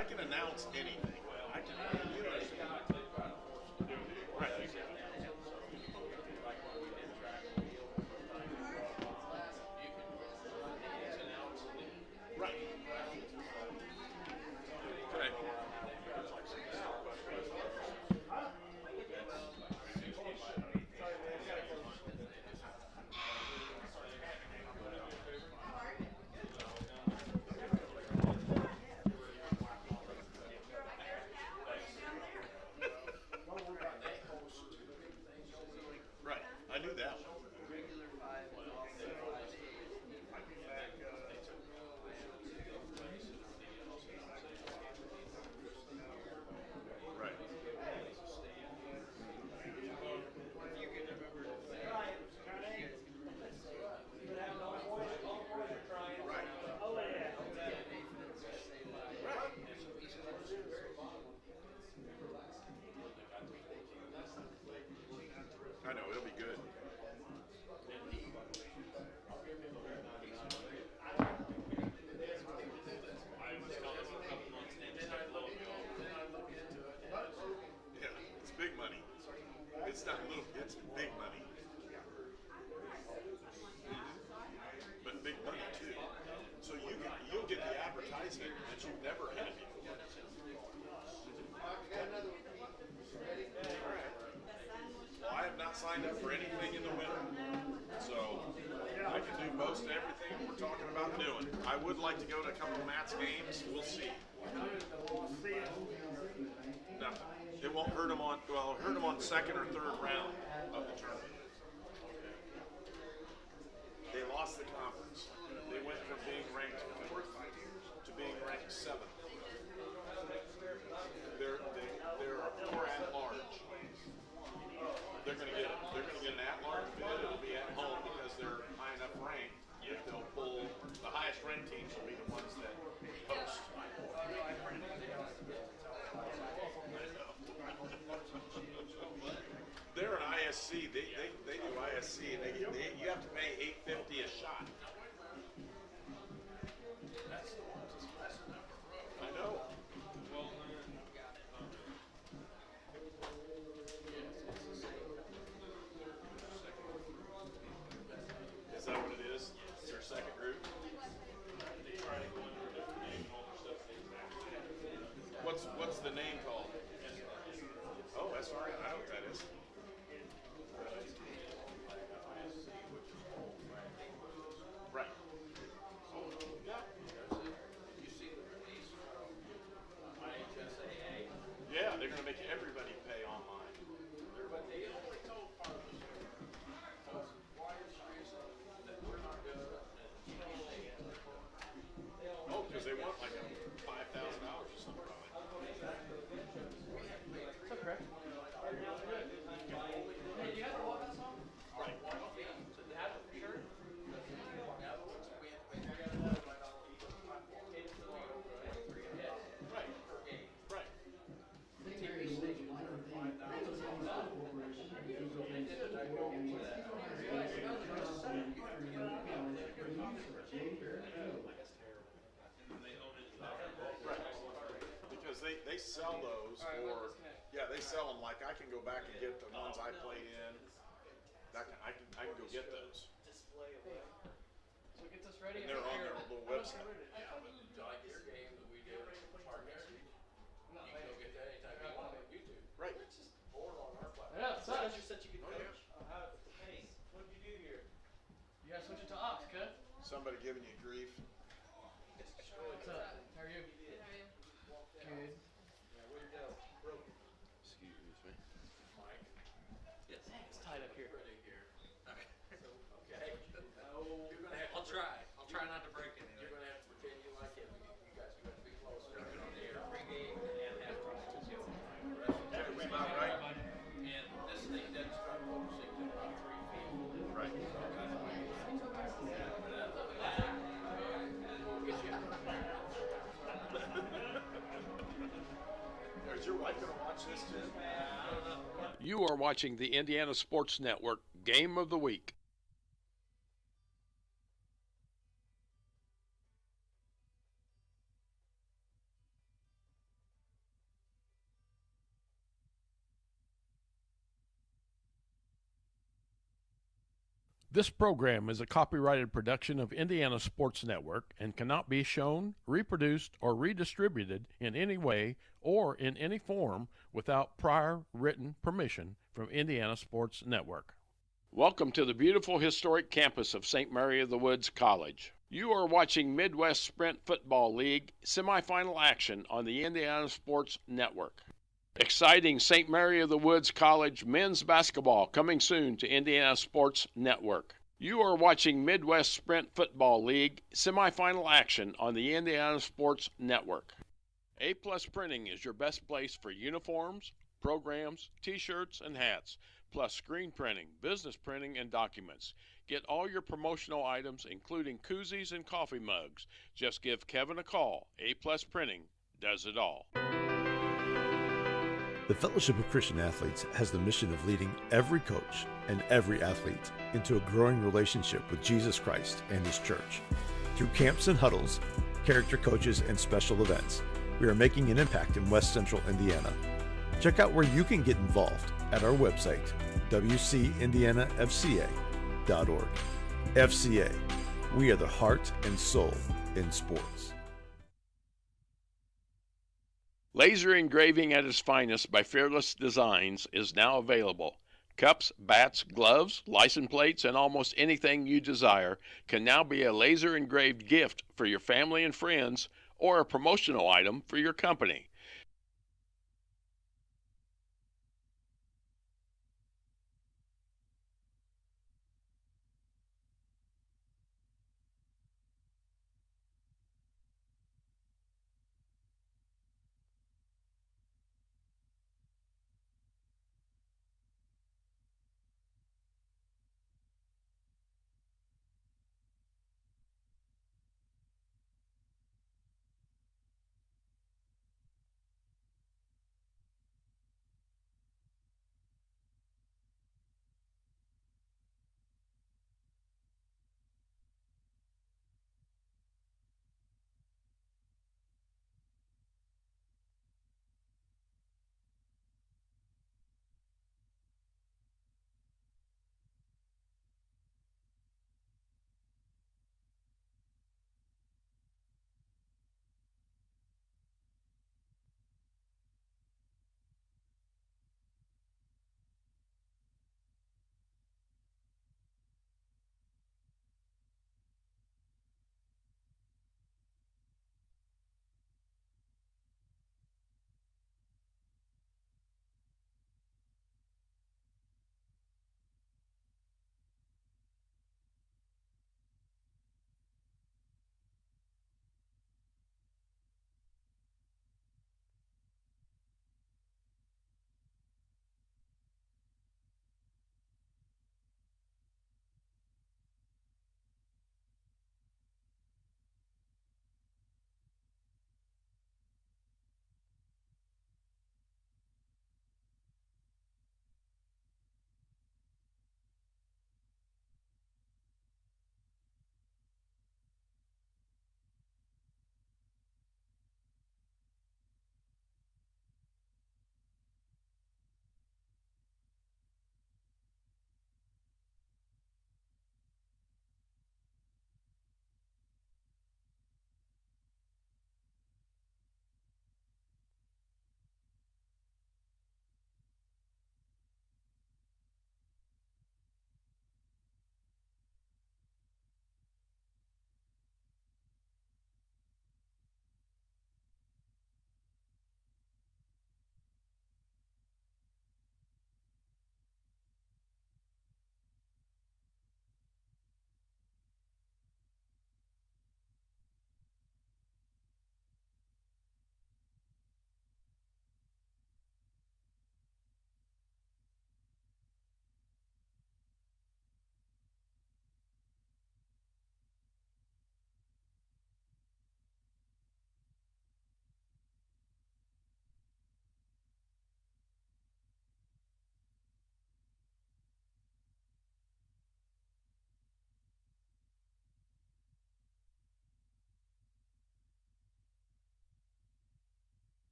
I can announce anything. I can, you know, right. Right. Okay. Right. I knew that one. Right. Right. Right. I know it'll be good. Yeah, it's big money. It's not little. It's big money. But big money too. So you'll get the advertisement that you've never had before. All right. Well, I have not signed up for anything in the winter, so I can do most everything we're talking about doing. I would like to go to a couple of Matt's games. We'll see. Nothing. It won't hurt them on. Well, it'll hurt them on second or third round of the tournament. They lost the conference. They went from being ranked fourth to being ranked seventh. They're a four at large. They're gonna get an at large bid. It'll be at home because they're high enough ranked. If they'll pull the highest ranked teams will be the ones that host. They're an ISC. They do ISC and you have to pay $8.50 a shot. I know. Is that what it is? It's their second group. What's the name called? Oh, SRA. I know what that is. Right. Yeah, they're gonna make everybody pay online. Oh, because they want like a $5,000 or something. Right. Right. Right. Right. Because they sell those, or yeah, they sell them. Like I can go back and get the ones I played in. I can go get those. And they're on their little website. Right. Yeah, it sucks. Oh yeah. You gotta switch it to ox, okay? Somebody giving you grief. What's up? How are you? Good. Excuse me. It's tied up here. I'll try. I'll try not to break anything. Yeah, we about right. And this thing doesn't start focusing until about 3 feet. Right. Is your wife gonna watch this too? You are watching the Indiana Sports Network Game of the Week. This program is a copyrighted production of Indiana Sports Network and cannot be shown, reproduced, or redistributed in any way or in any form without prior written permission from Indiana Sports Network. Welcome to the beautiful historic campus of St. Mary of the Woods College. You are watching Midwest Sprint Football League semifinal action on the Indiana Sports Network. Exciting St. Mary of the Woods College men's basketball coming soon to Indiana Sports Network. You are watching Midwest Sprint Football League semifinal action on the Indiana Sports Network. A Plus Printing is your best place for uniforms, programs, t-shirts, and hats, plus screen printing, business printing, and documents. Get all your promotional items, including koozies and coffee mugs. Just give Kevin a call. A Plus Printing does it all. The Fellowship of Christian Athletes has the mission of leading every coach and every athlete into a growing relationship with Jesus Christ and His church. Through camps and huddles, character coaches, and special events, we are making an impact in West Central Indiana. Check out where you can get involved at our website, wcindianafca.org. FCA, we are the heart and soul in sports. Laser engraving at its finest by Fearless Designs is now available. Cups, bats, gloves, license plates, and almost anything you desire can now be a laser engraved gift for your family and friends or a promotional item for your company.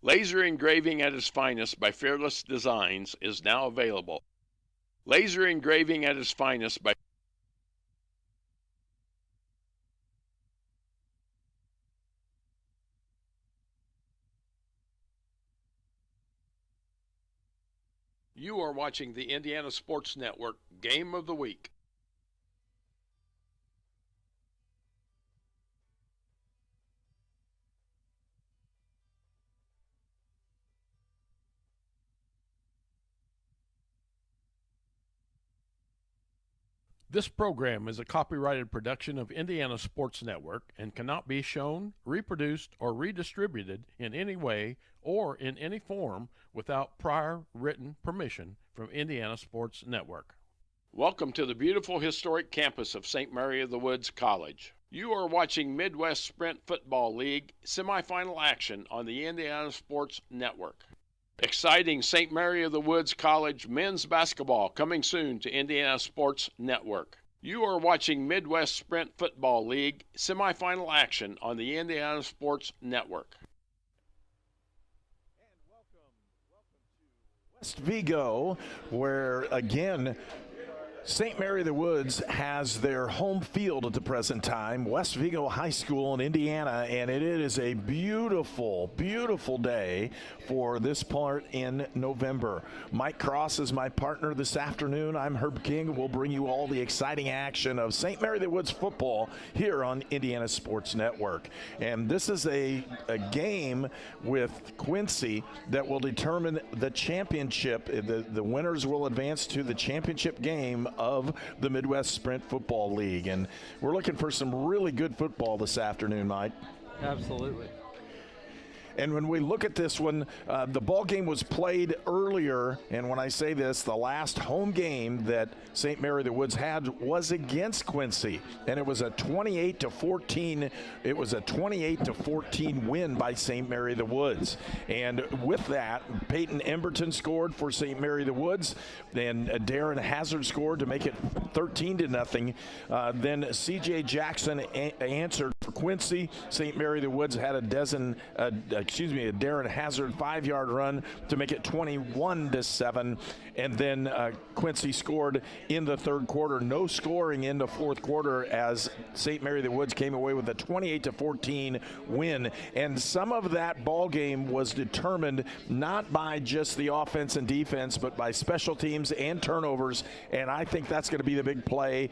Laser engraving at its finest by Fearless Designs is now available. Laser engraving at its finest by You are watching the Indiana Sports Network Game of the Week. This program is a copyrighted production of Indiana Sports Network and cannot be shown, reproduced, or redistributed in any way or in any form without prior written permission from Indiana Sports Network. Welcome to the beautiful historic campus of St. Mary of the Woods College. You are watching Midwest Sprint Football League semifinal action on the Indiana Sports Network. Exciting St. Mary of the Woods College men's basketball coming soon to Indiana Sports Network. You are watching Midwest Sprint Football League semifinal action on the Indiana Sports Network. And welcome to West Vigo, where again St. Mary of the Woods has their home field at the present time, West Vigo High School in Indiana, and it is a beautiful, beautiful day for this part in November. Mike Cross is my partner this afternoon. I'm Herb King. We'll bring you all the exciting action of St. Mary of the Woods football here on Indiana Sports Network. And this is a game with Quincy that will determine the championship. The winners will advance to the championship game of the Midwest Sprint Football League. And we're looking for some really good football this afternoon, Mike. Absolutely. And when we look at this one, the ball game was played earlier, and when I say this, the last home game that St. Mary of the Woods had was against Quincy, and it was a 28-14. It was a 28-14 win by St. Mary of the Woods. And with that, Peyton Emberton scored for St. Mary of the Woods, and Darren Hazard scored to make it 13-0. Then C.J. Jackson answered for Quincy. St. Mary of the Woods had a Darren Hazard 5-yard run to make it 21-7. And then Quincy scored in the third quarter. No scoring in the fourth quarter as St. Mary of the Woods came away with a 28-14 win. And some of that ball game was determined not by just the offense and defense, but by special teams and turnovers. And I think that's going to be the big play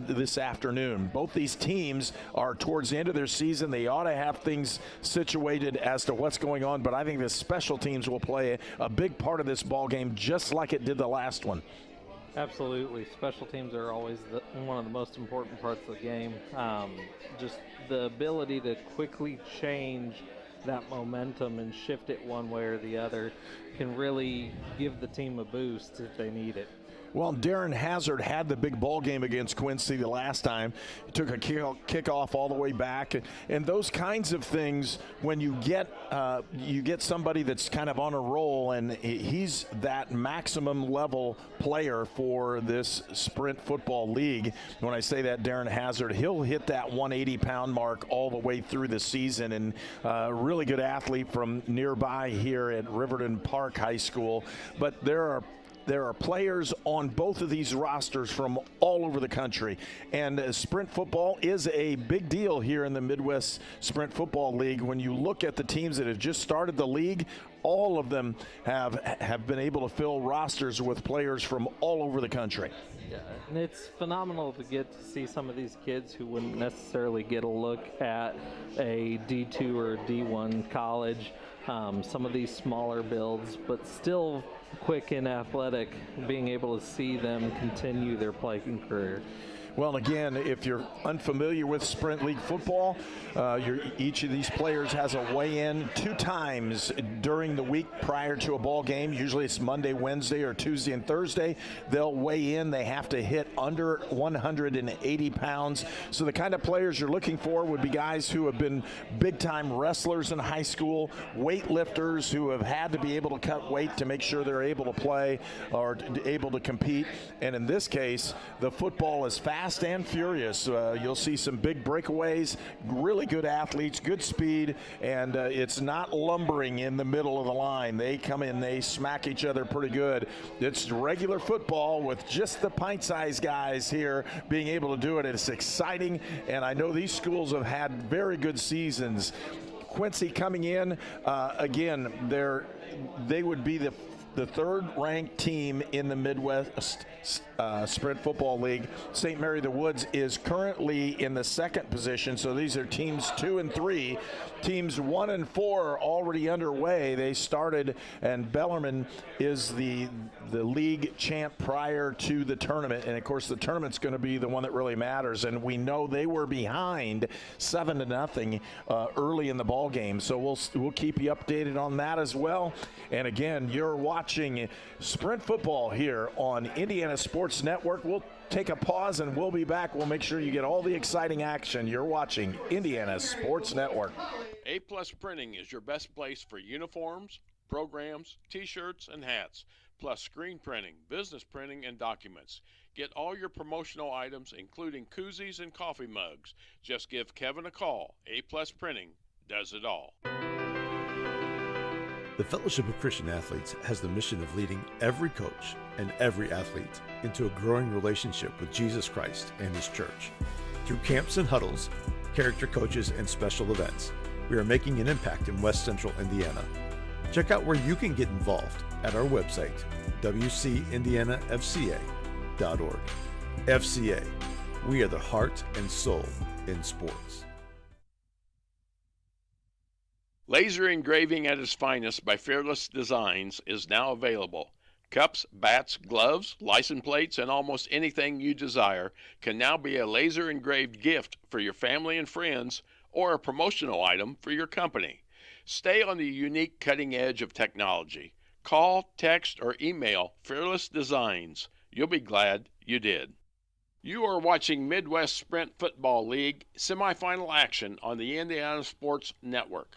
this afternoon. Both these teams are towards the end of their season. They ought to have things situated as to what's going on, but I think the special teams will play a big part of this ball game, just like it did the last one. Absolutely. Special teams are always one of the most important parts of the game. Just the ability to quickly change that momentum and shift it one way or the other can really give the team a boost if they need it. Well, Darren Hazard had the big ball game against Quincy the last time. He took a kickoff all the way back, and those kinds of things. When you get somebody that's kind of on a roll, and he's that maximum level player for this Sprint Football League. When I say that, Darren Hazard, he'll hit that 180-pound mark all the way through the season, and a really good athlete from nearby here at Riverton Park High School. But there are players on both of these rosters from all over the country. And Sprint football is a big deal here in the Midwest Sprint Football League. When you look at the teams that have just started the league, all of them have been able to fill rosters with players from all over the country. Yeah, and it's phenomenal to get to see some of these kids who wouldn't necessarily get a look at a D2 or D1 college. Some of these smaller builds, but still quick and athletic, being able to see them continue their playing career. Well, again, if you're unfamiliar with Sprint League football, each of these players has a weigh-in 2 times during the week prior to a ball game. Usually it's Monday, Wednesday, or Tuesday and Thursday. They'll weigh in. They have to hit under 180 pounds. So the kind of players you're looking for would be guys who have been big-time wrestlers in high school, weightlifters who have had to be able to cut weight to make sure they're able to play or able to compete. And in this case, the football is fast fast and furious. You'll see some big breakaways, really good athletes, good speed, and it's not lumbering in the middle of the line. They come in, they smack each other pretty good. It's regular football with just the pint-sized guys here being able to do it. It's exciting, and I know these schools have had very good seasons. Quincy coming in, again, they would be the third-ranked team in the Midwest Sprint Football League. St. Mary the Woods is currently in the second position, so these are teams 2 and 3. Teams 1 and 4 are already underway. They started, and Bellarmine is the league champ prior to the tournament, and of course the tournament's going to be the one that really matters, and we know they were behind 7-0 early in the ball game, so we'll keep you updated on that as well. And again, you're watching Sprint Football here on Indiana Sports Network. We'll take a pause and we'll be back. We'll make sure you get all the exciting action. You're watching Indiana Sports Network. A Plus Printing is your best place for uniforms, programs, t-shirts, and hats, plus screen printing, business printing, and documents. Get all your promotional items, including koozies and coffee mugs. Just give Kevin a call. A Plus Printing does it all. The Fellowship of Christian Athletes has the mission of leading every coach and every athlete into a growing relationship with Jesus Christ and His church. Through camps and huddles, character coaches, and special events, we are making an impact in West Central Indiana. Check out where you can get involved at our website, wcindianafca.org. FCA, we are the heart and soul in sports. Laser engraving at its finest by Fearless Designs is now available. Cups, bats, gloves, license plates, and almost anything you desire can now be a laser engraved gift for your family and friends or a promotional item for your company. Stay on the unique cutting edge of technology. Call, text, or email Fearless Designs. You'll be glad you did. You are watching Midwest Sprint Football League semifinal action on the Indiana Sports Network.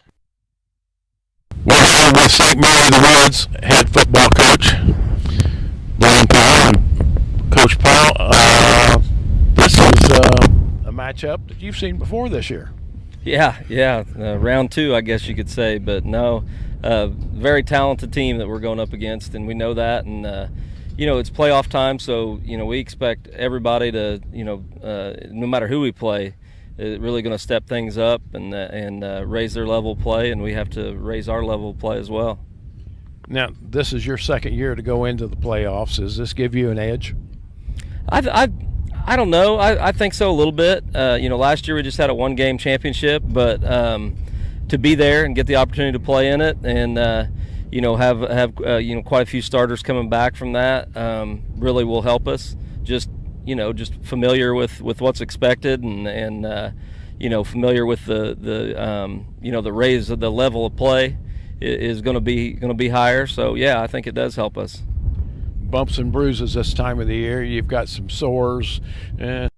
We're here with St. Mary the Woods head football coach, Blaine Powell. And Coach Powell, this is a matchup that you've seen before this year. Yeah. Round 2, I guess you could say. But no, very talented team that we're going up against, and we know that. And, it's playoff time, so, we expect everybody to, no matter who we play, really going to step things up and raise their level of play, and we have to raise our level of play as well. Now, this is your second year to go into the playoffs. Does this give you an edge? I don't know. I think so a little bit. Last year we just had a one-game championship, but to be there and get the opportunity to play in it, and have quite a few starters coming back from that, really will help us. Just familiar with what's expected, and familiar with the raise of the level of play is going to be higher. So yeah, I think it does help us. Bumps and bruises this time of the year. You've got some sores. And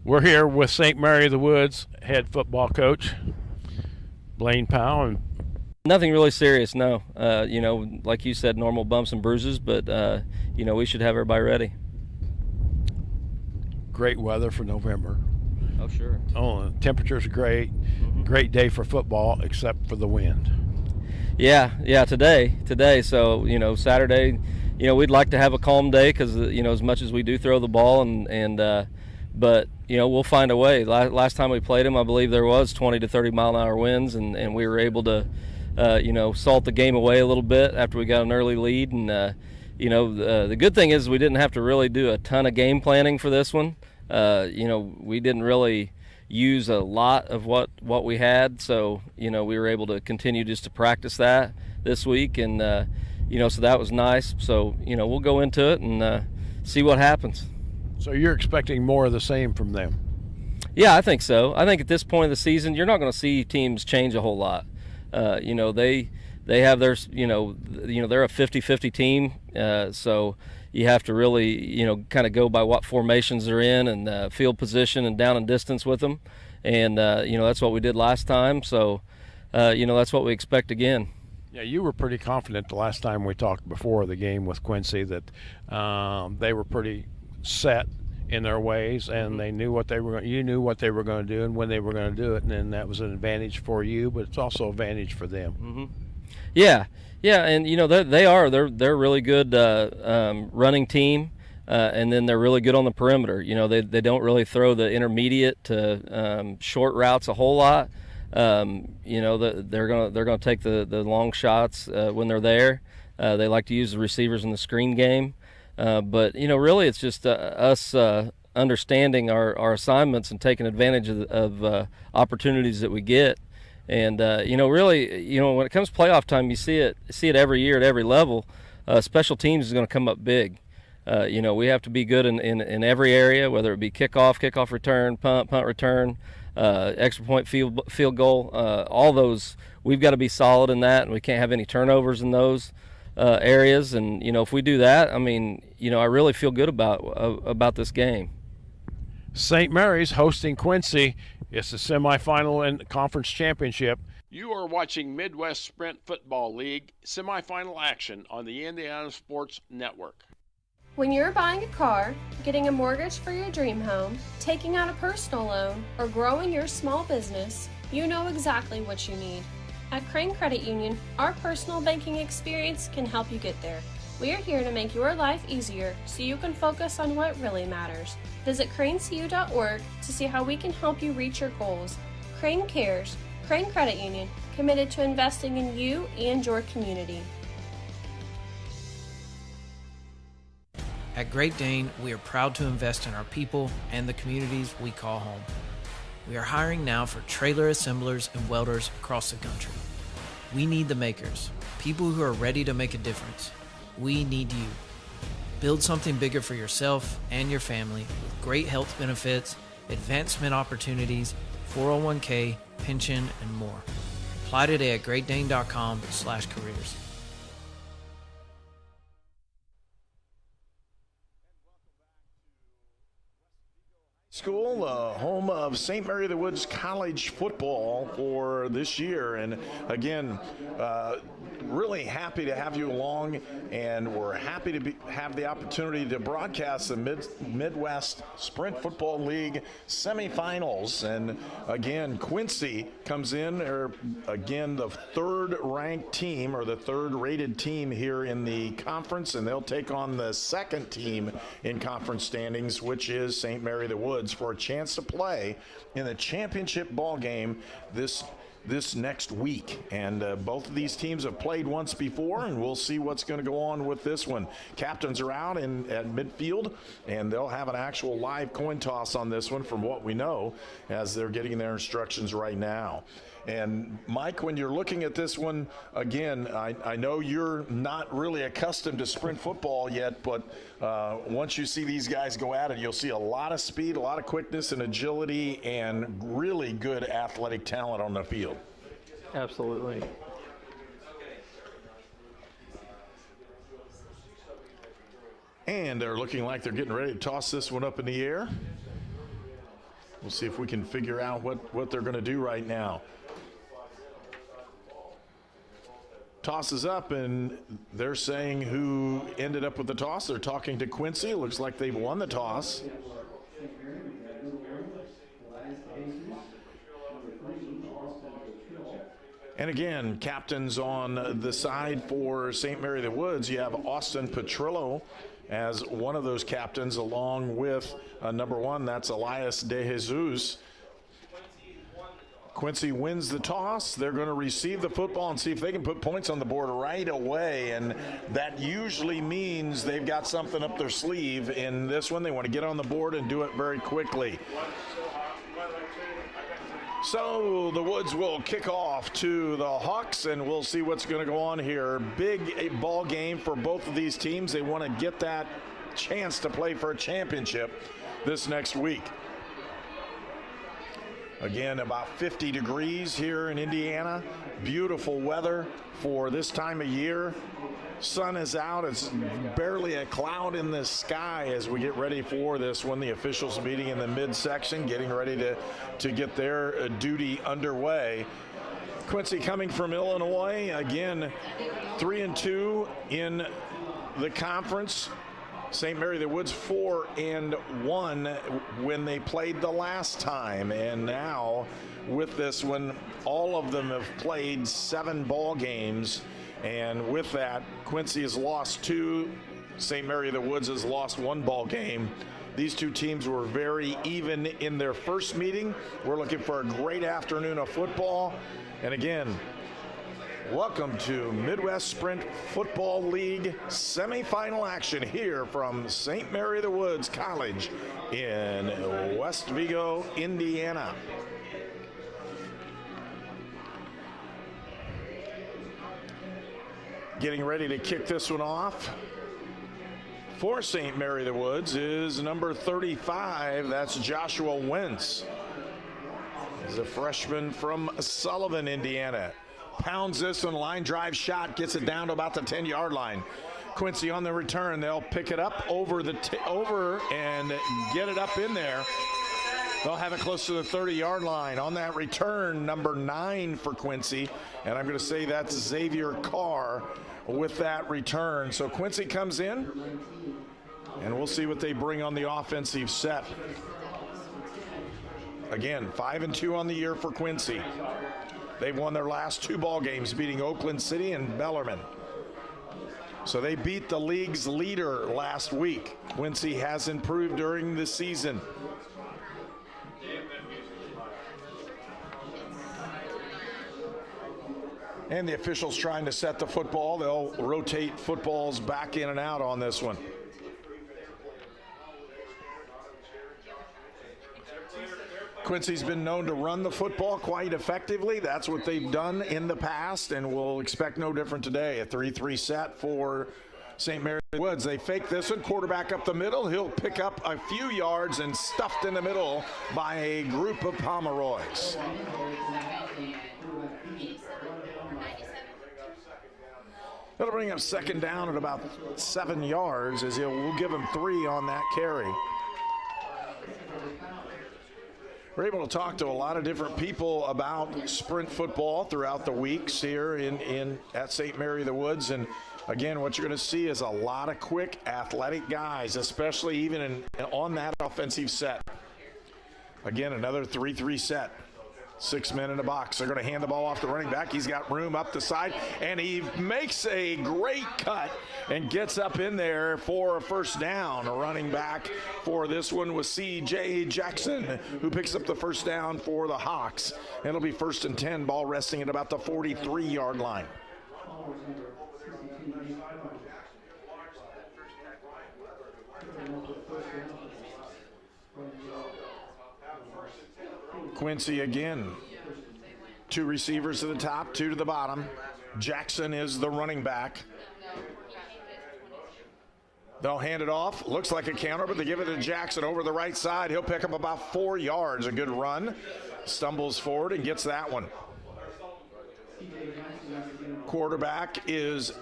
we're here with St. Mary the Woods head football coach, Blaine Powell. And nothing really serious, no. Like you said, normal bumps and bruises, but we should have everybody ready. Great weather for November. Oh, sure. Oh, temperatures are great. Mm-hmm. Great day for football, except for the wind. Yeah, today. So, Saturday, we'd like to have a calm day because, as much as we do throw the ball, but, we'll find a way. Last time we played them, I believe there was 20 to 30 mile an hour winds, and we were able to, salt the game away a little bit after we got an early lead. And, the good thing is we didn't have to really do a ton of game planning for this one. We didn't really use a lot of what we had, so we were able to continue just to practice that this week, and so that was nice. So we'll go into it and see what happens. So you're expecting more of the same from them? Yeah, I think so. I think at this point of the season, you're not going to see teams change a whole lot. They have their, they're a 50-50 team, so you have to really, kind of go by what formations they're in and field position and down and distance with them. And, that's what we did last time, so, that's what we expect again. Yeah, you were pretty confident the last time we talked before the game with Quincy that they were pretty set in their ways, and they knew what they were. You knew what they were going to do and when they were going to do it, and then that was an advantage for you, but it's also an advantage for them. Yeah, and they're really good running team, and then they're really good on the perimeter. They don't really throw the intermediate to short routes a whole lot. They're gonna take the long shots when they're there. They like to use the receivers in the screen game, but really it's just us understanding our assignments and taking advantage of opportunities that we get. And really, when it comes to playoff time, you see it every year at every level. Special teams is going to come up big. We have to be good in every area, whether it be kickoff return, punt return, extra point, field goal. All those, we've got to be solid in that, and we can't have any turnovers in those areas. And if we do that, I really feel good about this game. St. Mary's hosting Quincy. It's the semifinal and conference championship. You are watching Midwest Sprint Football League semifinal action on the Indiana Sports Network. When you're buying a car, getting a mortgage for your dream home, taking out a personal loan, or growing your small business, you know exactly what you need. At Crane Credit Union, our personal banking experience can help you get there. We are here to make your life easier so you can focus on what really matters. Visit cranecu.org to see how we can help you reach your goals. Crane Cares, Crane Credit Union, committed to investing in you and your community. At Great Dane, we are proud to invest in our people and the communities we call home. We are hiring now for trailer assemblers and welders across the country. We need the makers, people who are ready to make a difference. We need you. Build something bigger for yourself and your family with great health benefits, advancement opportunities, 401k, pension, and more. Apply today at greatdane.com/careers. School, home of St. Mary of the Woods College football for this year. And again, really happy to have you along, and we're happy to have the opportunity to broadcast the Midwest Sprint Football League semifinals. And again, Quincy comes in, again, the third-ranked team, or the third-rated team here in the conference, and they'll take on the second team in conference standings, which is St. Mary of the Woods, for a chance to play in the championship ball game this next week. And both of these teams have played once before, and we'll see what's going to go on with this one. Captains are out at midfield, and they'll have an actual live coin toss on this one from what we know, as they're getting their instructions right now. And Mike, when you're looking at this one, again, I know you're not really accustomed to sprint football yet, but once you see these guys go at it, you'll see a lot of speed, a lot of quickness and agility, and really good athletic talent on the field. Absolutely. And they're looking like they're getting ready to toss this one up in the air. We'll see if we can figure out what they're going to do right now. Tosses up, and they're saying who ended up with the toss. They're talking to Quincy. It looks like they've won the toss. And again, captains on the side for St. Mary of the Woods. You have Austin Petrillo as one of those captains, along with number 1, that's Elias De Jesus. Quincy wins the toss. They're going to receive the football and see if they can put points on the board right away, and that usually means they've got something up their sleeve. In this one, they want to get on the board and do it very quickly. So the Woods will kick off to the Hawks, and we'll see what's going to go on here. Big ball game for both of these teams. They want to get that chance to play for a championship this next week. Again, about 50 degrees here in Indiana. Beautiful weather for this time of year. Sun is out. It's barely a cloud in the sky as we get ready for this one. The officials meeting in the midsection, getting ready to get their duty underway. Quincy coming from Illinois, again, 3-2 in the conference. St. Mary the Woods 4-1 when they played the last time. And now with this one, all of them have played 7 ball games. And with that, Quincy has lost 2. St. Mary the Woods has lost 1 ball game. These two teams were very even in their first meeting. We're looking for a great afternoon of football. And again, welcome to Midwest Sprint Football League semifinal action here from St. Mary the Woods College in West Vigo, Indiana. Getting ready to kick this one off for St. Mary the Woods is number 35. That's Joshua Wentz. He's a freshman from Sullivan, Indiana. Pounds this one, line drive shot, gets it down to about the 10-yard line. Quincy on the return. They'll pick it up over and get it up in there. They'll have it close to the 30-yard line. On that return, number 9 for Quincy. And I'm going to say that's Xavier Carr with that return. So Quincy comes in, and we'll see what they bring on the offensive set. Again, 5-2 on the year for Quincy. They've won their last 2 ball games, beating Oakland City and Bellarmine. So they beat the league's leader last week. Quincy has improved during the season. And the officials trying to set the football. They'll rotate footballs back in and out on this one. Quincy's been known to run the football quite effectively. That's what they've done in the past, and we'll expect no different today. A 3-3 set for St. Mary Woods. They fake this one, quarterback up the middle. He'll pick up a few yards and stuffed in the middle by a group of Pomeroys. That'll bring up second down at about 7 yards, as we'll give him 3 on that carry. We're able to talk to a lot of different people about sprint football throughout the weeks here at St. Mary the Woods. And again, what you're going to see is a lot of quick, athletic guys, especially even on that offensive set. Again, another 3-3 set. 6 men in the box. They're going to hand the ball off the running back. He's got room up the side, and he makes a great cut and gets up in there for a first down. A running back for this one was C.J. Jackson, who picks up the first down for the Hawks. It'll be 1st and 10, ball resting at about the 43-yard line. Quincy again. 2 receivers to the top, 2 to the bottom. Jackson is the running back. They'll hand it off. Looks like a counter, but they give it to Jackson over the right side. He'll pick up about 4 yards. A good run. Stumbles forward and gets that one. Quarterback is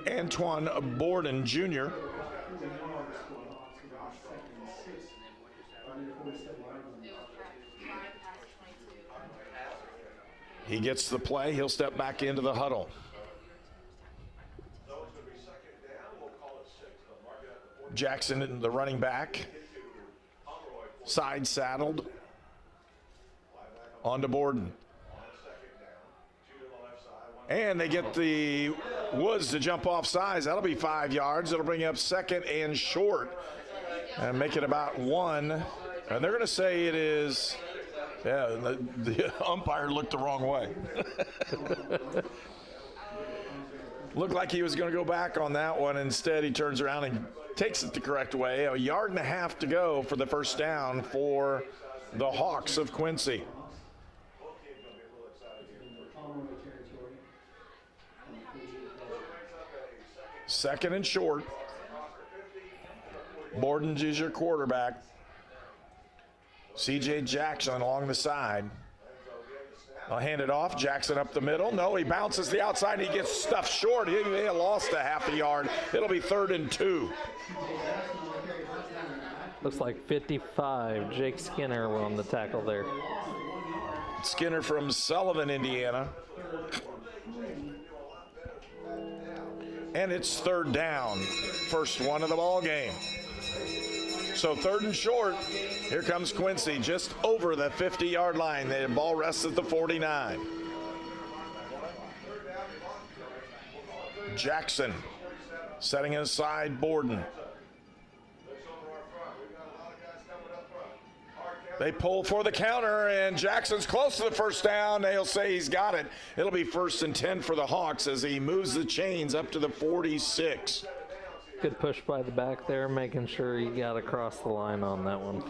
Antoine Borden Jr. He gets the play. He'll step back into the huddle. Jackson, the running back, side saddled onto Borden. And they get the Woods to jump off sides. That'll be 5 yards. It'll bring up 2nd and short and make it about 1. And they're going to say it is... Yeah, the umpire looked the wrong way. Looked like he was going to go back on that one. Instead, he turns around and takes it the correct way. 1.5 yards to go for the first down for the Hawks of Quincy. Second and short. Borden is your quarterback. C.J. Jackson along the side. I'll hand it off. Jackson up the middle. No, he bounces the outside and he gets stuffed short. He lost a 0.5 yard. It'll be 3rd and 2. Looks like 55. Jake Skinner on the tackle there. Skinner from Sullivan, Indiana. And it's 3rd down first one of the ball game. So 3rd and short. Here comes Quincy just over the 50-yard line. The ball rests at the 49. Jackson setting aside Borden. They pull for the counter, and Jackson's close to the first down. They'll say he's got it. It'll be 1st and 10 for the Hawks as he moves the chains up to the 46. Good push by the back there, making sure he got across the line on that one.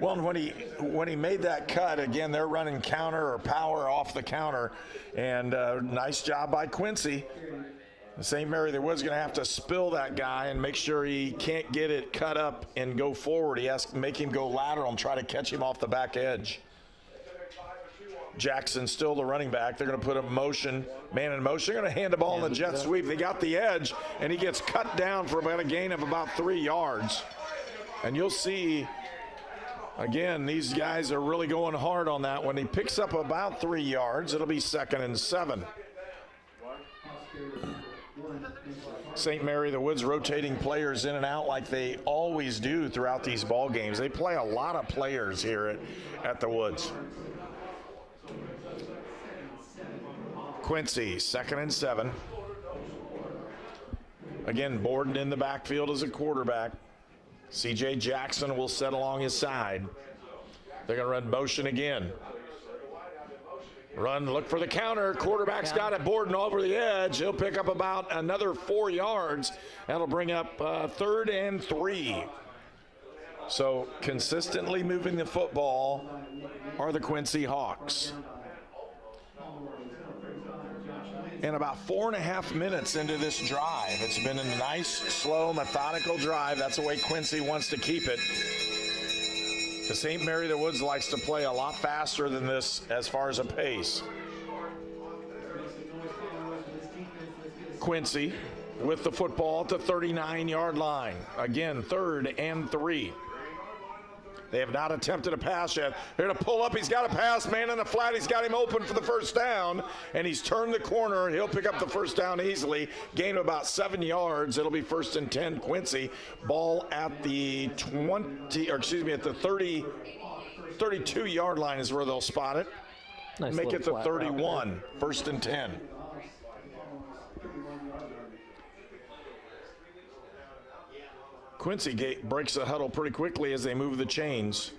Well, and when he made that cut, again, they're running counter or power off the counter, and nice job by Quincy. St. Mary the Woods going to have to spill that guy and make sure he can't get it cut up and go forward. He has to make him go lateral and try to catch him off the back edge. Jackson still the running back. They're going to put a motion, man in motion. They're going to hand the ball in the jet sweep. They got the edge, and he gets cut down for about a gain of about 3 yards. And you'll see, again, these guys are really going hard on that one. He picks up about 3 yards. It'll be 2nd and 7. St. Mary the Woods rotating players in and out like they always do throughout these ball games. They play a lot of players here at the Woods. Quincy, 2nd and 7. Again, Borden in the backfield as a quarterback. C.J. Jackson will set along his side. They're going to run motion again. Run, look for the counter. Quarterback's got it. Borden over the edge. He'll pick up about another 4 yards. That'll bring up 3rd and 3. So consistently moving the football are the Quincy Hawks. And about 4.5 minutes into this drive, it's been a nice, slow, methodical drive. That's the way Quincy wants to keep it. The St. Mary the Woods likes to play a lot faster than this as far as a pace. Quincy with the football at the 39-yard line. Again, 3rd and 3. They have not attempted a pass yet. They're going to pull up. He's got a pass. Man in the flat. He's got him open for the first down. And he's turned the corner. He'll pick up the first down easily. Gain of about 7 yards. It'll be 1st and 10 Quincy. Ball at the 32-yard line is where they'll spot it. Nice Make it the 31. 1st and 10. Quincy breaks the huddle pretty quickly as they move the chains.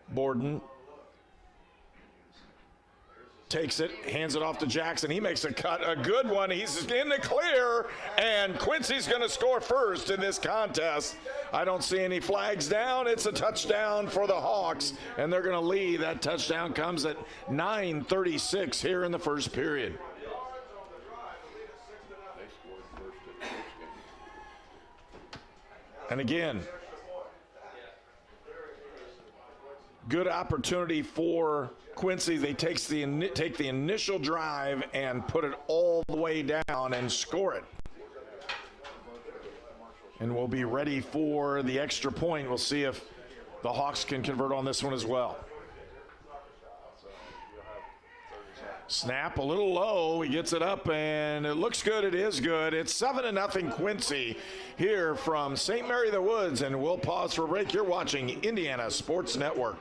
Borden takes it, hands it off to Jackson. He makes a cut, a good one. He's in the clear, and Quincy's going to score first in this contest. I don't see any flags down. It's a touchdown for the Hawks, and they're going to lead. That touchdown comes at 9:36 here in the first period. And again, good opportunity for Quincy. They take the initial drive and put it all the way down and score it. And we'll be ready for the extra point. We'll see if the Hawks can convert on this one as well. Snap a little low. He gets it up, and it looks good. It is good. It's 7-0 Quincy here from St. Mary the Woods, and we'll pause for a break. You're watching Indiana Sports Network.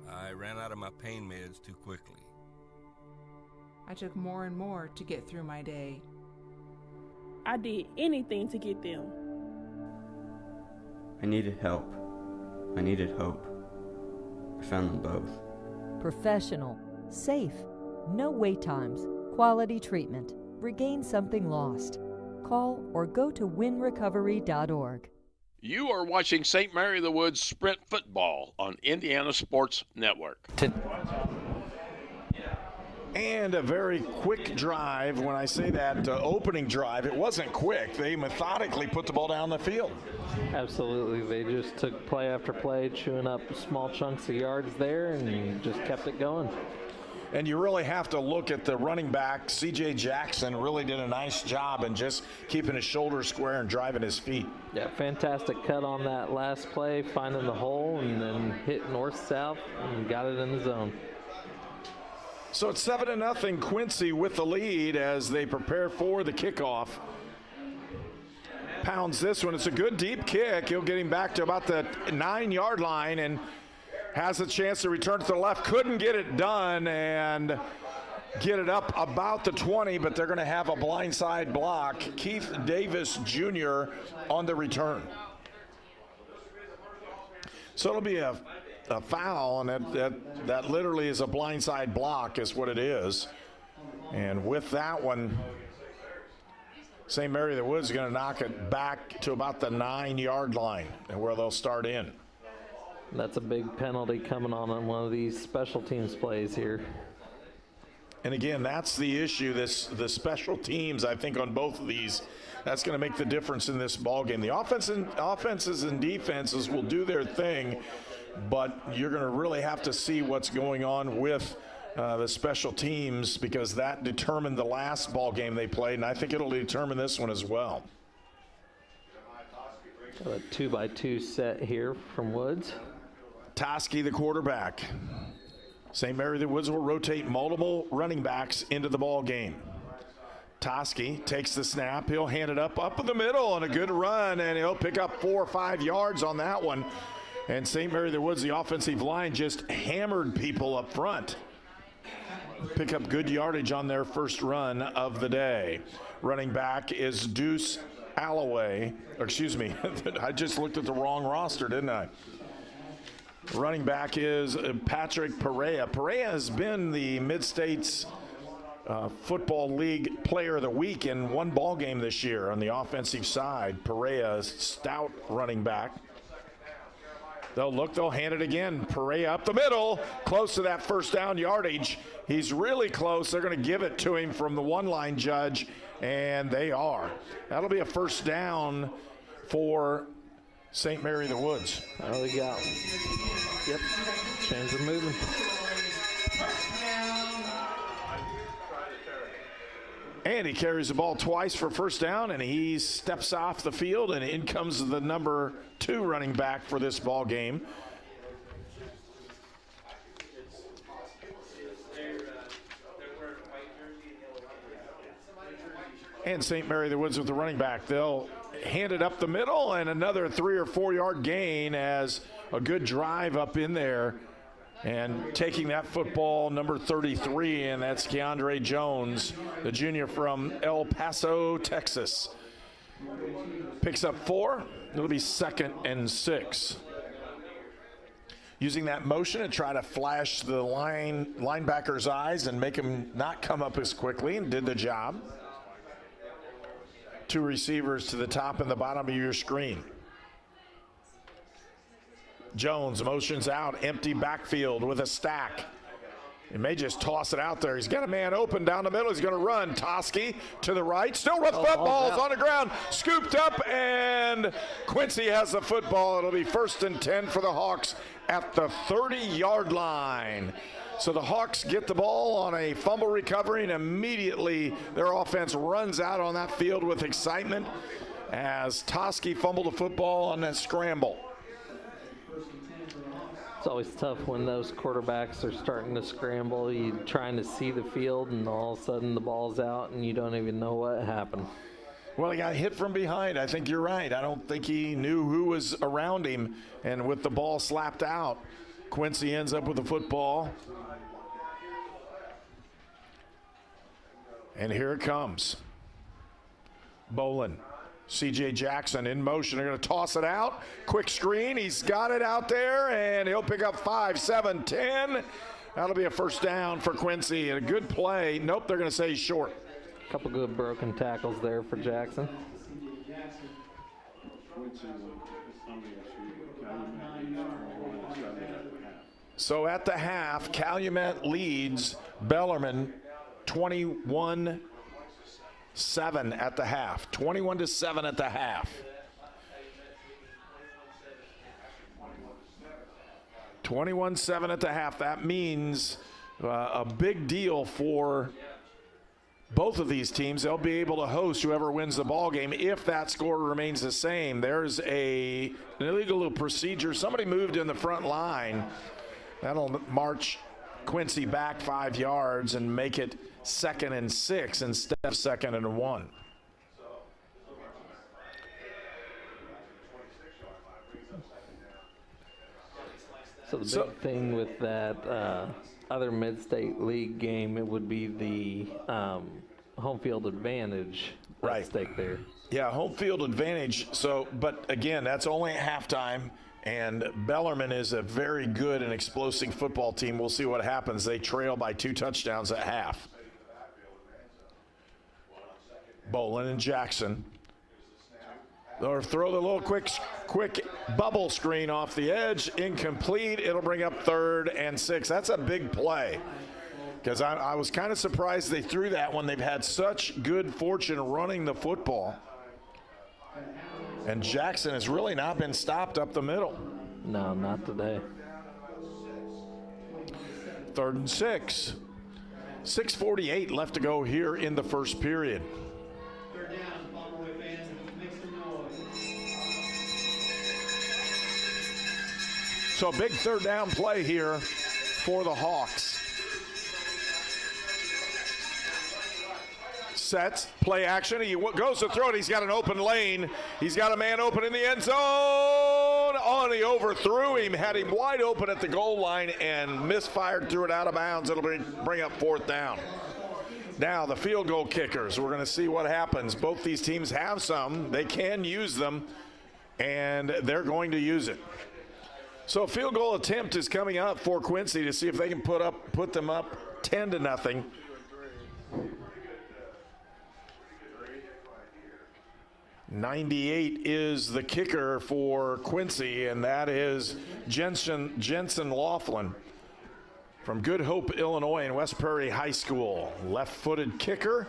I ran out of my pain meds too quickly. I took more and more to get through my day. I did anything to get them. I needed help. I needed hope. I found them both. Professional, safe, no wait times, quality treatment. Regain something lost. Call or go to winrecovery.org. You are watching St. Mary the Woods Sprint Football on Indiana Sports Network. And a very quick drive. When I say that opening drive, it wasn't quick. They methodically put the ball down the field. Absolutely. They just took play after play, chewing up small chunks of yards there, and just kept it going. And you really have to look at the running back. C.J. Jackson really did a nice job in just keeping his shoulders square and driving his feet. Yeah, fantastic cut on that last play, finding the hole and then hit north-south and got it in the zone. So it's 7-0 Quincy with the lead as they prepare for the kickoff. Pounds this one. It's a good deep kick. He'll get him back to about the 9-yard line and has a chance to return to the left. Couldn't get it done and get it up about the 20, but they're going to have a blindside block. Keith Davis Jr. on the return. So it'll be a foul, and that literally is a blindside block is what it is. And with that one, St. Mary of the Woods is going to knock it back to about the 9-yard line and where they'll start in. That's a big penalty coming on one of these special teams plays here. And again, that's the issue. The special teams, I think, on both of these, that's going to make the difference in this ball game. The offenses and defenses will do their thing, but you're going to really have to see what's going on with the special teams, because that determined the last ball game they played, and I think it'll determine this one as well. A 2-by-2 set here from Woods. Toski, the quarterback. St. Mary of the Woods will rotate multiple running backs into the ball game. Toski takes the snap. He'll hand it up in the middle, and a good run, and he'll pick up 4 or 5 yards on that one. And St. Mary of the Woods, the offensive line, just hammered people up front. Pick up good yardage on their first run of the day. Running back is Deuce Alloway. Excuse me, I just looked at the wrong roster, didn't I? Running back is Patrick Perea. Perea has been the Mid-States Football League Player of the Week in one ball game this year on the offensive side. Perea is stout running back. They'll hand it again. Perea up the middle, close to that first down yardage. He's really close. They're going to give it to him from the one-line judge, and they are. That'll be a first down for St. Mary of the Woods. Oh, they got. Yep, chains are moving. And he carries the ball twice for first down, and he steps off the field, and in comes the number 2 running back for this ball game. And St. Mary of the Woods with the running back. They'll hand it up the middle, and another 3 or 4 yard gain as a good drive up in there. And taking that football, number 33, and that's Keandre Jones, the junior from El Paso, Texas. Picks up 4. It'll be 2nd and 6. Using that motion to try to flash the linebacker's eyes and make him not come up as quickly, and did the job. 2 receivers to the top and the bottom of your screen. Jones motions out, empty backfield with a stack. He may just toss it out there. He's got a man open down the middle. He's going to run. Toski to the right. Still with footballs on the ground. Scooped up, and Quincy has the football. It'll be 1st and 10 for the Hawks at the 30-yard line. So the Hawks get the ball on a fumble recovery, and immediately their offense runs out on that field with excitement as Toski fumbled the football on that scramble. It's always tough when those quarterbacks are starting to scramble. You're trying to see the field, and all of a sudden the ball's out, and you don't even know what happened. Well, he got hit from behind. I think you're right. I don't think he knew who was around him, and with the ball slapped out, Quincy ends up with the football. And here it comes. Bolin. C.J. Jackson in motion. They're going to toss it out. Quick screen. He's got it out there, and he'll pick up 5, 7, 10. That'll be a first down for Quincy. And a good play. Nope, they're going to say he's short. A couple good broken tackles there for Jackson. So at the half, Calumet leads Bellarmine 21-7 at the half. 21-7 at the half. 21-7 at the half. That means a big deal for both of these teams. They'll be able to host whoever wins the ball game if that score remains the same. There's an illegal procedure. Somebody moved in the front line. That'll march Quincy back 5 yards and make it 2nd and 6 instead of 2nd and 1. So the big thing with that other mid-state league game, it would be the home field advantage at stake there. Yeah, home field advantage. So, but again, that's only at halftime. And Bellarmine is a very good and explosive football team. We'll see what happens. They trail by 2 touchdowns at half. Bolin and Jackson. Or throw the little quick bubble screen off the edge. Incomplete. It'll bring up 3rd and 6. That's a big play. Because I was kind of surprised they threw that when they've had such good fortune running the football. And Jackson has really not been stopped up the middle. No, not today. 3rd and 6. 6:48 left to go here in the first period. So a big 3rd down play here for the Hawks. Sets, play action. He goes to throw it. He's got an open lane. He's got a man open in the end zone. Oh, and he overthrew him, had him wide open at the goal line and misfired, threw it out of bounds. It'll bring up 4th down. Now the field goal kickers. We're going to see what happens. Both these teams have some. They can use them, and they're going to use it. So a field goal attempt is coming up for Quincy to see if they can put them up 10-0. .98 is the kicker for Quincy, and that is Jensen Laughlin from Good Hope, Illinois, in West Prairie High School. Left-footed kicker.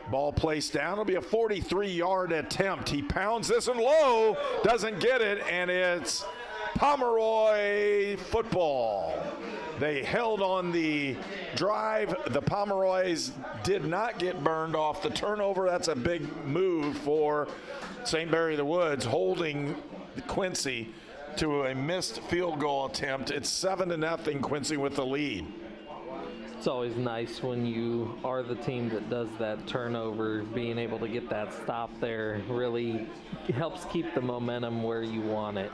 Ball placed down. It'll be a 43-yard attempt. He pounds this one low, doesn't get it, and it's Pomeroy football. They held on the drive. The Pomeroys did not get burned off the turnover. That's a big move for St. Mary of the Woods, holding Quincy to a missed field goal attempt. It's 7-0, Quincy with the lead. It's always nice when you are the team that does that turnover. Being able to get that stop there really helps keep the momentum where you want it.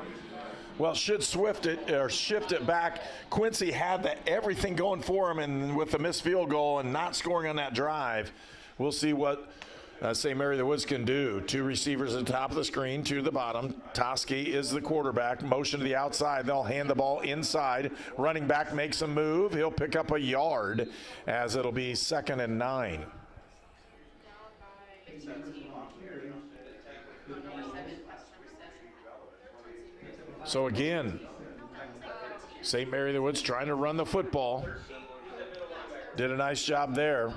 Well, should shift it back. Quincy had everything going for him, and with the missed field goal and not scoring on that drive, we'll see what St. Mary of the Woods can do. 2 receivers at the top of the screen, 2 to the bottom. Toski is the quarterback. Motion to the outside. They'll hand the ball inside. Running back makes a move. He'll pick up a yard as it'll be 2nd and 9. So again, St. Mary of the Woods trying to run the football. Did a nice job there.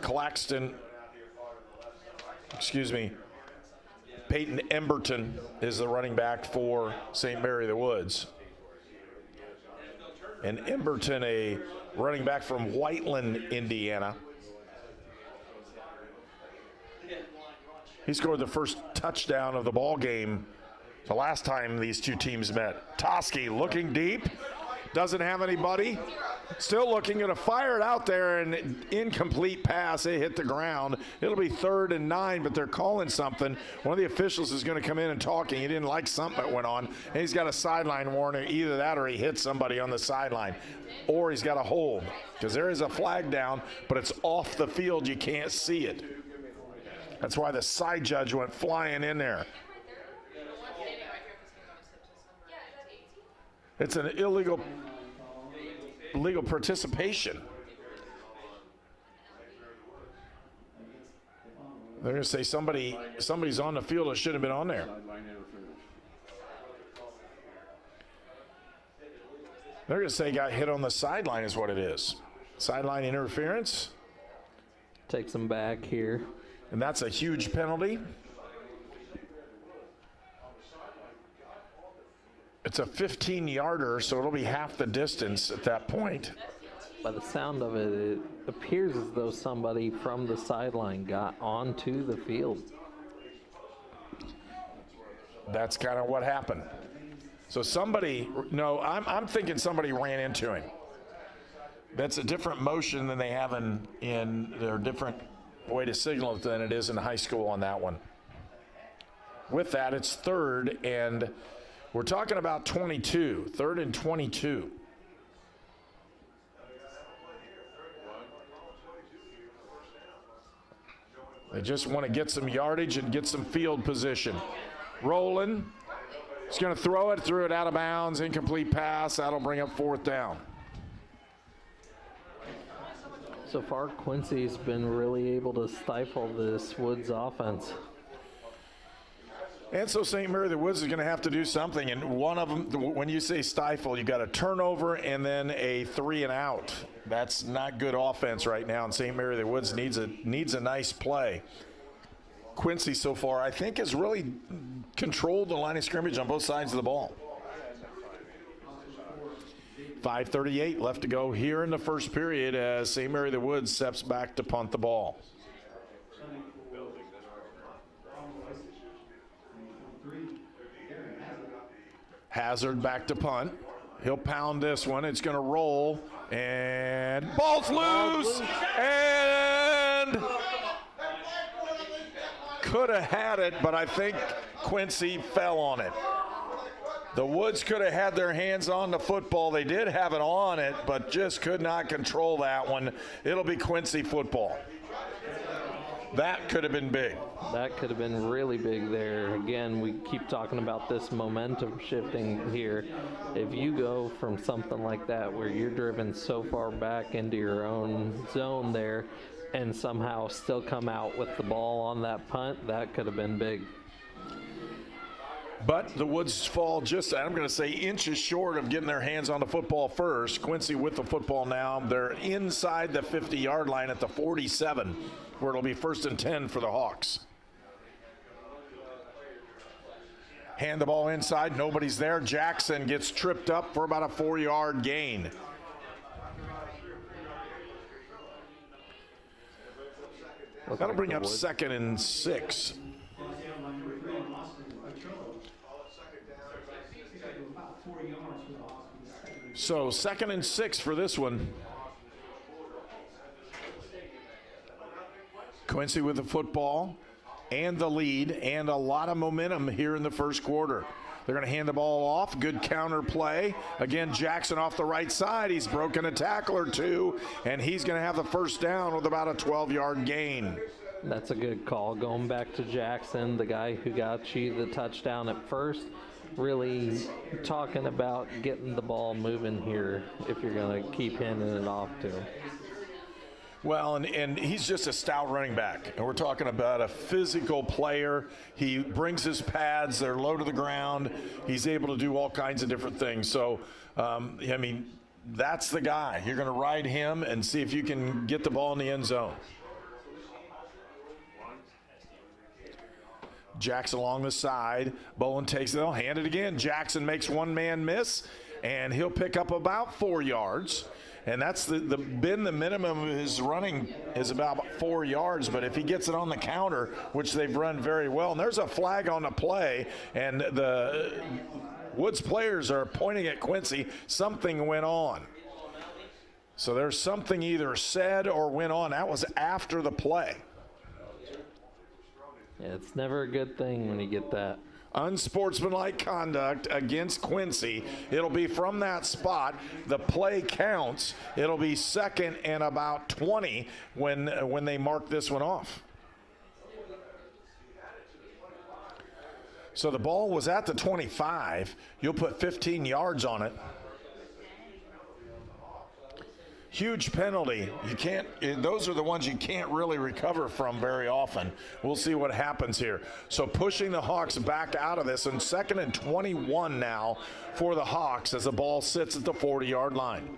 Peyton Emberton is the running back for St. Mary of the Woods. And Emberton, a running back from Whiteland, Indiana. He scored the first touchdown of the ball game the last time these two teams met. Toski looking deep, doesn't have anybody. Still looking, going to fire it out there, and incomplete pass. It hit the ground. It'll be 3rd and 9, but they're calling something. One of the officials is going to come in and talking. He didn't like something that went on, and he's got a sideline warning. Either that or he hit somebody on the sideline, or he's got a hold, because there is a flag down, but it's off the field. You can't see it. That's why the side judge went flying in there. It's an illegal participation. They're going to say somebody's on the field that shouldn't have been on there. They're going to say got hit on the sideline is what it is. Sideline interference. Takes them back here. And that's a huge penalty. It's a 15-yarder, so it'll be half the distance at that point. By the sound of it, it appears as though somebody from the sideline got onto the field. That's kind of what happened. So I'm thinking somebody ran into him. That's a different motion than they have in their different way to signal it than it is in high school on that one. With that, it's third, and we're talking about 22, third and 22. They just want to get some yardage and get some field position. Rolling. He's going to throw it, threw it out of bounds, incomplete pass. That'll bring up fourth down. So far, Quincy's been really able to stifle this Woods offense. And so St. Mary the Woods is going to have to do something. And one of them, when you say stifle, you got a turnover and then a 3 and out. That's not good offense right now. And St. Mary the Woods needs a nice play. Quincy so far, I think, has really controlled the line of scrimmage on both sides of the ball. 5:38 left to go here in the first period as St. Mary the Woods steps back to punt the ball. Hazard back to punt. He'll pound this one. It's going to roll, and ball's loose, and could have had it, but I think Quincy fell on it. The Woods could have had their hands on the football. They did have it on it, but just could not control that one. It'll be Quincy football. That could have been big. That could have been really big there. Again, we keep talking about this momentum shifting here. If you go from something like that where you're driven so far back into your own zone there and somehow still come out with the ball on that punt, that could have been big. But the Woods fall just, I'm going to say, inches short of getting their hands on the football first. Quincy with the football now. They're inside the 50-yard line at the 47, where it'll be 1st and 10 for the Hawks. Hand the ball inside. Nobody's there. Jackson gets tripped up for about a 4-yard gain. That'll bring up 2nd and 6. So 2nd and 6 for this one. Quincy with the football and the lead and a lot of momentum here in the first quarter. They're going to hand the ball off. Good counter play. Again, Jackson off the right side. He's broken a tackle or two, and he's going to have the first down with about a 12-yard gain. That's a good call. Going back to Jackson, the guy who got you the touchdown at first, really talking about getting the ball moving here if you're going to keep handing it off to him. Well, and he's just a stout running back. And we're talking about a physical player. He brings his pads. They're low to the ground. He's able to do all kinds of different things. So, I mean, that's the guy. You're going to ride him and see if you can get the ball in the end zone. Jackson along the side. Bolin takes it. They'll hand it again. Jackson makes one man miss, and he'll pick up about 4 yards. And that's the minimum of his running is about 4 yards. But if he gets it on the counter, which they've run very well, and there's a flag on the play, and the Woods players are pointing at Quincy, something went on. So there's something either said or went on. That was after the play. Yeah, it's never a good thing when you get that. Unsportsmanlike conduct against Quincy. It'll be from that spot. The play counts. It'll be 2nd and about 20 when they mark this one off. So the ball was at the 25. You'll put 15 yards on it. Huge penalty. You can't, those are the ones you can't really recover from very often. We'll see what happens here. So pushing the Hawks back out of this, and 2nd and 21 now for the Hawks as the ball sits at the 40-yard line.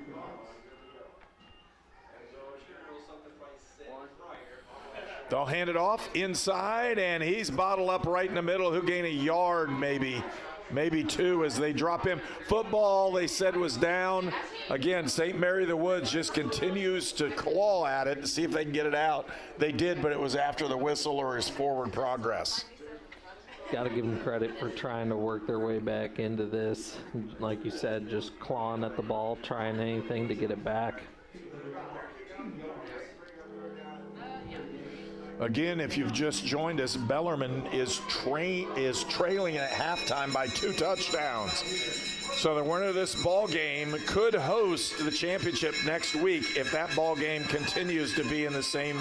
They'll hand it off inside, and he's bottled up right in the middle. He'll gain a yard maybe 2 as they drop him. Football, they said, was down. Again, St. Mary the Woods just continues to claw at it to see if they can get it out. They did, but it was after the whistle or his forward progress. Got to give them credit for trying to work their way back into this. Like you said, just clawing at the ball, trying anything to get it back. Again, if you've just joined us, Bellarmine is trailing at halftime by 2 touchdowns. So the winner of this ball game could host the championship next week if that ball game continues to be in the same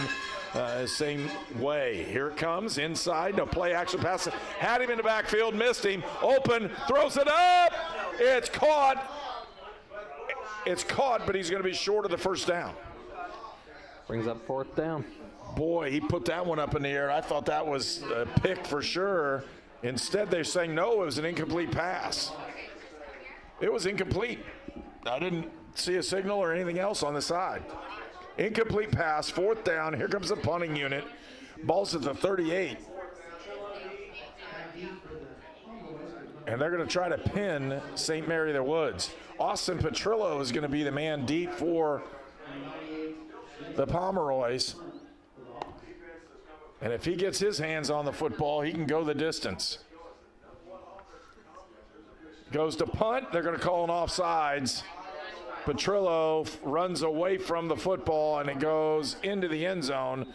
way. Here it comes inside, no play action pass. Had him in the backfield, missed him. Open, throws it up. It's caught. It's caught, but he's going to be short of the first down. Brings up 4th down. Boy, he put that one up in the air. I thought that was a pick for sure. Instead, they're saying no, it was an incomplete pass. It was incomplete. I didn't see a signal or anything else on the side. Incomplete pass, 4th down. Here comes the punting unit. Ball's at the 38. And they're going to try to pin St. Mary of the Woods. Austin Petrillo is going to be the man deep for the Pomeroys. And if he gets his hands on the football, he can go the distance. Goes to punt. They're going to call an offsides. Petrillo runs away from the football, and it goes into the end zone.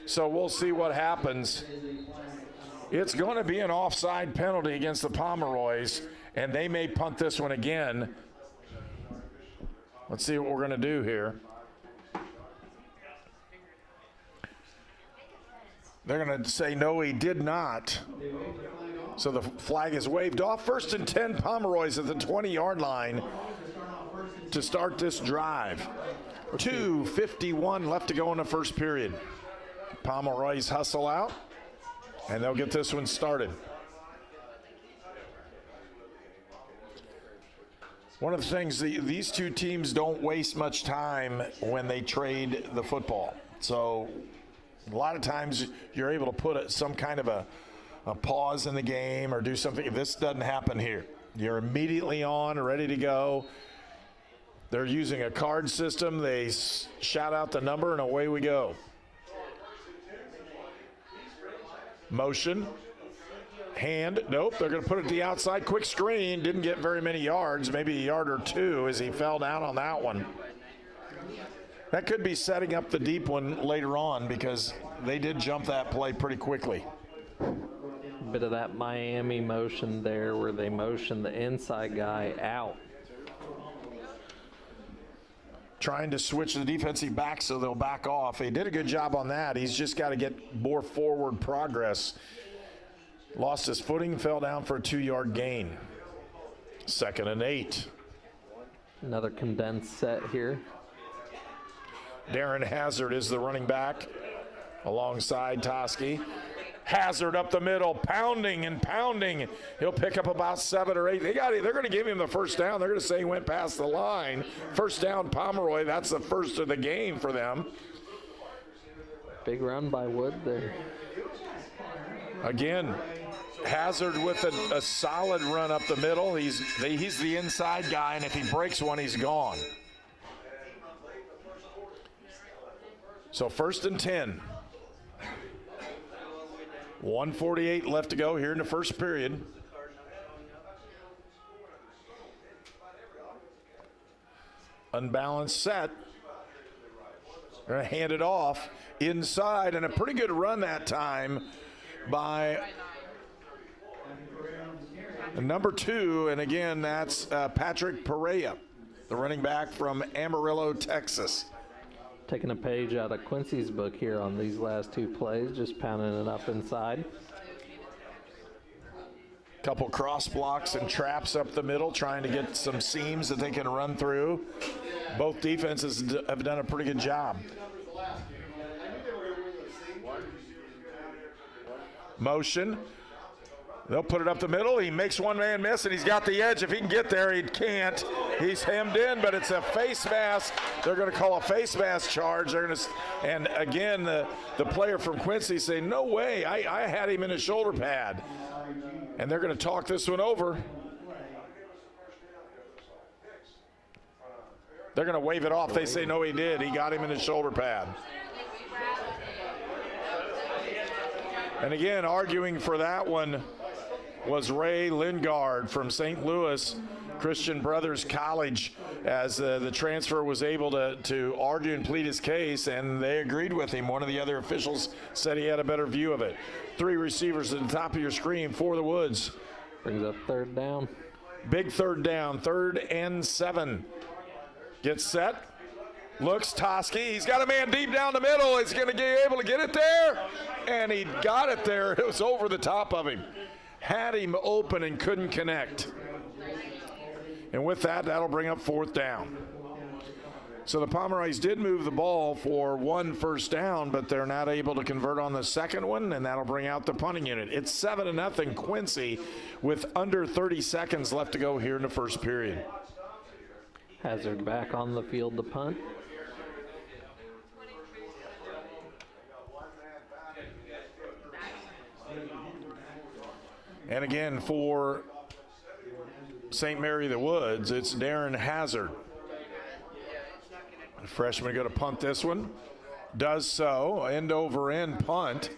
So we'll see what happens. It's going to be an offside penalty against the Pomeroys, and they may punt this one again. Let's see what we're going to do here. They're going to say, no, he did not. So the flag is waved off. 1st and 10, Pomeroys at the 20-yard line to start this drive. 2:51 left to go in the first period. Pomeroys hustle out, and they'll get this one started. One of the things, these two teams don't waste much time when they trade the football. So a lot of times you're able to put some kind of a pause in the game or do something. This doesn't happen here. You're immediately on, ready to go. They're using a card system. They shout out the number, and away we go. Motion. Hand. Nope, they're going to put it to the outside. Quick screen. Didn't get very many yards, maybe a yard or two as he fell down on that one. That could be setting up the deep one later on because they did jump that play pretty quickly. Bit of that Miami motion there where they motion the inside guy out. Trying to switch the defensive back so they'll back off. He did a good job on that. He's just got to get more forward progress. Lost his footing, fell down for a 2-yard gain. 2nd and 8. Another condensed set here. Darren Hazard is the running back alongside Toski. Hazard up the middle, pounding and pounding. He'll pick up about 7 or 8. They're going to give him the first down. They're going to say he went past the line. First down, Pomeroy. That's the first of the game for them. Big run by Wood there. Again, Hazard with a solid run up the middle. He's the inside guy, and if he breaks one, he's gone. So 1st and 10. 1:48 left to go here in the first period. Unbalanced set. They're going to hand it off inside, and a pretty good run that time by number 2, and again, that's Patrick Perea, the running back from Amarillo, Texas. Taking a page out of Quincy's book here on these last 2 plays, just pounding it up inside. Couple cross blocks and traps up the middle, trying to get some seams that they can run through. Both defenses have done a pretty good job. Motion. They'll put it up the middle. He makes one man miss, and he's got the edge. If he can get there, he can't. He's hemmed in, but it's a face mask. They're going to call a face mask charge. They're going to, and again, the player from Quincy saying, no way, I had him in a shoulder pad. And they're going to talk this one over. They're going to wave it off. They say, no, he did. He got him in his shoulder pad. And again, arguing for that one was Ray Lingard from St. Louis. Christian Brothers College, as the transfer was able to argue and plead his case, and they agreed with him. One of the other officials said he had a better view of it. 3 receivers at the top of your screen for the Woods. Brings up third down. Big third down, 3rd and 7. Gets set. Looks Toski. He's got a man deep down the middle. Is he going to be able to get it there? And he got it there. It was over the top of him. Had him open and couldn't connect. And with that, that'll bring up 4th down. So the Pomeroys did move the ball for 1 first down, but they're not able to convert on the second one, and that'll bring out the punting unit. It's 7-0 Quincy with under 30 seconds left to go here in the first period. Hazard back on the field to punt. And again, for St. Mary the Woods, it's Darren Hazard. The freshman going to punt this one. Does so. End over end punt.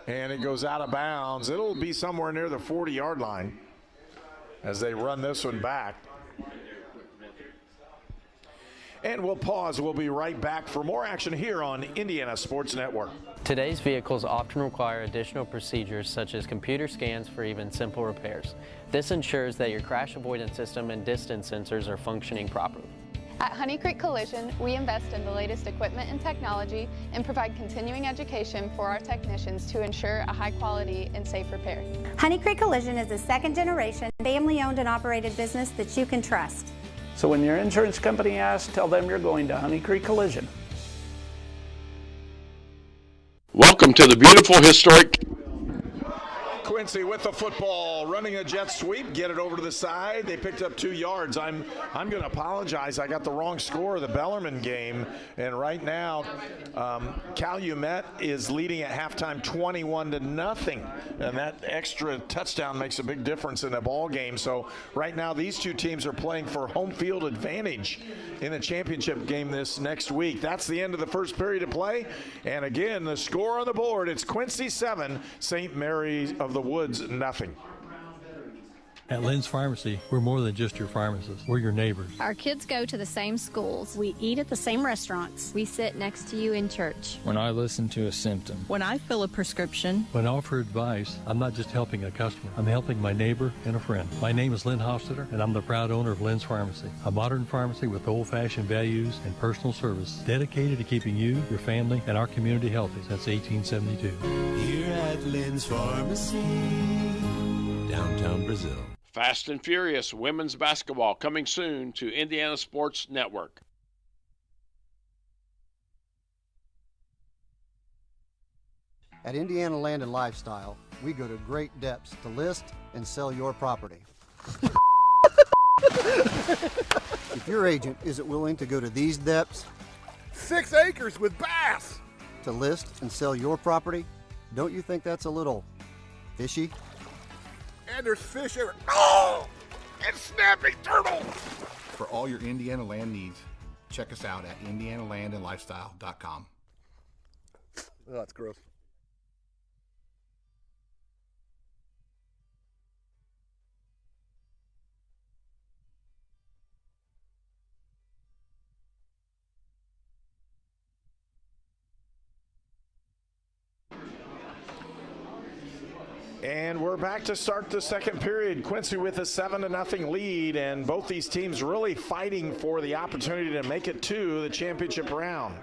And it goes out of bounds. It'll be somewhere near the 40-yard line as they run this one back. And we'll pause. We'll be right back for more action here on Indiana Sports Network. Today's vehicles often require additional procedures such as computer scans for even simple repairs. This ensures that your crash avoidance system and distance sensors are functioning properly. At Honey Creek Collision, we invest in the latest equipment and technology and provide continuing education for our technicians to ensure a high quality and safe repair. Honey Creek Collision is a second-generation, family-owned and operated business that you can trust. So when your insurance company asks, tell them you're going to Honey Creek Collision. Welcome to the beautiful historic Quincy with the football, running a jet sweep, get it over to the side. They picked up 2 yards. I'm going to apologize. I got the wrong score of the Bellarmine game, and right now Calumet is leading at halftime 21-0, and that extra touchdown makes a big difference in the ball game. So right now these 2 teams are playing for home field advantage in the championship game this next week. That's the end of the first period of play, and again the score on the board, it's Quincy 7, St. Mary of the Woods nothing. At Lynn's Pharmacy, we're more than just your pharmacist. We're your neighbors. Our kids go to the same schools. We eat at the same restaurants. We sit next to you in church. When I listen to a symptom. When I fill a prescription. When I offer advice, I'm not just helping a customer. I'm helping my neighbor and a friend. My name is Lynn Hofstetter, and I'm the proud owner of Lynn's Pharmacy, a modern pharmacy with old-fashioned values and personal service dedicated to keeping you, your family, and our community healthy since 1872. Here at Lynn's Pharmacy, downtown Brazil. Fast and Furious women's basketball coming soon to Indiana Sports Network. At Indiana Land and Lifestyle, we go to great depths to list and sell your property. If your agent isn't willing to go to these depths, 6 acres with bass, to list and sell your property, don't you think that's a little fishy? And there's fish everywhere. Oh! And snapping turtles! For all your Indiana land needs, check us out at indianalandandlifestyle.com. Oh, that's gross. And we're back to start the second period. Quincy with a 7-0 lead, and both these teams really fighting for the opportunity to make it to the championship round.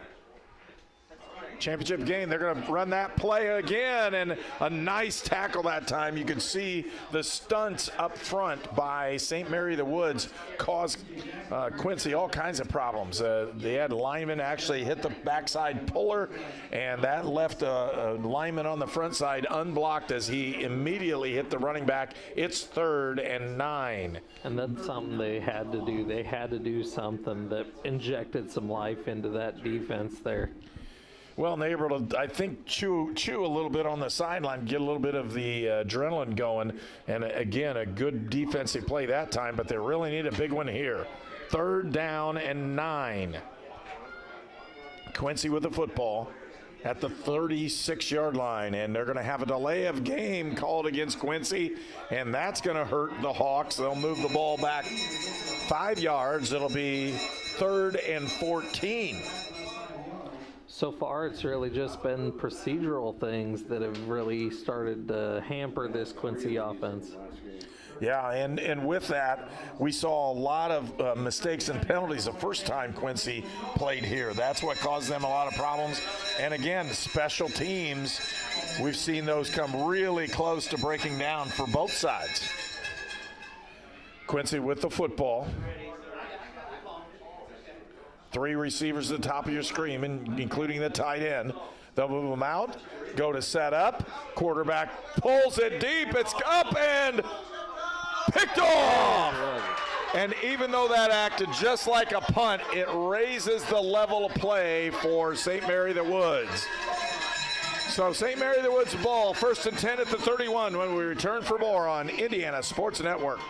Championship game, they're going to run that play again, and a nice tackle that time. You can see the stunts up front by St. Mary the Woods caused Quincy all kinds of problems. They had linemen actually hit the backside puller, and that left a lineman on the front side unblocked as he immediately hit the running back. It's 3rd and 9. And that's something they had to do. They had to do something that injected some life into that defense there. Well, and they were able to, I think, chew a little bit on the sideline, get a little bit of the adrenaline going. And again, a good defensive play that time, but they really need a big one here. 3rd down and 9. Quincy with the football. at the 36-yard line, and they're going to have a delay of game called against Quincy, and that's going to hurt the Hawks. They'll move the ball back 5 yards. It'll be 3rd and 14. So far, it's really just been procedural things that have really started to hamper this Quincy offense. Yeah, and with that, we saw a lot of mistakes and penalties the first time Quincy played here. That's what caused them a lot of problems. And again, special teams, we've seen those come really close to breaking down for both sides. Quincy with the football. 3 receivers at the top of your screen, including the tight end. They'll move them out, go to set up. Quarterback pulls it deep. It's up and picked off. And even though that acted just like a punt, it raises the level of play for St. Mary the Woods. So St. Mary the Woods ball, 1st and 10 at the 31 when we return for more on Indiana Sports Network.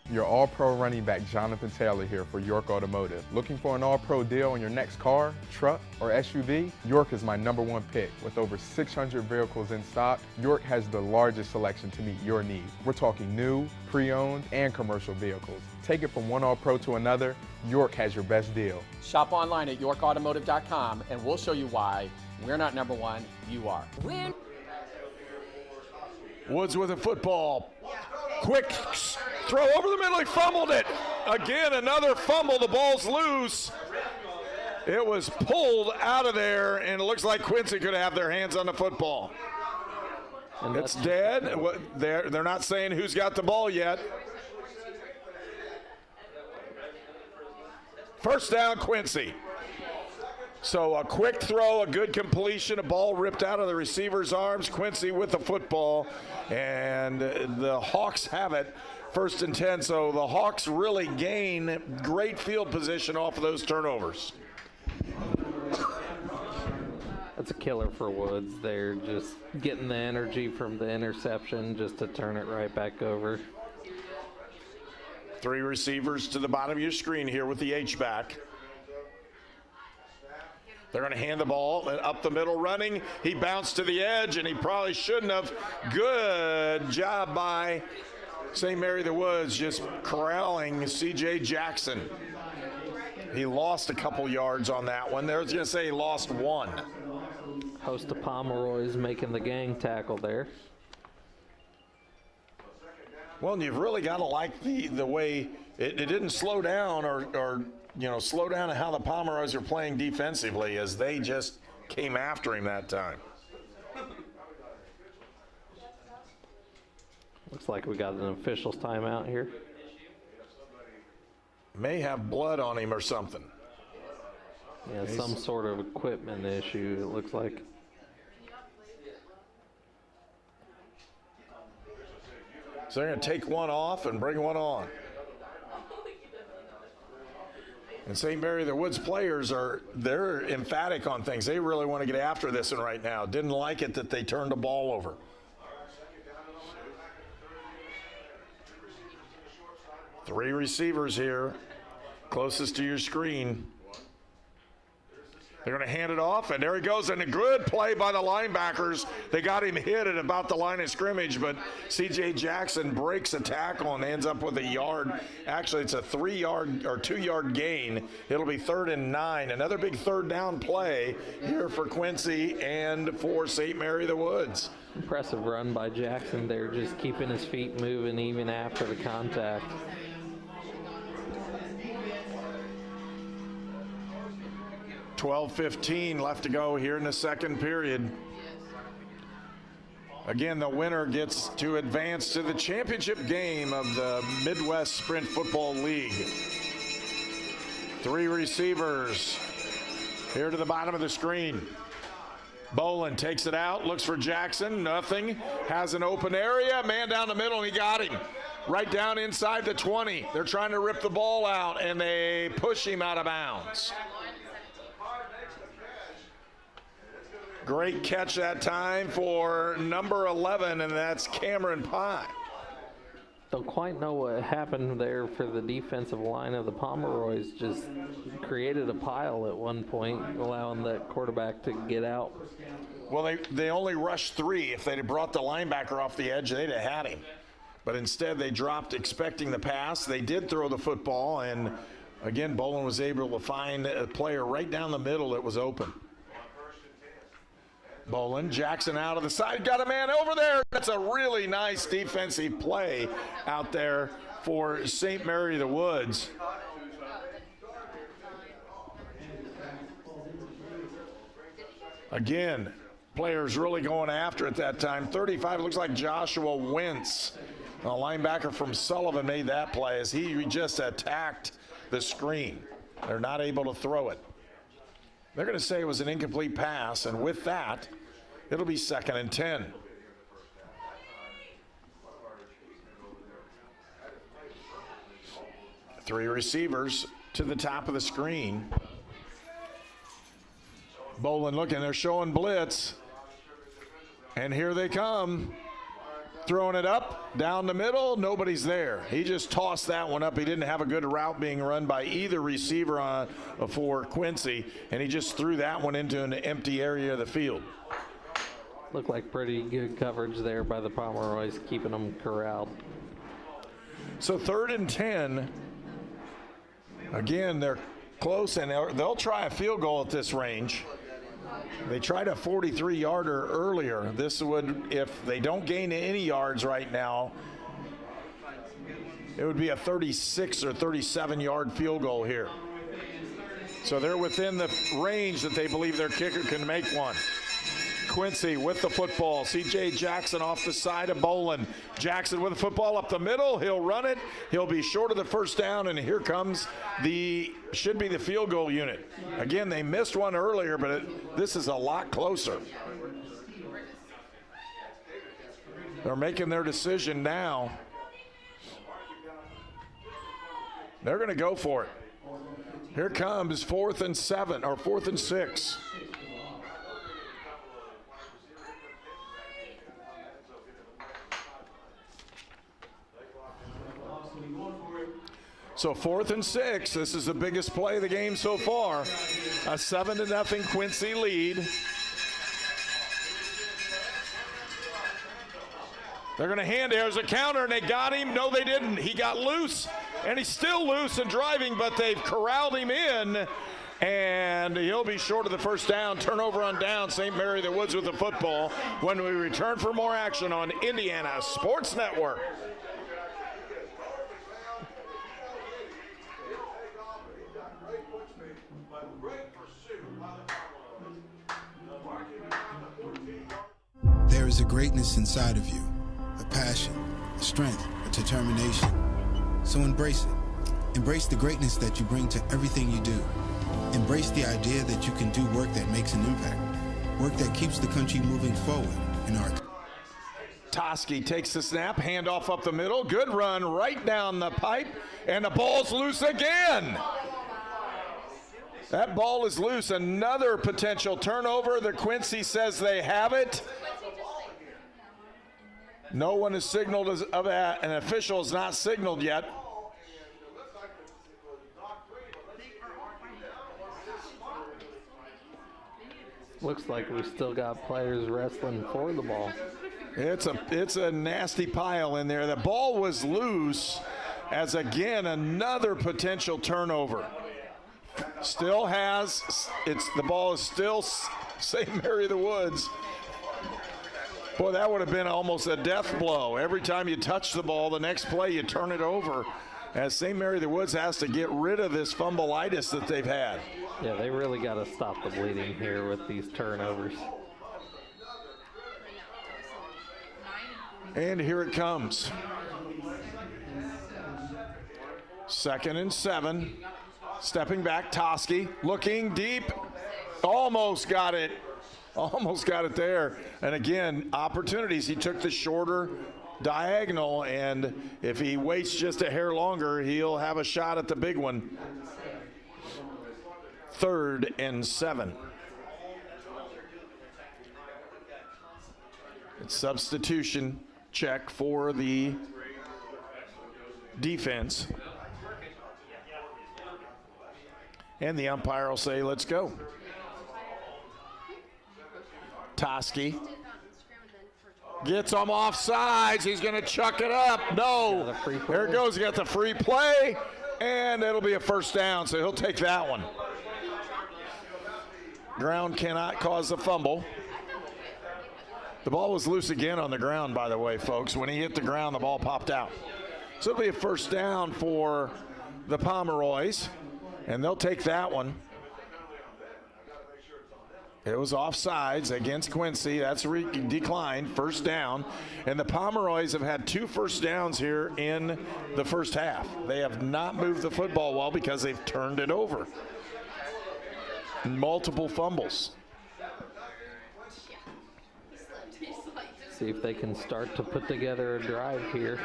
Your All-Pro running back Jonathan Taylor here for York Automotive. Looking for an All-Pro deal on your next car, truck, or SUV? York is my #1 pick. With over 600 vehicles in stock, York has the largest selection to meet your needs. We're talking new, pre-owned, and commercial vehicles. Take it from one All-Pro to another, York has your best deal. Shop online at yorkautomotive.com and we'll show you why we're not #1, you are. Woods with a football. Quick throw over the middle. He fumbled it. Again, another fumble. The ball's loose. It was pulled out of there, and it looks like Quincy could have their hands on the football. It's dead. They're not saying who's got the ball yet. First down, Quincy. So a quick throw, a good completion, a ball ripped out of the receiver's arms. Quincy with the football, and the Hawks have it. 1st and 10, so the Hawks really gain great field position off of those turnovers. That's a killer for Woods. They're just getting the energy from the interception just to turn it right back over. 3 receivers to the bottom of your screen here with the H-back. They're going to hand the ball up the middle running. He bounced to the edge, and he probably shouldn't have. Good job by St. Mary the Woods just corralling C.J. Jackson. He lost a couple yards on that one. They're going to say he lost 1. Host of Pomeroy's making the gang tackle there. Well, and you've really got to like the way it didn't slow down or slow down how the Pomeroys are playing defensively as they just came after him that time. Looks like we got an official's timeout here. May have blood on him or something. Yeah, some sort of equipment issue, it looks like. So they're going to take one off and bring one on. And St. Mary the Woods players they're emphatic on things. They really want to get after this one right now. Didn't like it that they turned the ball over. Three receivers here, closest to your screen. They're going to hand it off, and there he goes, and a good play by the linebackers. They got him hit at about the line of scrimmage, but C.J. Jackson breaks a tackle and ends up with a yard. Actually, it's a 3-yard or 2-yard gain. It'll be 3rd and 9. Another big third down play here for Quincy and for St. Mary the Woods. Impressive run by Jackson there, just keeping his feet moving even after the contact. 12:15 left to go here in the second period. Again, the winner gets to advance to the championship game of the Midwest Sprint Football League. Three receivers here to the bottom of the screen. Bolin takes it out, looks for Jackson, nothing. Has an open area, man down the middle, and he got him. Right down inside the 20. They're trying to rip the ball out, and they push him out of bounds. Great catch that time for number 11, and that's Cameron Pye. don't quite know what happened there for the defensive line of the Pomeroys. Just created a pile at one point, allowing the quarterback to get out. Well, they only rushed 3. If they'd have brought the linebacker off the edge, they'd have had him. But instead, they dropped expecting the pass. They did throw the football, and again, Bolin was able to find a player right down the middle that was open. Bolin, Jackson out of the side, got a man over there. That's a really nice defensive play out there for St. Mary of the Woods. Again, players really going after it that time. 35 looks like Joshua Wentz. A linebacker from Sullivan made that play as he just attacked the screen. They're not able to throw it. They're going to say it was an incomplete pass, and with that, it'll be 2nd and 10. Three receivers to the top of the screen. Bolin looking, they're showing blitz. And here they come. Throwing it up, down the middle, nobody's there. He just tossed that one up. He didn't have a good route being run by either receiver for Quincy, and he just threw that one into an empty area of the field. Looked like pretty good coverage there by the Pomeroys, keeping them corralled. So 3rd and 10. Again, they're close, and they'll try a field goal at this range. They tried a 43-yarder earlier. This would, if they don't gain any yards right now, it would be a 36 or 37-yard field goal here. So they're within the range that they believe their kicker can make one. Quincy with the football. C.J. Jackson off the side of Bolin. Jackson with the football up the middle. He'll run it. He'll be short of the first down, and here comes should be the field goal unit. Again, they missed one earlier, but this is a lot closer. They're making their decision now. They're going to go for it. Here comes 4th and 7, or 4th and 6. So 4th and 6, this is the biggest play of the game so far. A 7-0 Quincy lead. They're going to hand it. There's a counter, and they got him. No, they didn't. He got loose, and he's still loose and driving, but they've corralled him in, and he'll be short of the first down. Turnover on down. St. Mary of the Woods with the football when we return for more action on Indiana Sports Network. There is a greatness inside of you, a passion, a strength, a determination. So embrace it. Embrace the greatness that you bring to everything you do. Embrace the idea that you can do work that makes an impact, work that keeps the country moving forward in our Toski takes the snap, handoff up the middle, good run right down the pipe, and the ball's loose again. That ball is loose. Another potential turnover. The Quincy says they have it. No one has signaled of that. An official has not signaled yet. Looks like we still got players wrestling for the ball. It's a nasty pile in there. The ball was loose as, again, another potential turnover. Still has, the ball is still St. Mary of the Woods. Boy, that would have been almost a death blow. Every time you touch the ball, the next play you turn it over, as St. Mary of the Woods has to get rid of this fumbleitis that they've had. Yeah, they really got to stop the bleeding here with these turnovers. And here it comes. 2nd and 7. Stepping back, Toski looking deep. Almost got it. Almost got it there. And again, opportunities. He took the shorter diagonal, and if he waits just a hair longer, he'll have a shot at the big one. 3rd and 7. It's substitution check for the defense. And the umpire will say, let's go. Toski gets him off sides. He's going to chuck it up. No. There it goes. He got the free play, and it'll be a first down, so he'll take that one. Ground cannot cause a fumble. The ball was loose again on the ground, by the way, folks. When he hit the ground, the ball popped out. So it'll be a first down for the Pomeroys, and they'll take that one. It was offsides against Quincy. That's declined, first down. And the Pomeroys have had 2 first downs here in the first half. They have not moved the football well because they've turned it over. Multiple fumbles. See if they can start to put together a drive here.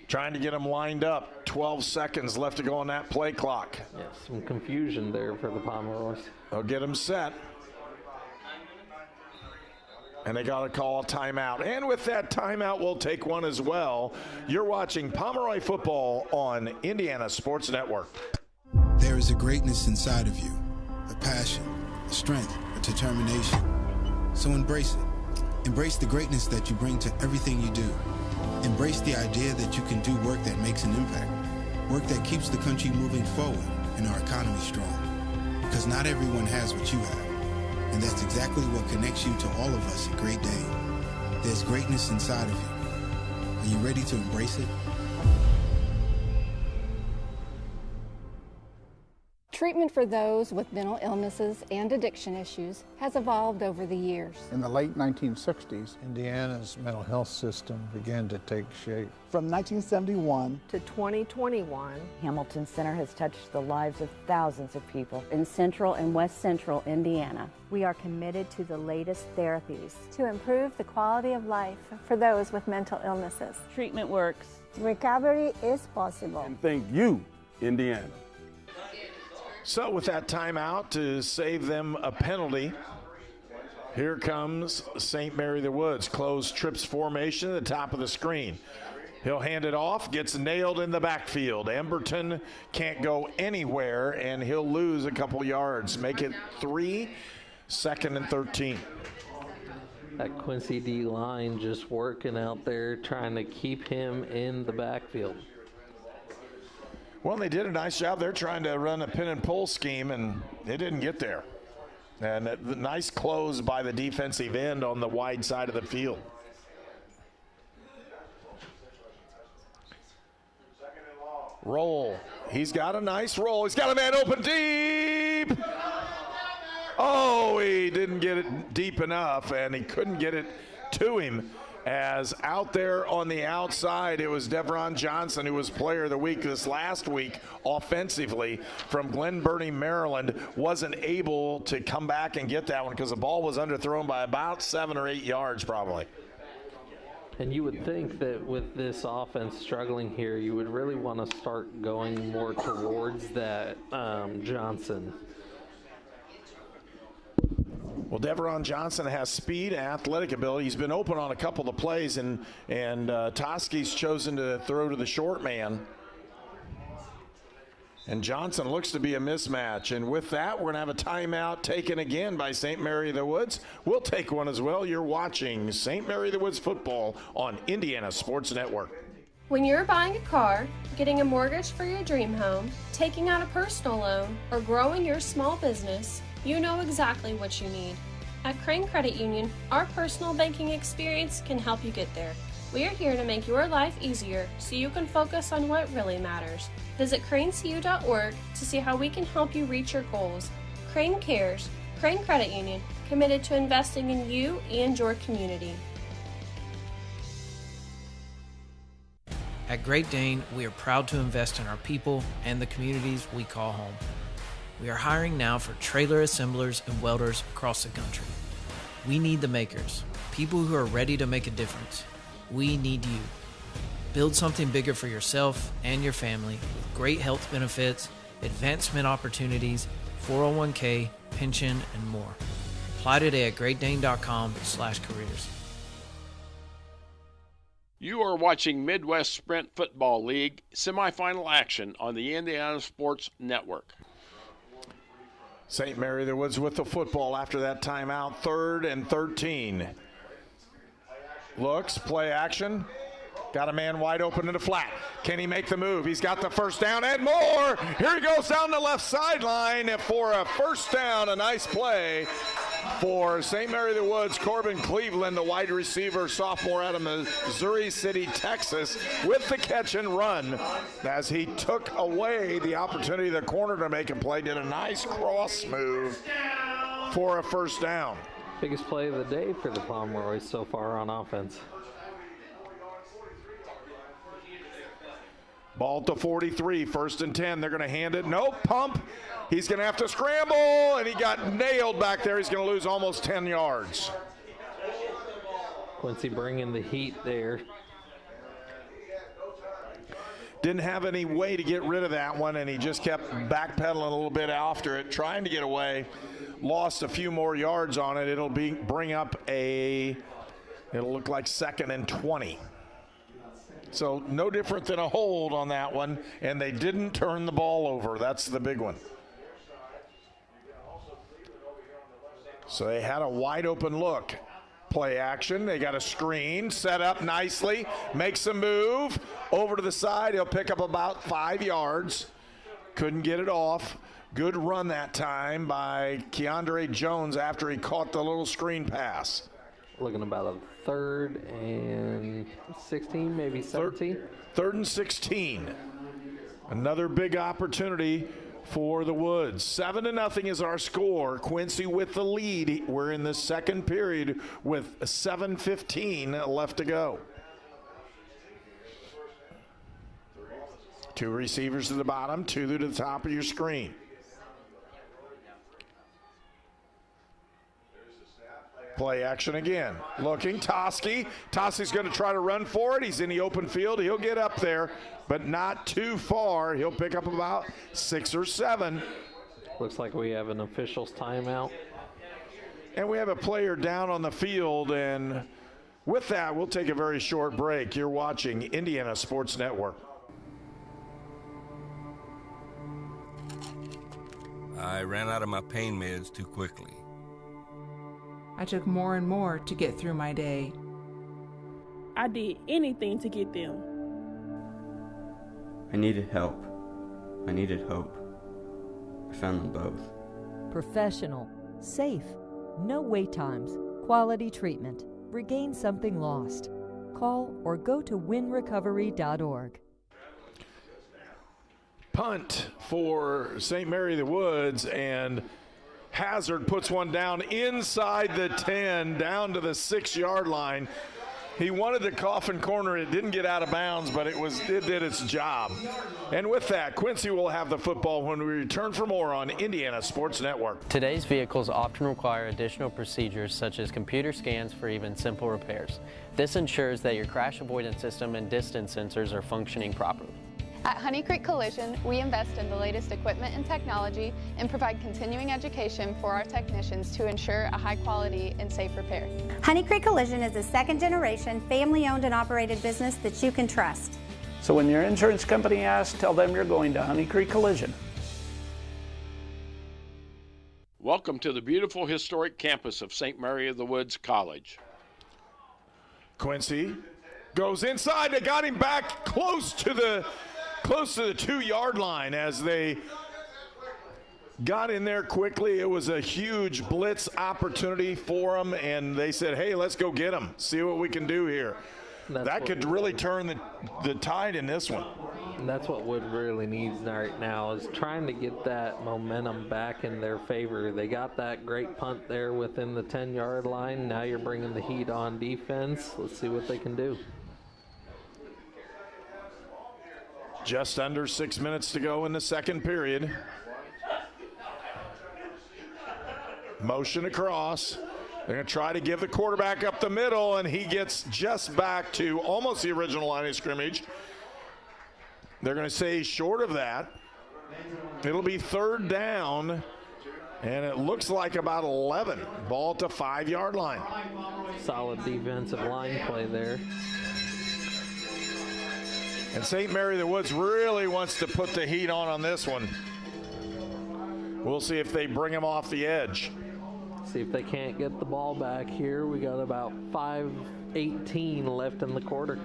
Trying to get them lined up. 12 seconds left to go on that play clock. Yeah, some confusion there for the Pomeroys. They'll get them set. And they got to call a timeout. And with that timeout, we'll take one as well. You're watching Pomeroy football on Indiana Sports Network. There is a greatness inside of you, a passion, a strength, a determination. So embrace it. Embrace the greatness that you bring to everything you do. Embrace the idea that you can do work that makes an impact, work that keeps the country moving forward and our economy strong. Because not everyone has what you have, and that's exactly what connects you to all of us at Great Dane. There's greatness inside of you. Are you ready to embrace it? Treatment for those with mental illnesses and addiction issues has evolved over the years. In the late 1960s, Indiana's mental health system began to take shape. From 1971 to 2021, Hamilton Center has touched the lives of thousands of people in Central and West Central Indiana. We are committed to the latest therapies to improve the quality of life for those with mental illnesses. Treatment works. Recovery is possible. And thank you, Indiana. So with that timeout to save them a penalty, here comes St. Mary the Woods. Closed trips formation at the top of the screen. He'll hand it off, gets nailed in the backfield. Emberton can't go anywhere, and he'll lose a couple yards. Make it 3, 2nd and 13. That Quincy D line just working out there, trying to keep him in the backfield. Well, they did a nice job. They're trying to run a pin and pull scheme, and it didn't get there. And a nice close by the defensive end on the wide side of the field. Roll. He's got a nice roll. He's got a man open deep. Oh, he didn't get it deep enough, and he couldn't get it to him. As out there on the outside, it was Devron Johnson who was player of the week this last week offensively from Glen Burnie, Maryland. Wasn't able to come back and get that one because the ball was underthrown by about 7 or 8 yards probably. And you would think that with this offense struggling here, you would really want to start going more towards that Johnson. Well, Devron Johnson has speed and athletic ability. He's been open on a couple of plays, and Toski's chosen to throw to the short man. And Johnson looks to be a mismatch. And with that, we're going to have a timeout taken again by St. Mary of the Woods. We'll take one as well. You're watching St. Mary of the Woods football on Indiana Sports Network. When you're buying a car, getting a mortgage for your dream home, taking out a personal loan, or growing your small business, you know exactly what you need. At Crane Credit Union, our personal banking experience can help you get there. We are here to make your life easier so you can focus on what really matters. Visit cranecu.org to see how we can help you reach your goals. Crane Cares, Crane Credit Union, committed to investing in you and your community. At Great Dane, we are proud to invest in our people and the communities we call home. We are hiring now for trailer assemblers and welders across the country. We need the makers, people who are ready to make a difference. We need you. Build something bigger for yourself and your family with great health benefits, advancement opportunities, 401k, pension, and more. Apply today at greatdane.com/careers. You are watching Midwest Sprint Football League semifinal action on the Indiana Sports Network. St. Mary of the Woods with the football after that timeout, 3rd and 13. Looks, play action. Got a man wide open in the flat. Can he make the move? He's got the first down and more. Here he goes down the left sideline for a first down. A nice play for St. Mary of the Woods. Corbin Cleveland, the wide receiver, sophomore out of Missouri City, Texas, with the catch and run as he took away the opportunity of the corner to make a play. Did a nice cross move for a first down. Biggest play of the day for the Pomeroys so far on offense. Ball to 43, 1st and 10. They're going to hand it. Nope, pump. He's going to have to scramble, and he got nailed back there. He's going to lose almost 10 yards. Quincy bringing the heat there. Didn't have any way to get rid of that one, and he just kept backpedaling a little bit after it, trying to get away. Lost a few more yards on it. It'll bring up it'll look like 2nd and 20. So no different than a hold on that one, and they didn't turn the ball over. That's the big one. So they had a wide open look. Play action. They got a screen set up nicely. Makes a move over to the side. He'll pick up about 5 yards. Couldn't get it off. Good run that time by Keandre Jones after he caught the little screen pass. Looking about a 3rd and 16, maybe 17. 3rd and 16. Another big opportunity for the Woods. 7-0 is our score. Quincy with the lead. We're in the 2nd period with 7:15 left to go. 2 receivers to the bottom, 2 to the top of your screen. Play action again. Looking, Toski. Toski's going to try to run for it. He's in the open field. He'll get up there, but not too far. He'll pick up about 6 or 7. Looks like we have an official's timeout. And we have a player down on the field, and with that, we'll take a very short break. You're watching Indiana Sports Network. I ran out of my pain meds too quickly. I took more and more to get through my day. I did anything to get them. I needed help. I needed hope. I found them both. Professional, safe, no wait times, quality treatment. Regain something lost. Call or go to winrecovery.org. Punt for St. Mary of the Woods, and Hazard puts one down inside the 10, down to the 6-yard line. He wanted the coffin corner. It didn't get out of bounds, but it did its job. And with that, Quincy will have the football when we return for more on Indiana Sports Network. Today's vehicles often require additional procedures such as computer scans for even simple repairs. This ensures that your crash avoidance system and distance sensors are functioning properly. At Honey Creek Collision, we invest in the latest equipment and technology and provide continuing education for our technicians to ensure a high quality and safe repair. Honey Creek Collision is a second-generation, family-owned and operated business that you can trust. So when your insurance company asks, tell them you're going to Honey Creek Collision. Welcome to the beautiful historic campus of St. Mary of the Woods College. Quincy goes inside. They got him back close to the 2-yard line as they got in there quickly. It was a huge blitz opportunity for them, and they said, hey, let's go get him, see what we can do here. That could really turn the tide in this one. And that's what Wood really needs right now, is trying to get that momentum back in their favor. They got that great punt there within the 10-yard line. Now you're bringing the heat on defense. Let's see what they can do. Just under 6 minutes to go in the 2nd period. Motion across. They're going to try to give the quarterback up the middle, and he gets just back to almost the original line of scrimmage. They're going to say short of that. It'll be 3rd down, and it looks like about 11. Ball to 5-yard line. Solid defensive line play there. And St. Mary the Woods really wants to put the heat on this one. We'll see if they bring him off the edge. See if they can't get the ball back here. We got about 5:18 left in the quarter.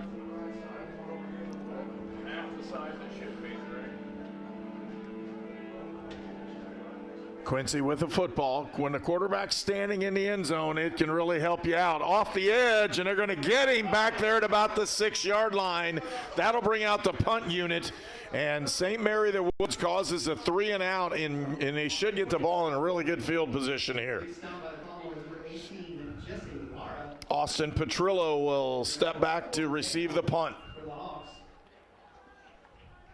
Quincy with the football. When the quarterback's standing in the end zone, it can really help you out. Off the edge, and they're going to get him back there at about the 6-yard line. That'll bring out the punt unit. And St. Mary the Woods causes a 3 and out, and they should get the ball in a really good field position here. Austin Petrillo will step back to receive the punt.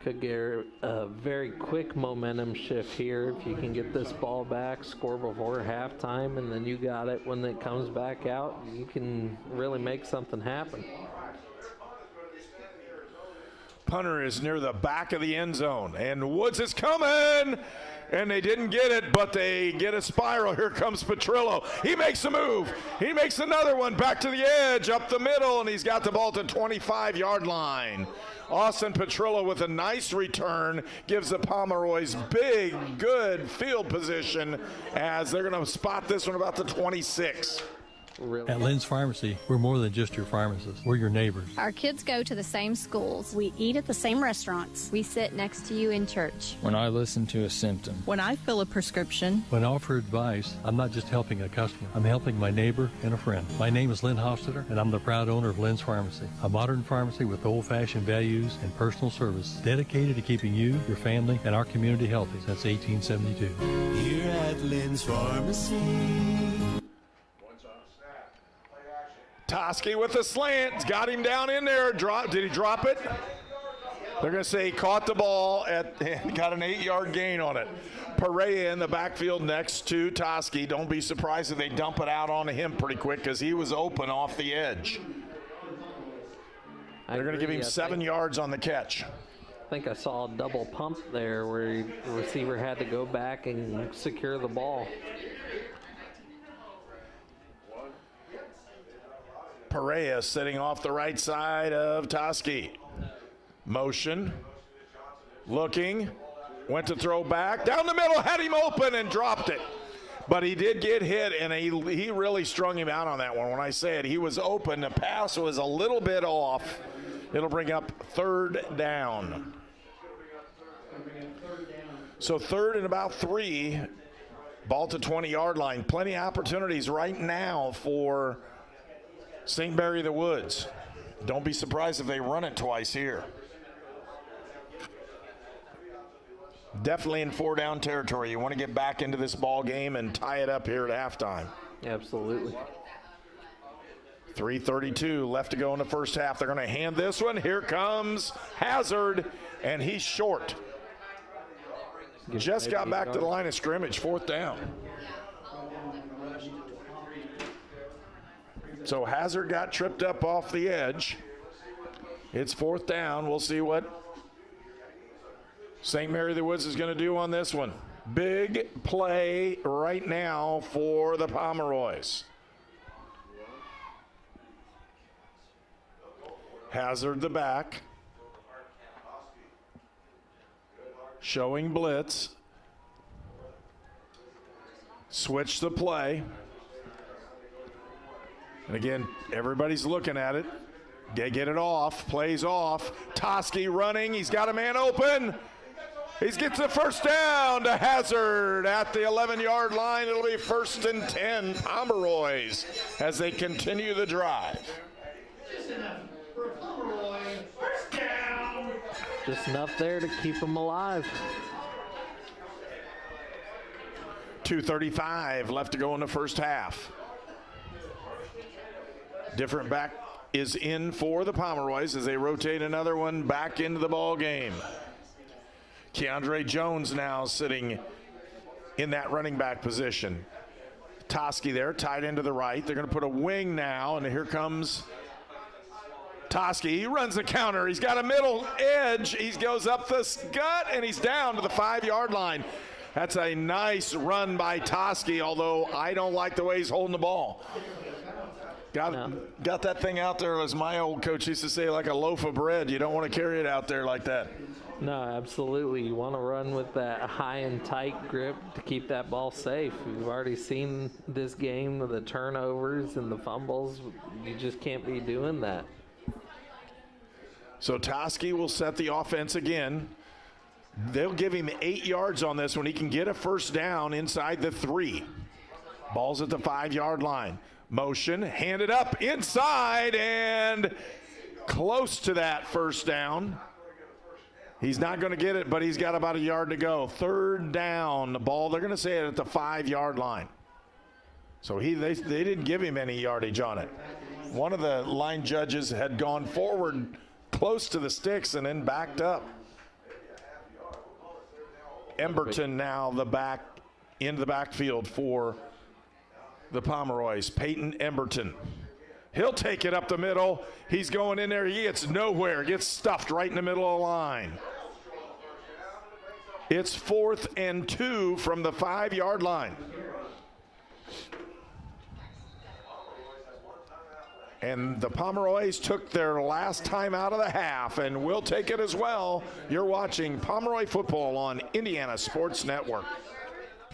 Could get a very quick momentum shift here if you can get this ball back, score before halftime, and then you got it when it comes back out. You can really make something happen. Punter is near the back of the end zone, and Woods is coming, and they didn't get it, but they get a spiral. Here comes Petrillo. He makes a move. He makes another one back to the edge, up the middle, and he's got the ball to 25-yard line. Austin Petrillo with a nice return gives the Pomeroys big, good field position as they're going to spot this one about the 26. At Lynn's Pharmacy, we're more than just your pharmacist. We're your neighbors. Our kids go to the same schools. We eat at the same restaurants. We sit next to you in church. When I listen to a symptom. When I fill a prescription. When I offer advice, I'm not just helping a customer. I'm helping my neighbor and a friend. My name is Lynn Hofstetter, and I'm the proud owner of Lynn's Pharmacy, a modern pharmacy with old-fashioned values and personal service dedicated to keeping you, your family, and our community healthy since 1872. Here at Lynn's Pharmacy. Toski with a slant, got him down in there. Did he drop it? They're going to say he caught the ball and got an 8-yard gain on it. Perea in the backfield next to Toski. Don't be surprised if they dump it out onto him pretty quick because he was open off the edge. They're going to give him 7 yards on the catch. I think I saw a double pump there where the receiver had to go back and secure the ball. Perea sitting off the right side of Toski. Motion. Looking. Went to throw back. Down the middle. Had him open and dropped it. But he did get hit, and he really strung him out on that one. When I say it, he was open. The pass was a little bit off. It'll bring up 3rd down. So 3rd and about 3. Ball to 20-yard line. Plenty of opportunities right now for St. Mary the Woods. Don't be surprised if they run it twice here. Definitely in 4-down territory. You want to get back into this ball game and tie it up here at halftime. Absolutely. 3:32 left to go in the first half. They're going to hand this one. Here comes Hazard, and he's short. Just got back to the line of scrimmage, 4th down. So Hazard got tripped up off the edge. It's 4th down. We'll see what St. Mary the Woods is going to do on this one. Big play right now for the Pomeroys. Hazard the back. Showing blitz. Switch the play. And again, everybody's looking at it. They get it off, plays off. Toski running, he's got a man open. He gets the 1st down to Hazard at the 11-yard line. It'll be 1st and 10 Pomeroys as they continue the drive. Just enough there to keep them alive. 2:35 left to go in the first half. Different back is in for the Pomeroys as they rotate another one back into the ball game. Keandre Jones now sitting in that running back position. Toski there, tied into the right. They're going to put a wing now, and here comes Toski. He runs the counter. He's got a middle edge. He goes up the gut, and he's down to the 5-yard line. That's a nice run by Toski, although I don't like the way he's holding the ball. Got that thing out there, as my old coach used to say, like a loaf of bread. You don't want to carry it out there like that. No, absolutely. You want to run with that high and tight grip to keep that ball safe. We've already seen this game, the turnovers and the fumbles. You just can't be doing that. So Toski will set the offense again. They'll give him 8 yards on this when he can get a first down inside the 3. Ball's at the 5-yard line. Motion, handed up inside and close to that first down. He's not going to get it, but he's got about a yard to go. 3rd down, the ball, they're going to say it at the 5-yard line. So they didn't give him any yardage on it. One of the line judges had gone forward close to the sticks and then backed up. Emberton now into the backfield for the Pomeroys. Peyton Emberton. He'll take it up the middle. He's going in there. He gets nowhere. Gets stuffed right in the middle of the line. It's 4th and 2 from the 5-yard line. And the Pomeroys took their last time out of the half, and will take it as well. You're watching Pomeroy football on Indiana Sports Network.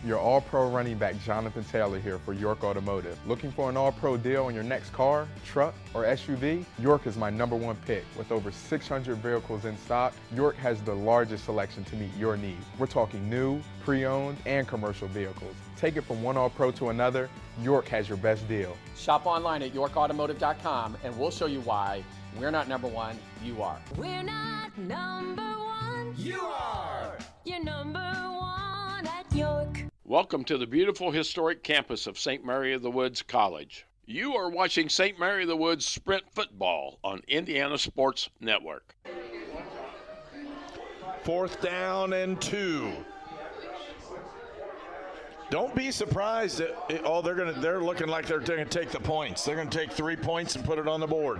Your All-Pro running back Jonathan Taylor here for York Automotive. Looking for an All-Pro deal on your next car, truck, or SUV? York is my #1 pick. With over 600 vehicles in stock, York has the largest selection to meet your needs. We're talking new, pre-owned, and commercial vehicles. Take it from one All-Pro to another, York has your best deal. Shop online at yorkautomotive.com and we'll show you why we're not #1, you are. We're not #1. You are. You're #1 at York. Welcome to the beautiful historic campus of St. Mary of the Woods College. You are watching St. Mary of the Woods Sprint Football on Indiana Sports Network. 4th down and 2. Don't be surprised that they're looking like they're going to take the points. They're going to take 3 points and put it on the board.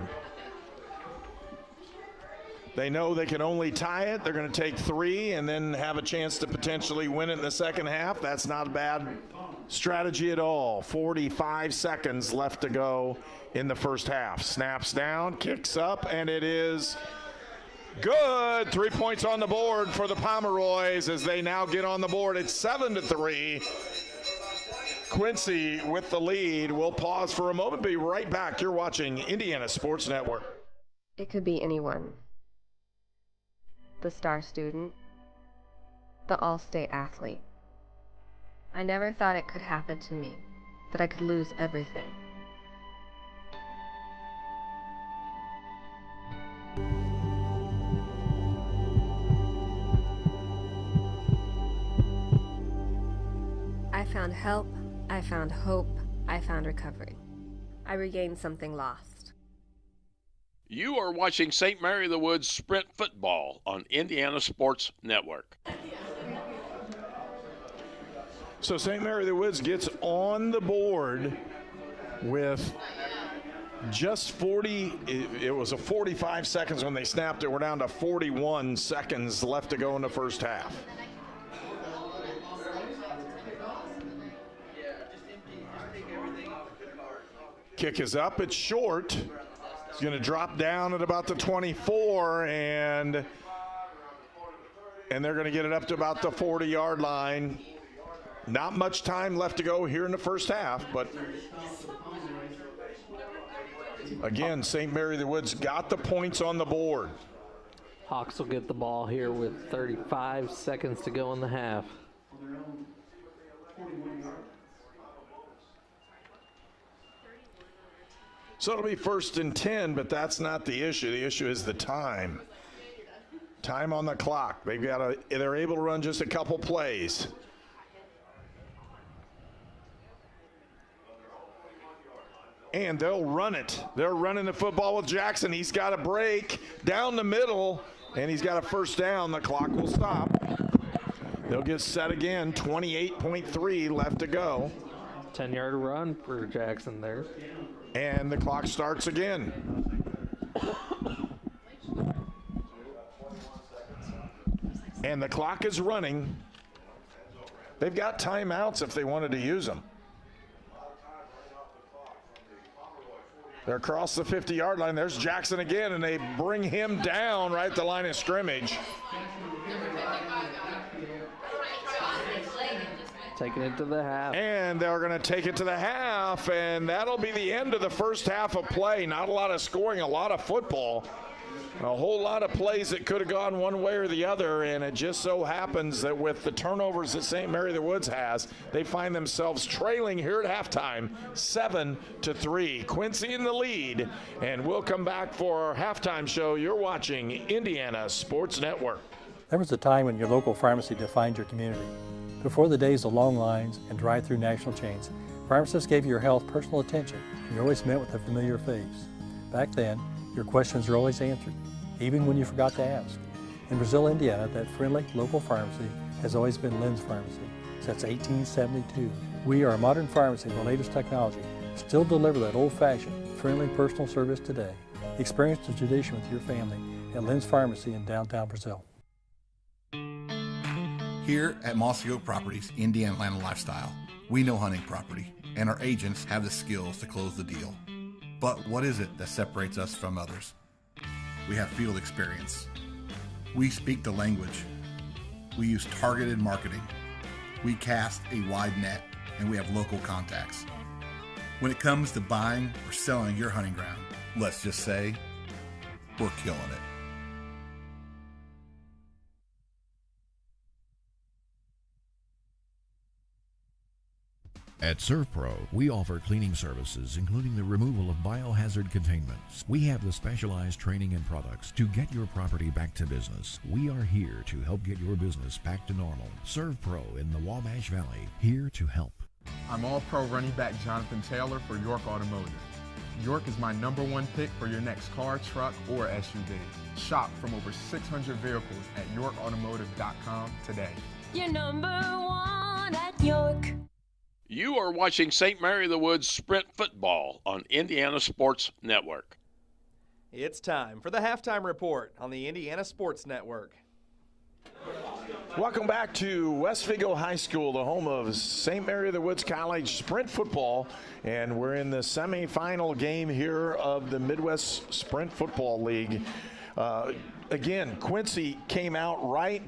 They know they can only tie it. They're going to take 3 and then have a chance to potentially win it in the second half. That's not a bad strategy at all. 45 seconds left to go in the first half. Snaps down, kicks up, and it is good. 3 points on the board for the Pomeroys as they now get on the board. It's 7-3. Quincy with the lead. We'll pause for a moment. Be right back. You're watching Indiana Sports Network. It could be anyone. The star student, the all-state athlete. I never thought it could happen to me, that I could lose everything. I found help, I found hope, I found recovery. I regained something lost. You are watching St. Mary of the Woods Sprint Football on Indiana Sports Network. So St. Mary of the Woods gets on the board with just 40. It was a 45 seconds when they snapped it. We're down to 41 seconds left to go in the first half. Kick is up. It's short. It's going to drop down at about the 24, and they're going to get it up to about the 40-yard line. Not much time left to go here in the first half, but again, St. Mary of the Woods got the points on the board. Hawks will get the ball here with 35 seconds to go in the half. So it'll be 1st and 10, but that's not the issue. The issue is the time. Time on the clock. They're able to run just a couple plays. And they'll run it. They're running the football with Jackson. He's got a break down the middle, and he's got a first down. The clock will stop. They'll get set again. 28.3 left to go. 10-yard run for Jackson there. And the clock starts again. And the clock is running. They've got timeouts if they wanted to use them. They're across the 50-yard line. There's Jackson again, and they bring him down right at the line of scrimmage. Taking it to the half. And they're going to take it to the half, and that'll be the end of the first half of play. Not a lot of scoring, a lot of football. A whole lot of plays that could have gone one way or the other, and it just so happens that with the turnovers that St. Mary of the Woods has, they find themselves trailing here at halftime, 7-3. Quincy in the lead, and we'll come back for our halftime show. You're watching Indiana Sports Network. There was a time when your local pharmacy defined your community. Before the days of long lines and drive-through national chains, pharmacists gave your health personal attention, and you're always met with a familiar face. Back then, your questions were always answered, even when you forgot to ask. In Brazil, Indiana, that friendly local pharmacy has always been Lynn's Pharmacy since 1872. We are a modern pharmacy with the latest technology, still deliver that old-fashioned, friendly personal service today. Experience the tradition with your family at Lynn's Pharmacy in downtown Brazil. Here at Mossy Oak Properties, Indiana Land and Lifestyle, we know hunting property, and our agents have the skills to close the deal. But what is it that separates us from others? We have field experience. We speak the language. We use targeted marketing. We cast a wide net, and we have local contacts. When it comes to buying or selling your hunting ground, let's just say, we're killing it. At ServPro, we offer cleaning services, including the removal of biohazard containments. We have the specialized training and products to get your property back to business. We are here to help get your business back to normal. ServPro in the Wabash Valley, here to help. I'm All-Pro running back Jonathan Taylor for York Automotive. York is my #1 pick for your next car, truck, or SUV. Shop from over 600 vehicles at yorkautomotive.com today. You're #1 at York. You are watching St. Mary of the Woods Sprint Football on Indiana Sports Network. It's time for the halftime report on the Indiana Sports Network. Welcome back to West Vigo High School, the home of St. Mary of the Woods College Sprint Football, and we're in the semifinal game here of the Midwest Sprint Football League. Again, Quincy came out right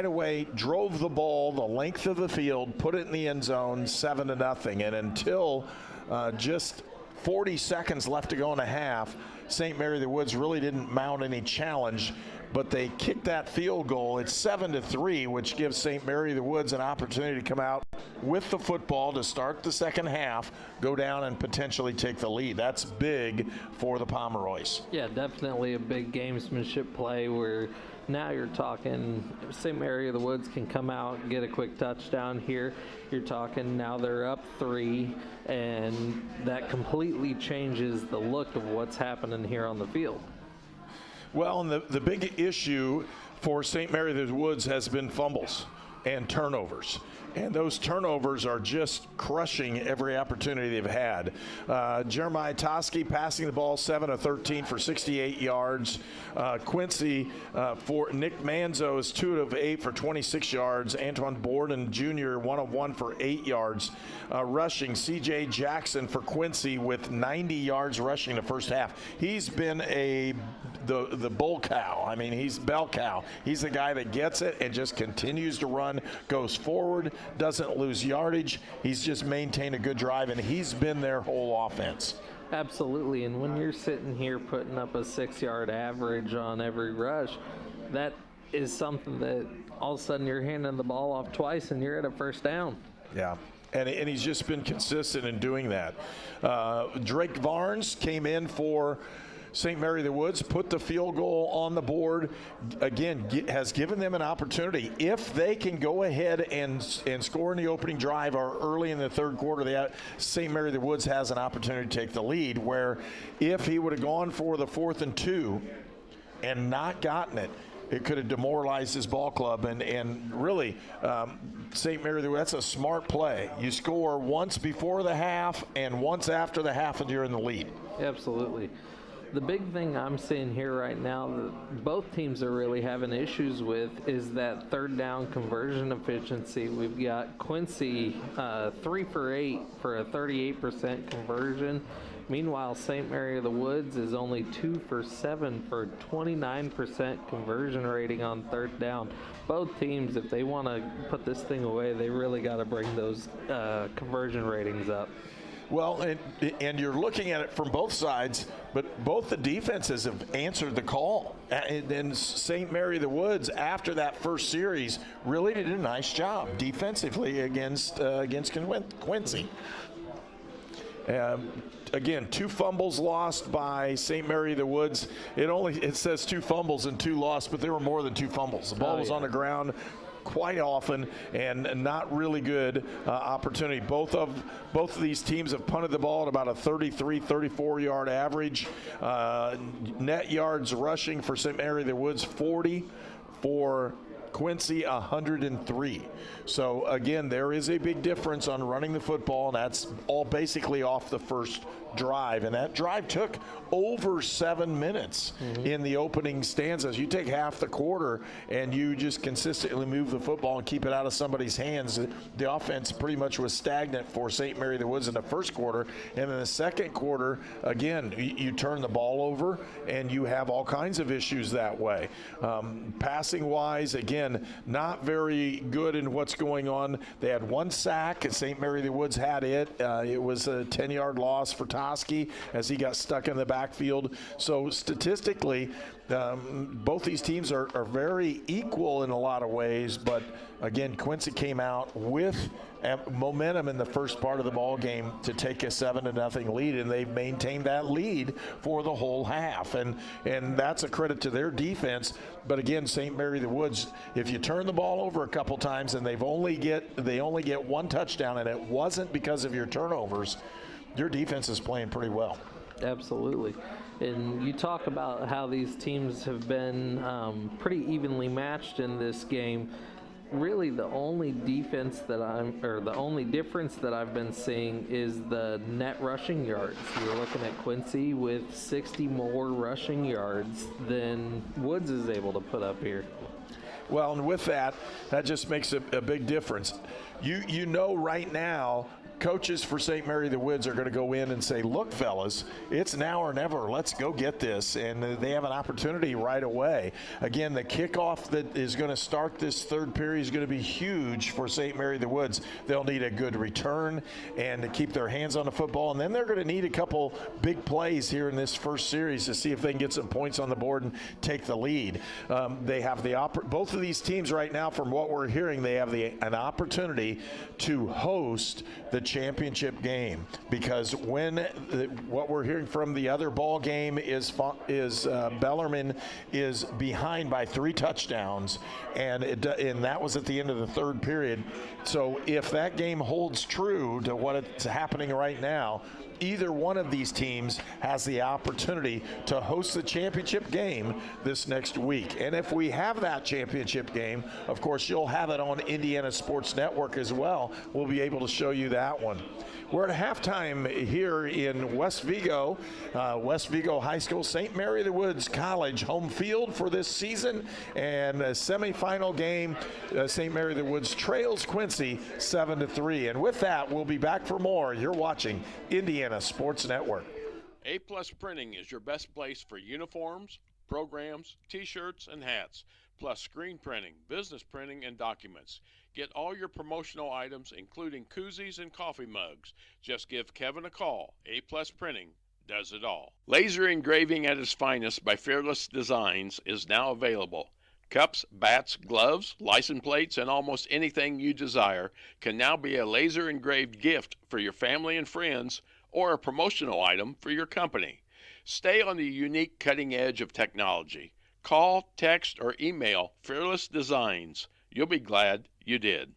away, drove the ball the length of the field, put it in the end zone, 7-0. And until just 40 seconds left to go in a half, St. Mary of the Woods really didn't mount any challenge, but they kicked that field goal. It's 7-3, which gives St. Mary of the Woods an opportunity to come out with the football to start the second half, go down and potentially take the lead. That's big for the Pomeroys. Yeah, definitely a big gamesmanship play where now you're talking St. Mary of the Woods can come out and get a quick touchdown here. You're talking now they're up 3, and that completely changes the look of what's happening here on the field. Well, and the big issue for St. Mary of the Woods has been fumbles and turnovers. And those turnovers are just crushing every opportunity they've had. Jeremiah Toski passing the ball 7 of 13 for 68 yards. Quincy for Nick Manzo is 2 of 8 for 26 yards. Antoine Borden Jr. 1 of 1 for 8 yards. Rushing, C.J. Jackson for Quincy with 90 yards rushing the first half. He's been the bull cow. I mean, he's bell cow. He's the guy that gets it and just continues to run, goes forward, doesn't lose yardage. He's just maintained a good drive, and he's been their whole offense. Absolutely, and when you're sitting here putting up a 6-yard average on every rush, that is something that all of a sudden you're handing the ball off twice and you're at a first down. Yeah. And he's just been consistent in doing that. Drake Barnes came in for St. Mary of the Woods, put the field goal on the board. Again, has given them an opportunity. If they can go ahead and score in the opening drive or early in the third quarter, St. Mary of the Woods has an opportunity to take the lead, where if he would have gone for the 4th and 2 and not gotten it, it could have demoralized his ball club. And really, St. Mary, that's a smart play. You score once before the half and once after the half and you're in the lead. Absolutely. The big thing I'm seeing here right now that both teams are really having issues with is that third down conversion efficiency. We've got Quincy 3 for 8 for a 38% conversion. Meanwhile, St. Mary of the Woods is only 2 for 7 for a 29% conversion rating on third down. Both teams, if they want to put this thing away, they really got to bring those conversion ratings up. Well, and you're looking at it from both sides, but both the defenses have answered the call. And St. Mary of the Woods, after that first series, really did a nice job defensively against Quincy. Again, 2 fumbles lost by St. Mary of the Woods. It says 2 fumbles and 2 lost, but there were more than 2 fumbles. The ball was on the ground quite often, and not really good opportunity. Both of these teams have punted the ball at about a 34 yard average. Net yards rushing for St. Mary of the Woods 40, for Quincy 103. So again, there is a big difference on running the football, and that's all basically off the first drive, and that drive took over 7 minutes in the opening stanzas. You take half the quarter and you just consistently move the football and keep it out of somebody's hands. The offense pretty much was stagnant for St. Mary of the Woods in the first quarter, and in the second quarter, again, you turn the ball over and you have all kinds of issues that way. Passing wise, again, not very good in what's going on. They had 1 sack, and St. Mary of the Woods had it. It was a 10-yard loss for Toski as he got stuck in the backfield. So statistically, both these teams are very equal in a lot of ways, but again, Quincy came out with momentum in the first part of the ball game to take a 7-0 lead, and they've maintained that lead for the whole half, and that's a credit to their defense. But again, St. Mary of the Woods, if you turn the ball over a couple times and they only get 1 touchdown, and it wasn't because of your turnovers, your defense is playing pretty well. Absolutely. And you talk about how these teams have been pretty evenly matched in this game. Really, the only difference that I've been seeing is the net rushing yards. You're looking at Quincy with 60 more rushing yards than Woods is able to put up here. Well, and with that just makes a big difference. You know right now, coaches for St. Mary of the Woods are going to go in and say, look, fellas, it's now or never. Let's go get this. And they have an opportunity right away. Again, the kickoff that is going to start this third period is going to be huge for St. Mary of the Woods. They'll need a good return and to keep their hands on the football. And then they're going to need a couple big plays here in this first series to see if they can get some points on the board and take the lead. They have both of these teams right now, from what we're hearing, they have an opportunity to host the championship game, because what we're hearing from the other ball game is Bellarmine is behind by 3 touchdowns, and that was at the end of the third period. So if that game holds true to what it's happening right now, either one of these teams has the opportunity to host the championship game this next week. And if we have that championship game, of course, you'll have it on Indiana Sports Network as well. We'll be able to show you that one. We're at halftime here in West Vigo High School, St. Mary of the Woods College home field for this season, and a semifinal game. St. Mary of the Woods trails Quincy 7-3. And with that, we'll be back for more. You're watching Indiana Sports Network. A+ Printing is your best place for uniforms, programs, t-shirts, and hats, plus screen printing, business printing, and documents. Get all your promotional items, including koozies and coffee mugs. Just give Kevin a call. A+ Printing does it all. Laser engraving at its finest by Fearless Designs is now available. Cups, bats, gloves, license plates, and almost anything you desire can now be a laser engraved gift for your family and friends, or a promotional item for your company. Stay on the unique cutting edge of technology. Call, text, or email Fearless Designs. You'll be glad you did.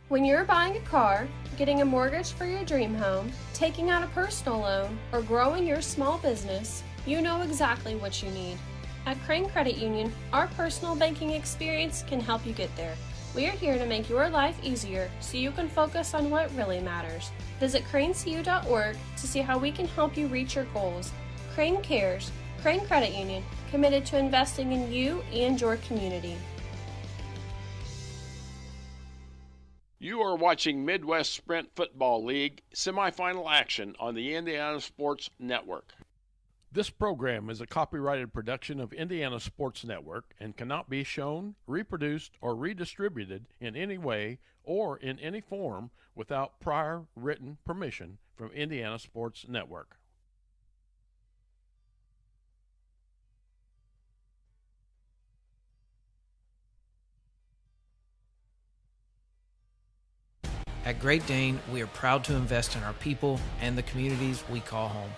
When you're buying a car, getting a mortgage for your dream home, taking out a personal loan, or growing your small business, you know exactly what you need. At Crane Credit Union, our personal banking experience can help you get there. We are here to make your life easier so you can focus on what really matters. Visit cranecu.org to see how we can help you reach your goals. Crane Cares, Crane Credit Union, committed to investing in you and your community. You are watching Midwest Sprint Football League semifinal action on the Indiana Sports Network. This program is a copyrighted production of Indiana Sports Network and cannot be shown, reproduced, or redistributed in any way or in any form without prior written permission from Indiana Sports Network. At Great Dane, we are proud to invest in our people and the communities we call home.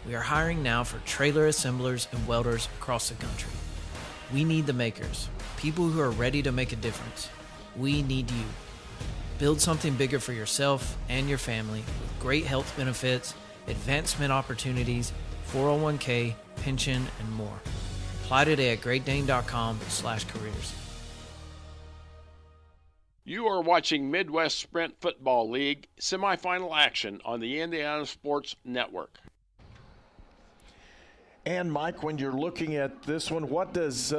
We are hiring now for trailer assemblers and welders across the country. We need the makers, people who are ready to make a difference. We need you. Build something bigger for yourself and your family with great health benefits, advancement opportunities, 401k, pension, and more. Apply today at greatdane.com/careers. You are watching Midwest Sprint Football League semifinal action on the Indiana Sports Network. And Mike, when you're looking at this one, what does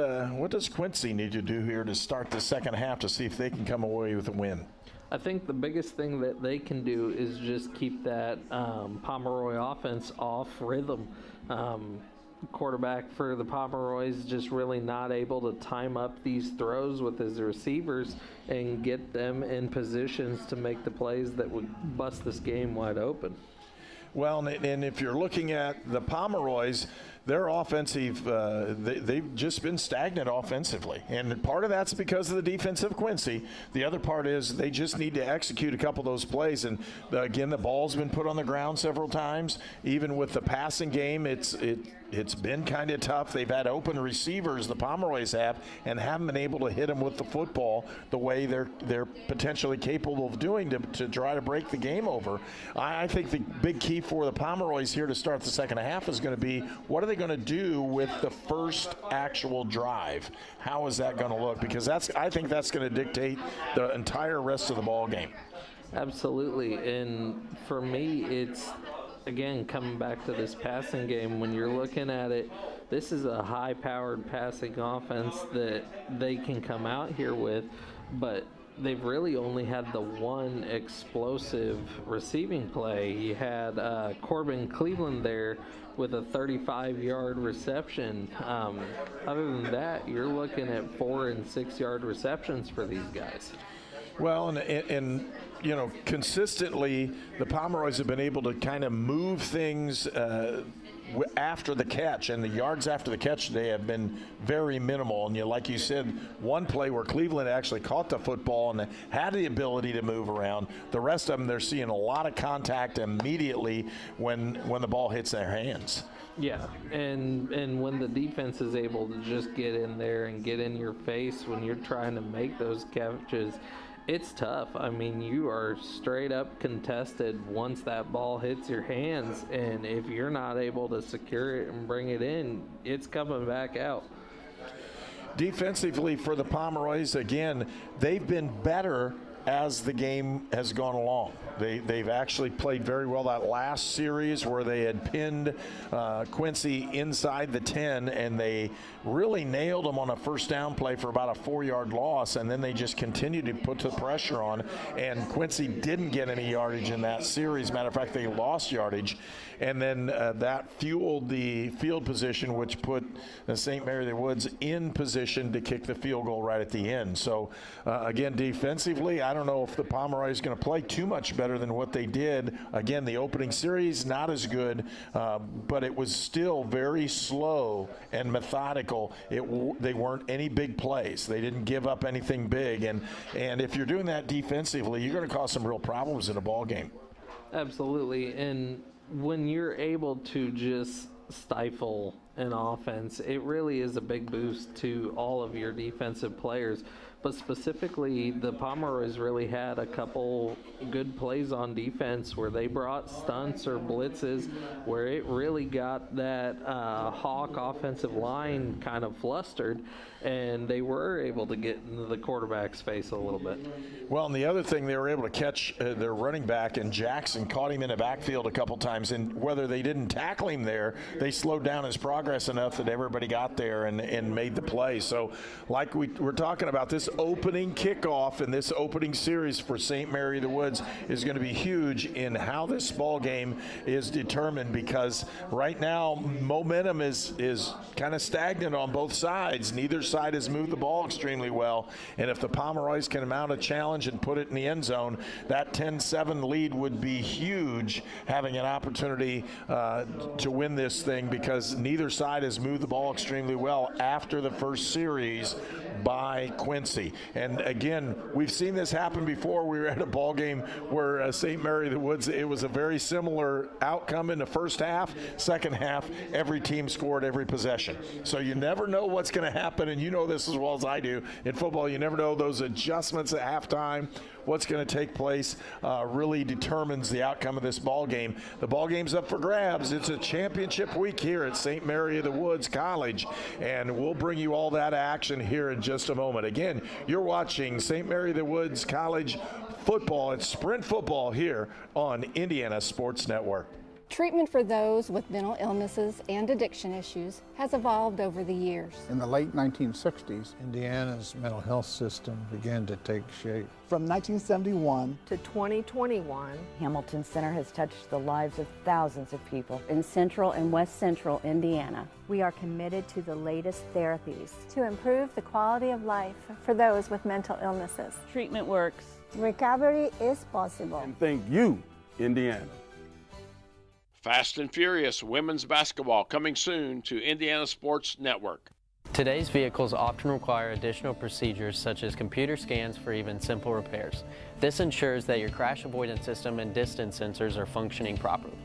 Quincy need to do here to start the second half to see if they can come away with a win? I think the biggest thing that they can do is just keep that Pomeroy offense off rhythm. Quarterback for the Pomeroys just really not able to time up these throws with his receivers and get them in positions to make the plays that would bust this game wide open. Well, and if you're looking at the Pomeroys, their offensive, they've just been stagnant offensively. And part of that's because of the defense of Quincy. The other part is they just need to execute a couple of those plays. And, again, the ball's been put on the ground several times. Even with the passing game, it's been kind of tough. They've had open receivers, the Pomeroys have, and haven't been able to hit them with the football the way they're potentially capable of doing to try to break the game over. I think the big key for the Pomeroys here to start the second half is going to be, what are they going to do with the first actual drive? How is that going to look? Because I think that's going to dictate the entire rest of the ball game. Absolutely. And for me, it's, again, coming back to this passing game, when you're looking at it, this is a high-powered passing offense that they can come out here with, but they've really only had the one explosive receiving play. You had Corbin Cleveland there with a 35-yard reception. Other than that, you're looking at 4- and 6-yard receptions for these guys. Well, and you know, consistently, the Pomeroys have been able to kind of move things after the catch, and the yards after the catch today have been very minimal. And like you said, one play where Cleveland actually caught the football and had the ability to move around. The rest of them, they're seeing a lot of contact immediately when the ball hits their hands. Yeah, and when the defense is able to just get in there and get in your face when you're trying to make those catches, it's tough. I mean, you are straight up contested once that ball hits your hands, and if you're not able to secure it and bring it in, it's coming back out. Defensively for the Pomeroys, again, they've been better as the game has gone along. They've actually played very well that last series where they had pinned Quincy inside the 10, and they really nailed them on a first down play for about a 4-yard loss, and then they just continued to put the pressure on, and Quincy didn't get any yardage in that series. Matter of fact, they lost yardage, and then that fueled the field position, which put St. Mary the Woods in position to kick the field goal right at the end. So again, defensively, I don't know if the Pomeroy is going to play too much better than what they did. Again, the opening series, not as good, but it was still very slow and methodical. They weren't any big plays. They didn't give up anything big. And if you're doing that defensively, you're going to cause some real problems in a ball game. Absolutely. And when you're able to just stifle an offense, it really is a big boost to all of your defensive players. but specifically the Pomeroys really had a couple good plays on defense where they brought stunts or blitzes where it really got that Hawk offensive line kind of flustered, and they were able to get into the quarterback's face a little bit. Well, and the other thing, they were able to catch their running back, and Jackson caught him in the backfield a couple times, and whether they didn't tackle him there, they slowed down his progress enough that everybody got there and made the play. So like we're talking about, this opening kickoff and this opening series for St. Mary of the Woods is going to be huge in how this ball game is determined, because right now momentum is kind of stagnant on both sides. Neither side has moved the ball extremely well, and if the Pomeroys can mount a challenge and put it in the end zone, that 10-7 lead would be huge, having an opportunity to win this thing, because neither side has moved the ball extremely well after the first series by Quincy. And again, we've seen this happen before. We were at a ball game where St. Mary of the Woods, it was a very similar outcome in the first half. Second half, every team scored every possession. So you never know what's going to happen, and you know this as well as I do. In football, you never know those adjustments at halftime. What's going to take place really determines the outcome of this ball game. The ball game's up for grabs. It's a championship week here at St. Mary of the Woods College, and we'll bring you all that action here in just a moment. Again, you're watching St. Mary of the Woods College football. It's Sprint Football here on Indiana Sports Network. Treatment for those with mental illnesses and addiction issues has evolved over the years. In the late 1960s, Indiana's mental health system began to take shape. From 1971 to 2021, Hamilton Center has touched the lives of thousands of people in central and west central Indiana. We are committed to the latest therapies to improve the quality of life for those with mental illnesses. Treatment works. Recovery is possible. And thank you, Indiana. Fast and Furious women's basketball coming soon to Indiana Sports Network. Today's vehicles often require additional procedures such as computer scans for even simple repairs. This ensures that your crash avoidance system and distance sensors are functioning properly.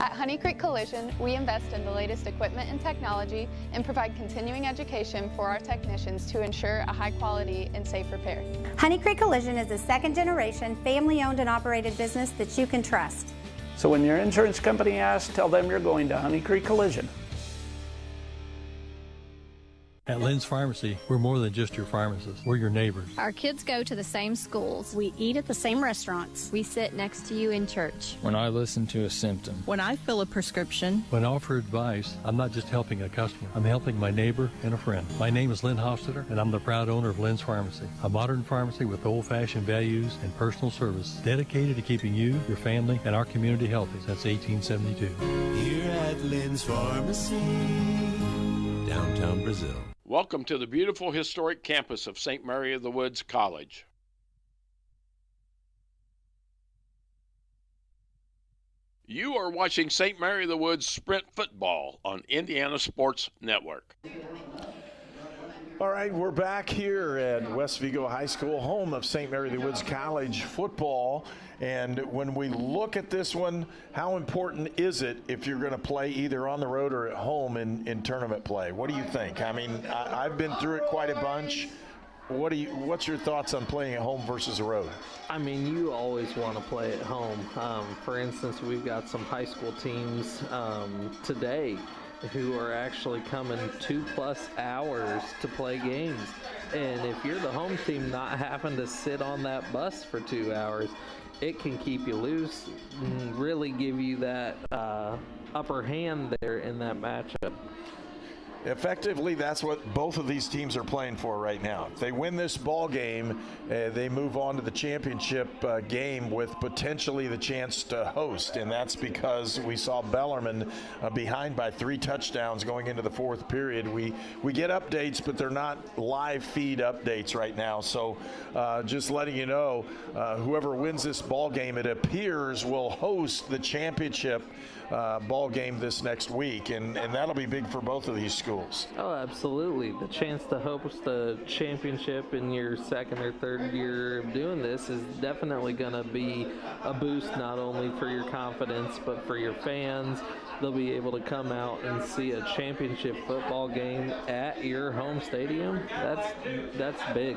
At Honey Creek Collision, we invest in the latest equipment and technology and provide continuing education for our technicians to ensure a high quality and safe repair. Honey Creek Collision is a second-generation, family-owned and operated business that you can trust. So when your insurance company asks, tell them you're going to Honey Creek Collision. At Lynn's Pharmacy, we're more than just your pharmacist. We're your neighbors. Our kids go to the same schools. We eat at the same restaurants. We sit next to you in church. When I listen to a symptom. When I fill a prescription. When I offer advice, I'm not just helping a customer. I'm helping my neighbor and a friend. My name is Lynn Hofstetter, and I'm the proud owner of Lynn's Pharmacy, a modern pharmacy with old-fashioned values and personal service, dedicated to keeping you, your family, and our community healthy since 1872. Here at Lynn's Pharmacy, downtown Brazil. Welcome to the beautiful historic campus of St. Mary of the Woods College. You are watching St. Mary of the Woods Sprint Football on Indiana Sports Network. All right, we're back here at West Vigo High School, home of St. Mary of the Woods College football. And when we look at this one, how important is it if you're going to play either on the road or at home in tournament play? What do you think? I mean, I've been through it quite a bunch. What's your thoughts on playing at home versus the road? I mean, you always want to play at home. For instance, we've got some high school teams today who are actually coming 2+ hours to play games. And if you're the home team not having to sit on that bus for 2 hours, it can keep you loose and really give you that upper hand there in that matchup. Effectively, that's what both of these teams are playing for right now. If they win this ball game, they move on to the championship game with potentially the chance to host, and that's because we saw Bellarmine behind by 3 touchdowns going into the fourth period. We get updates, but they're not live feed updates right now. So just letting you know, whoever wins this ball game, it appears will host the championship ball game this next week, and that'll be big for both of these schools. Oh, absolutely. The chance to host the championship in your second or third year of doing this is definitely going to be a boost, not only for your confidence, but for your fans. They'll be able to come out and see a championship football game at your home stadium. That's big.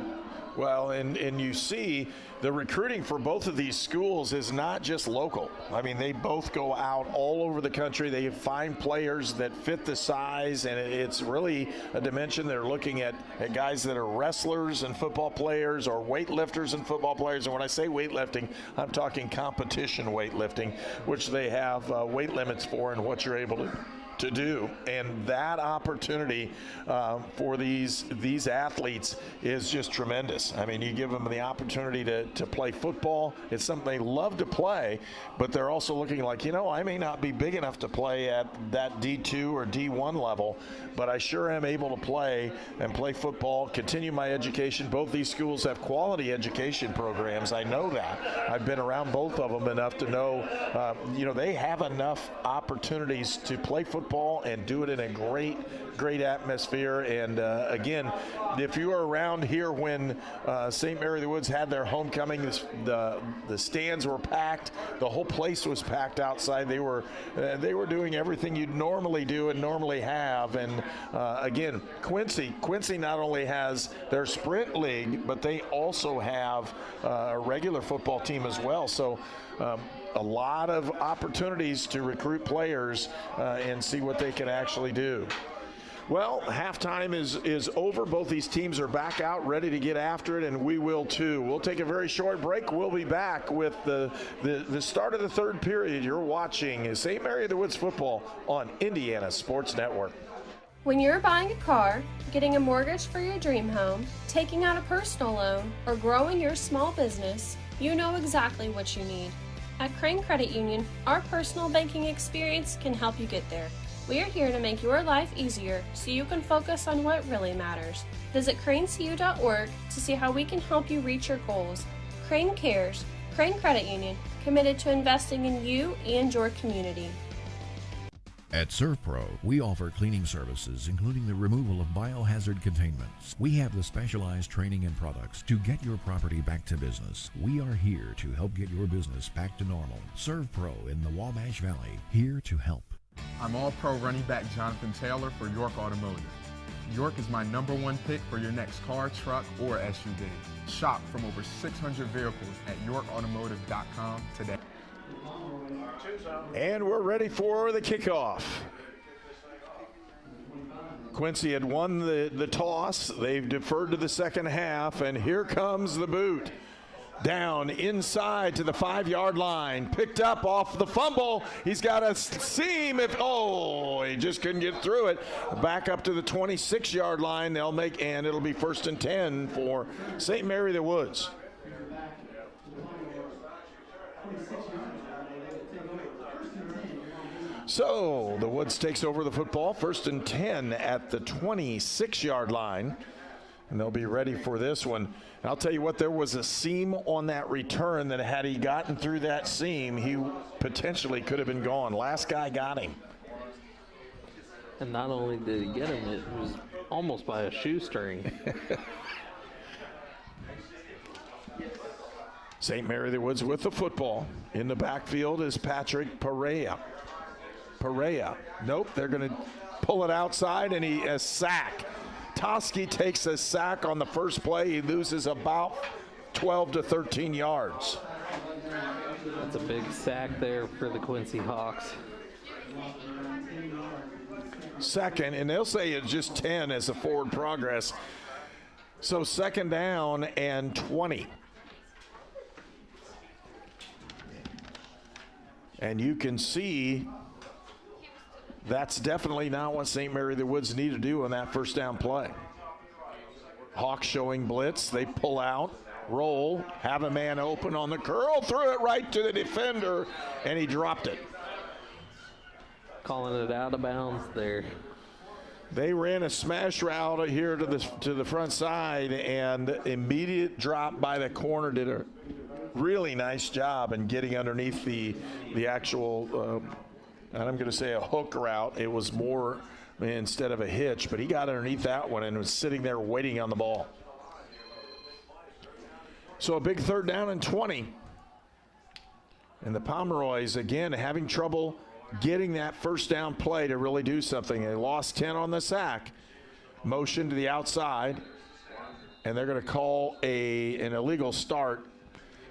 Well, and you see the recruiting for both of these schools is not just local. I mean, they both go out all over the country. They find players that fit the size, and it's really a dimension. They're looking at guys that are wrestlers and football players or weightlifters and football players. And when I say weightlifting, I'm talking competition weightlifting, which they have weight limits for and what you're able to do. And that opportunity for these athletes is just tremendous. I mean, you give them the opportunity to play football. It's something they love to play, but they're also looking like, I may not be big enough to play at that D2 or D1 level, but I sure am able to play football, continue my education. Both these schools have quality education programs. I know that. I've been around both of them enough to know, they have enough opportunities to play football and do it in a great atmosphere. And again, if you were around here when St. Mary of the Woods had their homecoming, the stands were packed. The whole place was packed outside. They were doing everything you'd normally do and normally have. And again, Quincy not only has their sprint league, but they also have a regular football team as well. So a lot of opportunities to recruit players and see what they can actually do. Well, halftime is over. Both these teams are back out, ready to get after it, and we will too. We'll take a very short break. We'll be back with the start of the third period. You're watching St. Mary of the Woods football on Indiana Sports Network. When you're buying a car, getting a mortgage for your dream home, taking out a personal loan, or growing your small business, you know exactly what you need. At Crane Credit Union, our personal banking experience can help you get there. We are here to make your life easier so you can focus on what really matters. Visit cranecu.org to see how we can help you reach your goals. Crane Cares, Crane Credit Union, committed to investing in you and your community. At ServPro, we offer cleaning services, including the removal of biohazard containments. We have the specialized training and products to get your property back to business. We are here to help get your business back to normal. ServPro in the Wabash Valley, here to help. I'm All-Pro running back Jonathan Taylor for York Automotive. York is my #1 pick for your next car, truck, or SUV. Shop from over 600 vehicles at yorkautomotive.com today. And we're ready for the kickoff. Quincy had won the toss. They've deferred to the second half, and here comes the boot. Down inside to the 5-yard line. Picked up off the fumble. He's got a seam. He just couldn't get through it. Back up to the 26-yard line. And it'll be 1st and 10 for St. Mary of the Woods. So the Woods takes over the football, 1st and 10 at the 26-yard line, and they'll be ready for this one. And I'll tell you what, there was a seam on that return that had he gotten through that seam, he potentially could have been gone. Last guy got him. And not only did he get him, it was almost by a shoestring. St. Mary of the Woods with the football. In the backfield is Patrick Perea. Nope, they're going to pull it outside, and a sack. Toski takes a sack on the first play. He loses about 12 to 13 yards. That's a big sack there for the Quincy Hawks. Second, and they'll say it's just 10 as a forward progress. So 2nd down and 20. And you can see that's definitely not what St. Mary of the Woods need to do on that 1st down play. Hawks showing blitz. They pull out, roll, have a man open on the curl, threw it right to the defender, and he dropped it. Calling it out of bounds there. They ran a smash route here to the front side, and immediate drop by the corner did a really nice job in getting underneath the actual and I'm going to say a hook route. It was more instead of a hitch, but he got underneath that one and was sitting there waiting on the ball. So a big 3rd down and 20. And the Pomeroys, again, having trouble getting that 1st down play to really do something. They lost 10 on the sack. Motion to the outside. and they're going to call an illegal start,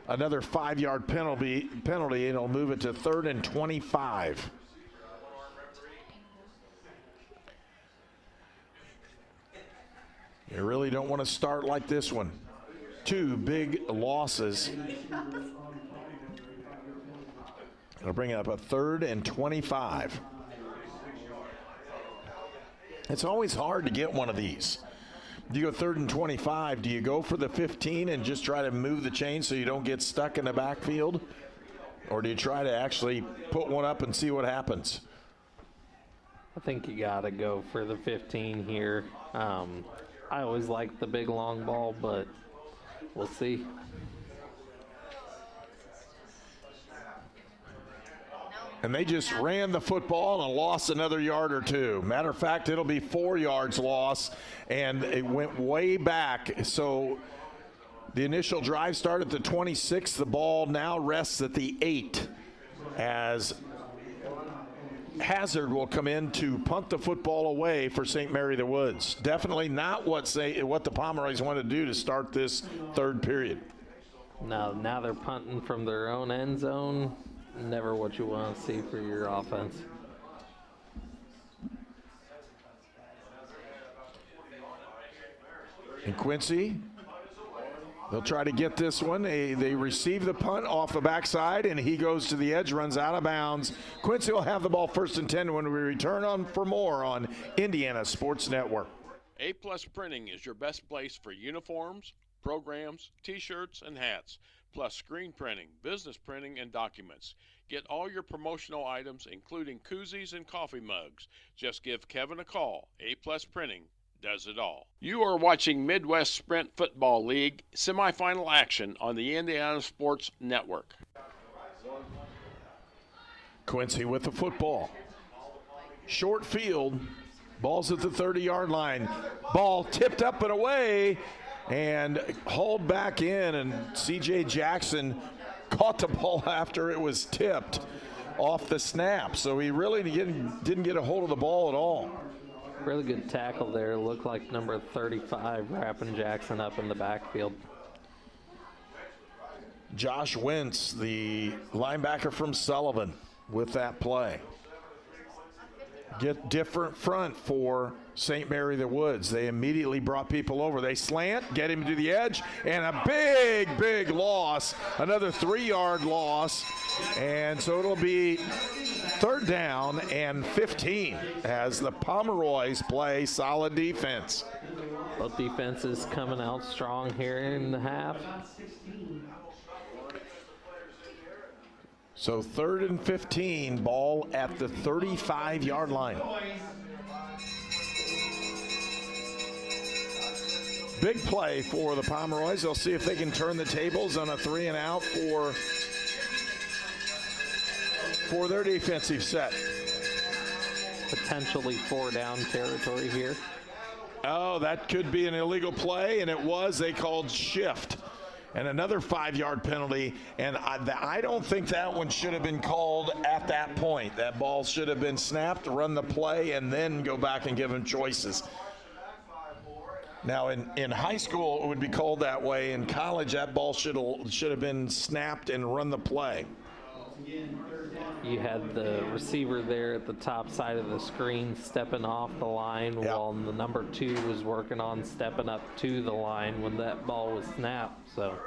another 5-yard penalty, and it'll move it to 3rd and 25. You really don't want to start like this one. 2 big losses. It'll bring it up a 3rd and 25. It's always hard to get one of these. You go 3rd and 25, do you go for the 15 and just try to move the chain so you don't get stuck in the backfield? Or do you try to actually put one up and see what happens? I think you got to go for the 15 here. I always like the big long ball, but we'll see. And they just ran the football and lost another yard or 2. Matter of fact, it'll be 4 yards loss, and it went way back. So the initial drive started at the 26. The ball now rests at the 8 as Hazard will come in to punt the football away for St. Mary the Woods. Definitely not what the Pomeroys want to do to start this 3rd period. Now they're punting from their own end zone. Never what you want to see for your offense. And Quincy, they'll try to get this one. They receive the punt off the backside, and he goes to the edge, runs out of bounds. Quincy will have the ball 1st and 10 when we return on for more on Indiana Sports Network. A+ Printing is your best place for uniforms, programs, T-shirts, and hats, plus screen printing, business printing, and documents. Get all your promotional items, including koozies and coffee mugs. Just give Kevin a call. A+ Printing does it all. You are watching Midwest Sprint Football League semifinal action on the Indiana Sports Network. Quincy with the football. Short field. Ball's at the 30-yard line. Ball tipped up and away and hauled back in, and C.J. Jackson caught the ball after it was tipped off the snap. So he really didn't get a hold of the ball at all. Really good tackle there. Looked like number 35 wrapping Jackson up in the backfield. Josh Wentz, the linebacker from Sullivan, with that play. Get different front for St. Mary the Woods. They immediately brought people over. They slant, get him to the edge, and a big loss. Another 3-yard loss. And so it'll be 3rd down and 15 as the Pomeroys play solid defense. Both defenses coming out strong here in the half. So 3rd and 15, ball at the 35-yard line. Big play for the Pomeroys. They'll see if they can turn the tables on a 3-and-out for their defensive set. Potentially 4-down territory here. Oh, that could be an illegal play, and it was. They called shift. And another 5-yard penalty, and I don't think that one should have been called at that point. That ball should have been snapped, run the play, and then go back and give them choices. Now, in high school, it would be called that way. In college, that ball should have been snapped and run the play. You had the receiver there at the top side of the screen stepping off the line while the number 2 was working on stepping up to the line when that ball was snapped. So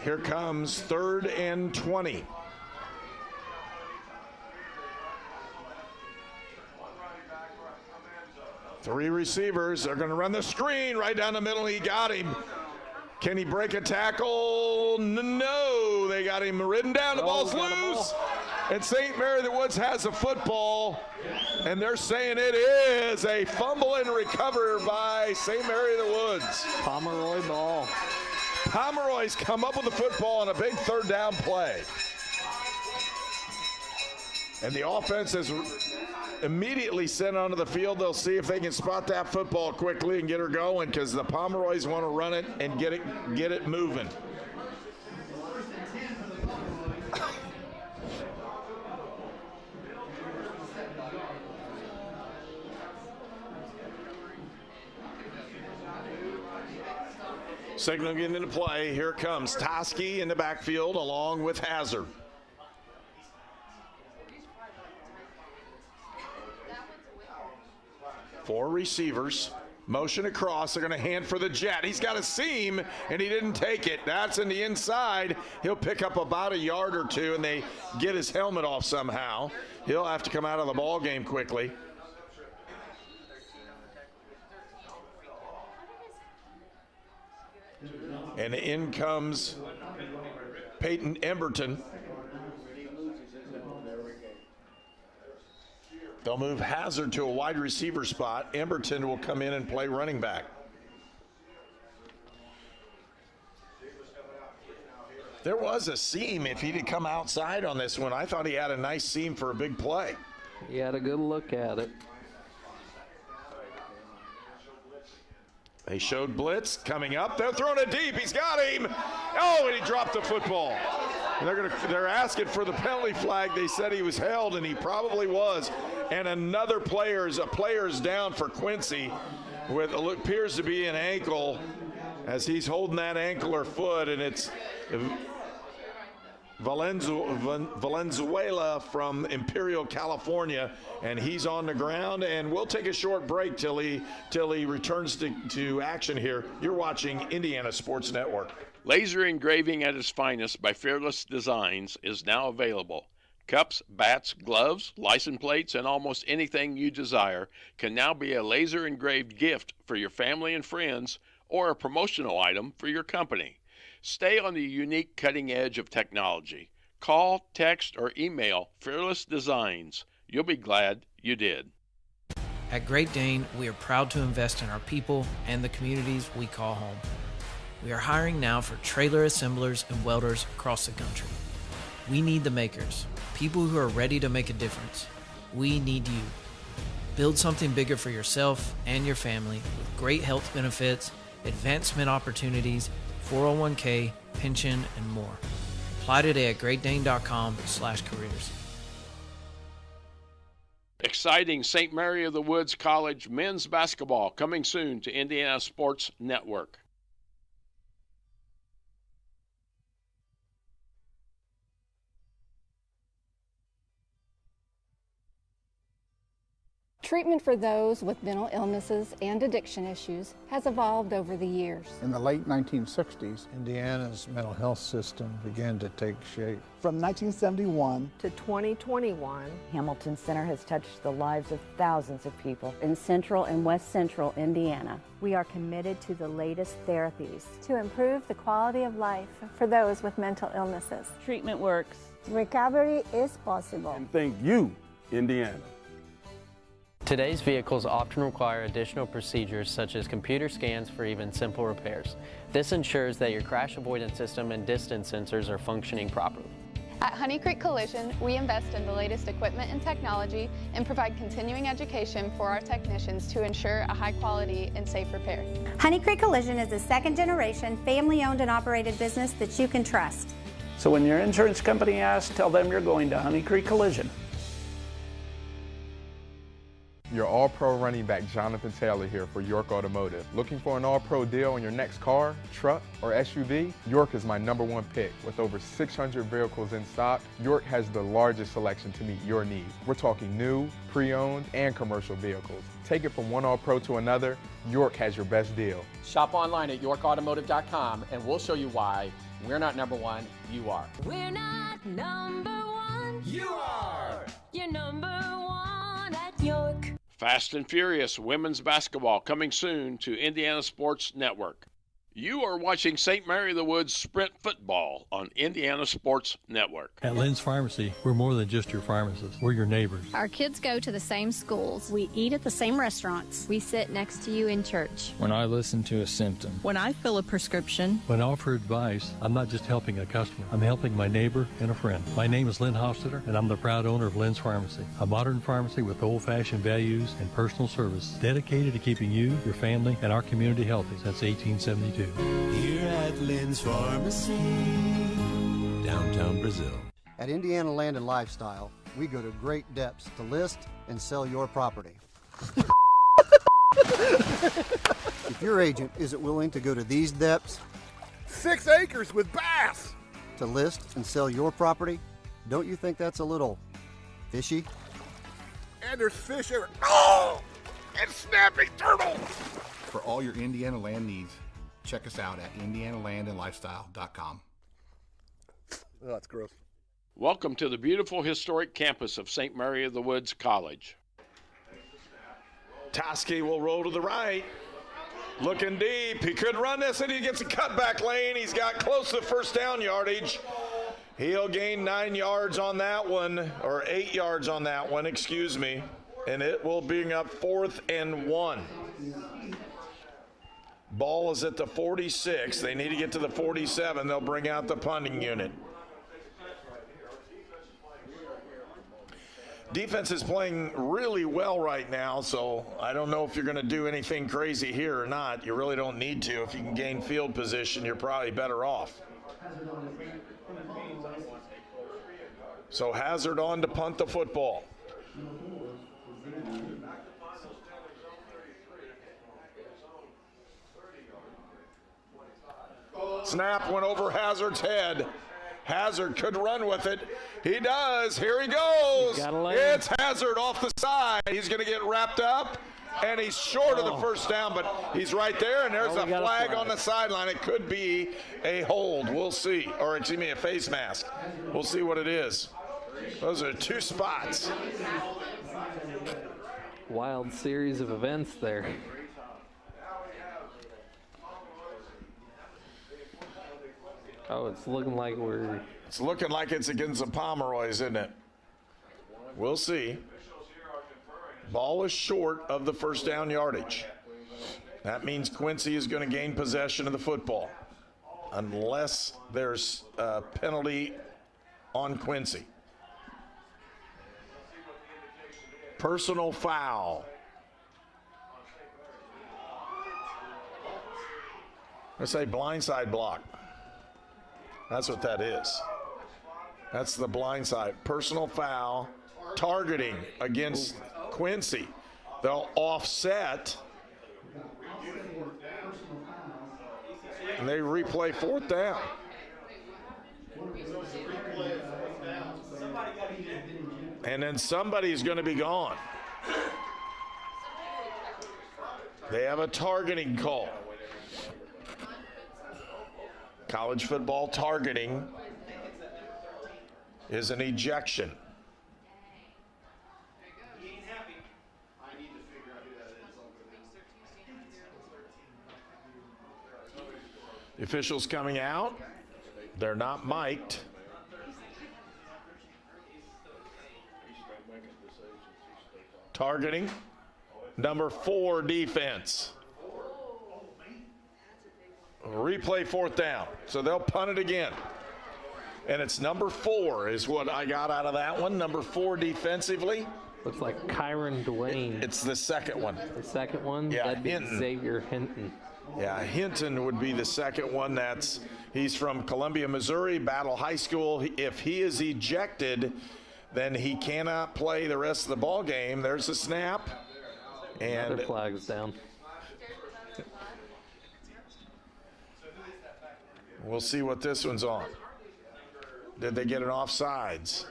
here comes 3rd and 20. Three receivers. They're going to run the screen right down the middle. He got him. Can he break a tackle? No. They got him ridden down. The ball's loose. And St. Mary the Woods has the football. And they're saying it is a fumble and recover by St. Mary the Woods. Pomeroy ball. Pomeroys come up with the football on a big 3rd down play. And the offense is immediately sent onto the field. They'll see if they can spot that football quickly and get her going, because the Pomeroys want to run it and get it moving. Signal getting into play. Here it comes. Toski in the backfield along with Hazard. Four receivers. Motion across. They're going to hand for the jet. He's got a seam, and he didn't take it. That's in the inside. He'll pick up about a yard or two, and they get his helmet off somehow. He'll have to come out of the ball game quickly. And in comes Peyton Emberton. They'll move Hazard to a wide receiver spot. Emberton will come in and play running back. There was a seam if he'd come outside on this one. I thought he had a nice seam for a big play. He had a good look at it. They showed blitz coming up. They're throwing it deep. He's got him. Oh, and he dropped the football. And they're asking for the penalty flag. They said he was held, and he probably was. And another player's down for Quincy with what appears to be an ankle as he's holding that ankle or foot, and it's Valenzuela from Imperial, California, and he's on the ground. And we'll take a short break till he returns to action here. You're watching Indiana Sports Network. Laser engraving at its finest by Fearless Designs is now available. Cups, bats, gloves, license plates, and almost anything you desire can now be a laser engraved gift for your family and friends or a promotional item for your company. Stay on the unique cutting edge of technology. Call, text, or email Fearless Designs. You'll be glad you did. At Great Dane, we are proud to invest in our people and the communities we call home. We are hiring now for trailer assemblers and welders across the country. We need the makers, people who are ready to make a difference. We need you. Build something bigger for yourself and your family with great health benefits, advancement opportunities, 401k, pension, and more. Apply today at greatdane.com/careers. Exciting St. Mary of the Woods College men's basketball coming soon to Indiana Sports Network. Treatment for those with mental illnesses and addiction issues has evolved over the years. In the late 1960s, Indiana's mental health system began to take shape. From 1971 to 2021, Hamilton Center has touched the lives of thousands of people in central and west central Indiana. We are committed to the latest therapies to improve the quality of life for those with mental illnesses. Treatment works. Recovery is possible. And thank you, Indiana. Today's vehicles often require additional procedures such as computer scans for even simple repairs. This ensures that your crash avoidance system and distance sensors are functioning properly. At Honey Creek Collision, we invest in the latest equipment and technology and provide continuing education for our technicians to ensure a high quality and safe repair. Honey Creek Collision is a second-generation, family-owned and operated business that you can trust. So when your insurance company asks, tell them you're going to Honey Creek Collision. Your All-Pro running back Jonathan Taylor here for York Automotive. Looking for an All-Pro deal on your next car, truck, or SUV? York is my #1 pick. With over 600 vehicles in stock, York has the largest selection to meet your needs. We're talking new, pre-owned, and commercial vehicles. Take it from one All-Pro to another, York has your best deal. Shop online at yorkautomotive.com and we'll show you why we're not #1, you are. We're not #1. You are! You're #1 at York. Fast and Furious women's basketball coming soon to Indiana Sports Network. You are watching St. Mary of the Woods Sprint Football on Indiana Sports Network. At Lynn's Pharmacy, we're more than just your pharmacist. We're your neighbors. Our kids go to the same schools. We eat at the same restaurants. We sit next to you in church. When I listen to a symptom. When I fill a prescription. When I offer advice, I'm not just helping a customer. I'm helping my neighbor and a friend. My name is Lynn Hofstadter, and I'm the proud owner of Lynn's Pharmacy, a modern pharmacy with old-fashioned values and personal service dedicated to keeping you, your family, and our community healthy since 1872. Here at Lynn's Pharmacy, downtown Brazil. At Indiana Land and Lifestyle, we go to great depths to list and sell your property. If your agent isn't willing to go to these depths, 6 acres with bass. To list and sell your property, don't you think that's a little fishy? And there's fish everywhere. Oh! And snapping turtles. For all your Indiana land needs, check us out at indianalandandlifestyle.com. Oh, that's gross. Welcome to the beautiful historic campus of St. Mary of the Woods College. Toski will roll to the right. Looking deep. He could run this and he gets a cutback lane. He's got close to first down yardage. He'll gain 9 yards on that one, or 8 yards on that one, excuse me. And it will bring up 4th and 1. Ball is at the 46. They need to get to the 47. They'll bring out the punting unit. Defense is playing really well right now, so I don't know if you're going to do anything crazy here or not. You really don't need to. If you can gain field position, you're probably better off. So Hazard on to punt the football. Snap went over Hazard's head. Hazard could run with it. He does. Here he goes. It's Hazard off the side. He's going to get wrapped up, and he's short of the first down, but he's right there, and there's a flag on the sideline. It could be a hold. We'll see. Or, excuse me, a face mask. We'll see what it is. Those are 2 spots. Wild series of events there. Oh, it's looking like it's against the Pomeroys, isn't it? We'll see. Ball is short of the first down yardage. That means Quincy is going to gain possession of the football unless there's a penalty on Quincy. Personal foul. I say blindside block. That's what that is. That's the blindside. Personal foul, targeting against Quincy. They'll offset. And they replay 4th down. And then somebody's going to be gone. They have a targeting call. College football targeting is an ejection. The officials coming out. They're not mic'd. Targeting. Number 4 defense. Replay 4th down. So they'll punt it again. And it's number 4 is what I got out of that one. Number 4 defensively. Looks like Kyron Dwayne. It's the second one. The second one? Yeah, That'd be Hinton. Xavier Hinton. Yeah, Hinton would be the second one. He's from Columbia, Missouri, Battle High School. If he is ejected, then he cannot play the rest of the ball game. There's a snap. And another flag's down. We'll see what this one's on. Did they get an offsides?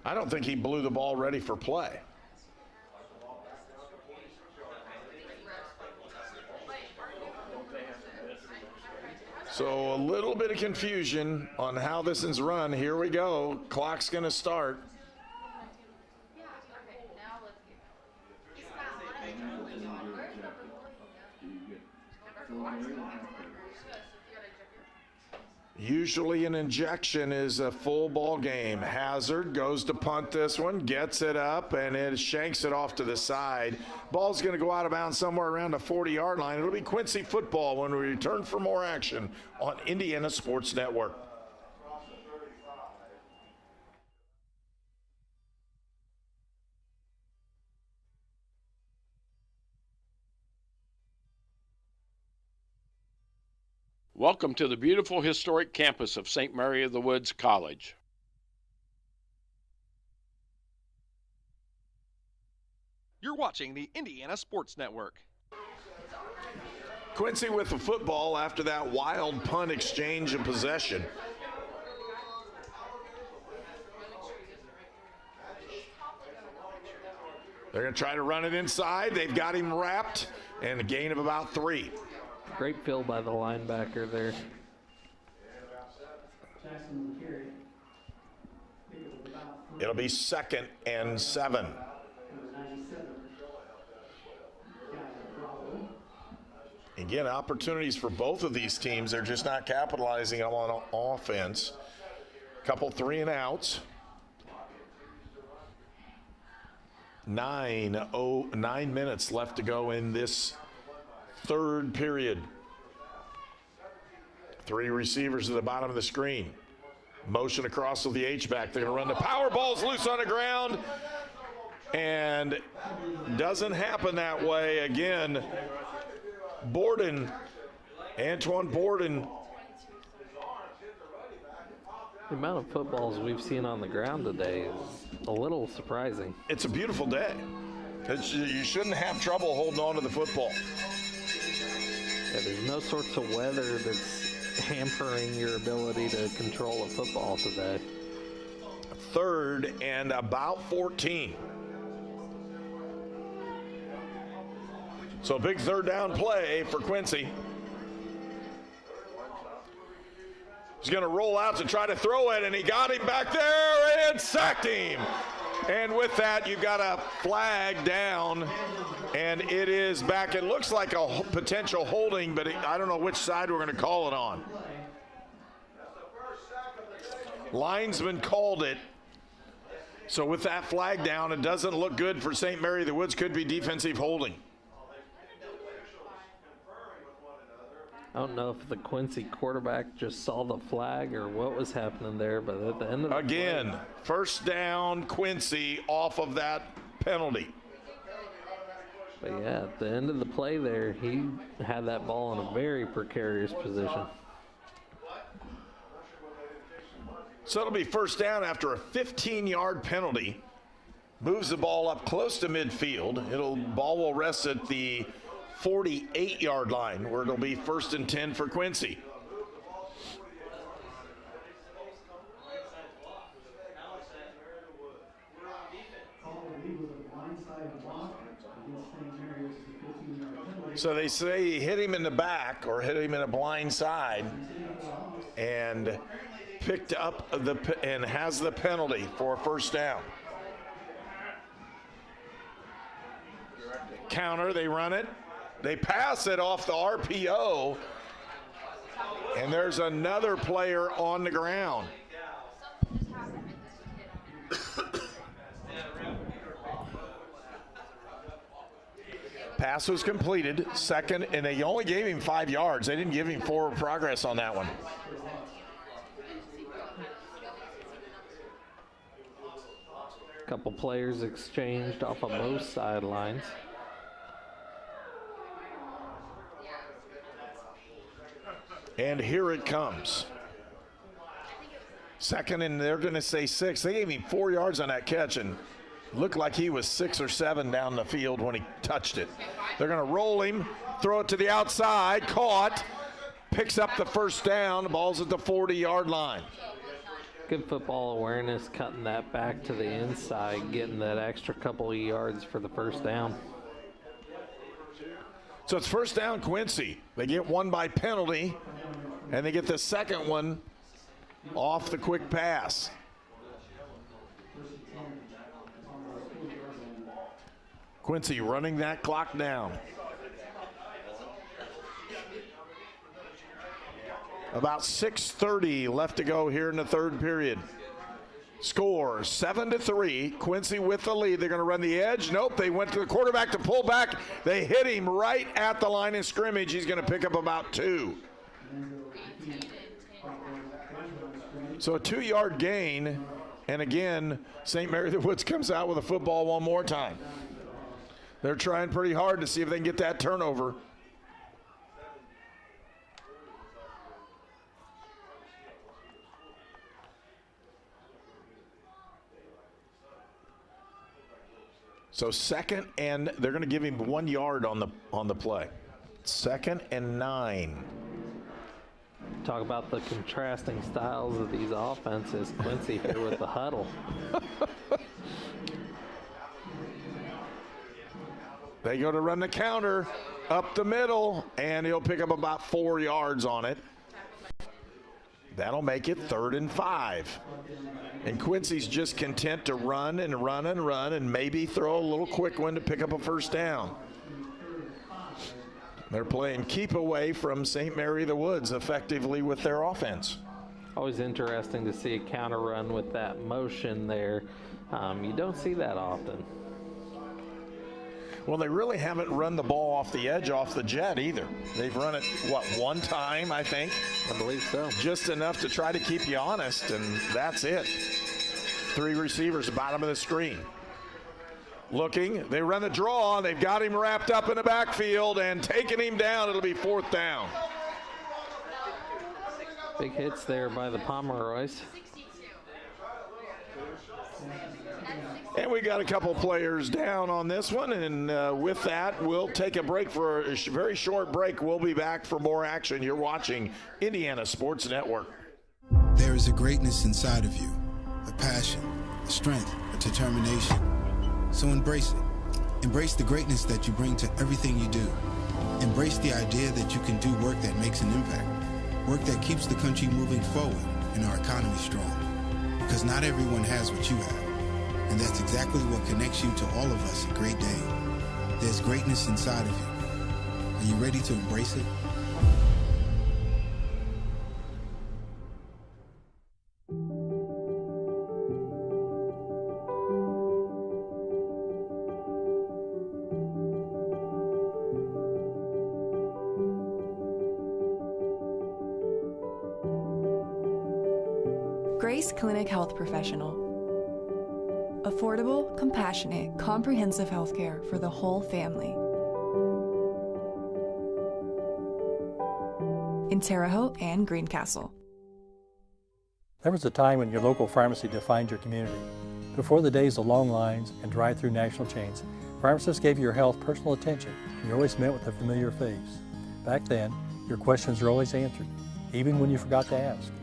I don't think he blew the ball ready for play. So a little bit of confusion on how this is run. Here we go. Clock's going to start. Usually an injection is a full ball game. Hazard goes to punt this one, gets it up, and it shanks it off to the side. Ball's going to go out of bounds somewhere around the 40-yard line. It'll be Quincy football when we return for more action on Indiana Sports Network. Welcome to the beautiful historic campus of St. Mary of the Woods College. You're watching the Indiana Sports Network. Quincy with the football after that wild punt exchange of possession. They're going to try to run it inside. They've got him wrapped, and a gain of about 3. Great fill by the linebacker there. It'll be 2nd and 7. Again, opportunities for both of these teams. They're just not capitalizing on offense. Couple 3 and outs. 9 minutes left to go in this third period. 3 receivers at the bottom of the screen. Motion across with the H-back. They're going to run the power ball's loose on the ground. And doesn't happen that way again. Antoine Borden. The amount of footballs we've seen on the ground today is a little surprising. It's a beautiful day. You shouldn't have trouble holding on to the football. Yeah, there's no sorts of weather that's hampering your ability to control a football today. 3rd and about 14. So a big 3rd down play for Quincy. He's going to roll out to try to throw it, and he got him back there and sacked him. And with that, you've got a flag down, and it is back. It looks like a potential holding, but I don't know which side we're going to call it on. Linesman called it. So with that flag down, it doesn't look good for St. Mary of the Woods. Could be defensive holding. I don't know if the Quincy quarterback just saw the flag or what was happening there, but at the end of the again, play, 1st down, Quincy off of that penalty. But yeah, at the end of the play there, he had that ball in a very precarious position. So it'll be 1st down after a 15-yard penalty. Moves the ball up close to midfield. Ball will rest at the 48-yard line, where it'll be 1st and 10 for Quincy. So they say he hit him in the back or hit him in a blind side and picked up and has the penalty for a 1st down. Counter, they run it. They pass it off the RPO, and there's another player on the ground. Pass was completed, 2nd, and they only gave him 5 yards. They didn't give him forward progress on that one. A couple players exchanged off of both sidelines. And here it comes. 2nd, and they're going to say 6. They gave him 4 yards on that catch, and looked like he was 6 or 7 down the field when he touched it. They're going to roll him, throw it to the outside, caught, picks up the 1st down. The ball's at the 40-yard line. Good football awareness, cutting that back to the inside, getting that extra couple of yards for the 1st down. So it's 1st down, Quincy. They get one by penalty, and they get the 2nd one off the quick pass. Quincy running that clock down. About 6:30 left to go here in the 3rd period. Score 7-3. Quincy with the lead. They're going to run the edge. Nope, they went to the quarterback to pull back. They hit him right at the line of scrimmage. He's going to pick up about 2. So a 2-yard gain. And again, St. Mary of the Woods comes out with a football one more time. They're trying pretty hard to see if they can get that turnover. So second, and they're going to give him 1 yard on the play. 2nd and 9. Talk about the contrasting styles of these offenses. Quincy here with the huddle. They go to run the counter up the middle, and he'll pick up about 4 yards on it. That'll make it 3rd and 5. And Quincy's just content to run and run and run and maybe throw a little quick one to pick up a first down. They're playing keep away from St. Mary of the Woods effectively with their offense. Always interesting to see a counter run with that motion there. You don't see that often. Well, they really haven't run the ball off the edge, off the jet either. They've run it, one time, I think? I believe so. Just enough to try to keep you honest, and that's it. 3 receivers, bottom of the screen. Looking, they run the draw. They've got him wrapped up in the backfield and taking him down. It'll be 4th down. Big hits there by the Pomeroys. And we got a couple players down on this one, and with that, we'll take a break for a very short break. We'll be back for more action. You're watching Indiana Sports Network. There is a greatness inside of you, a passion, a strength, a determination. So embrace it. Embrace the greatness that you bring to everything you do. Embrace the idea that you can do work that makes an impact, work that keeps the country moving forward and our economy strong. Because not everyone has what you have. And that's exactly what connects you to all of us at Great Dane. There's greatness inside of you. Are you ready to embrace it? Grace Clinic Health Professional. Affordable, compassionate, comprehensive healthcare for the whole family. In Terre Haute and Greencastle. There was a time when your local pharmacy defined your community. Before the days of long lines and drive-through national chains, pharmacists gave your health personal attention, and you always met with a familiar face. Back then, your questions were always answered, even when you forgot to ask.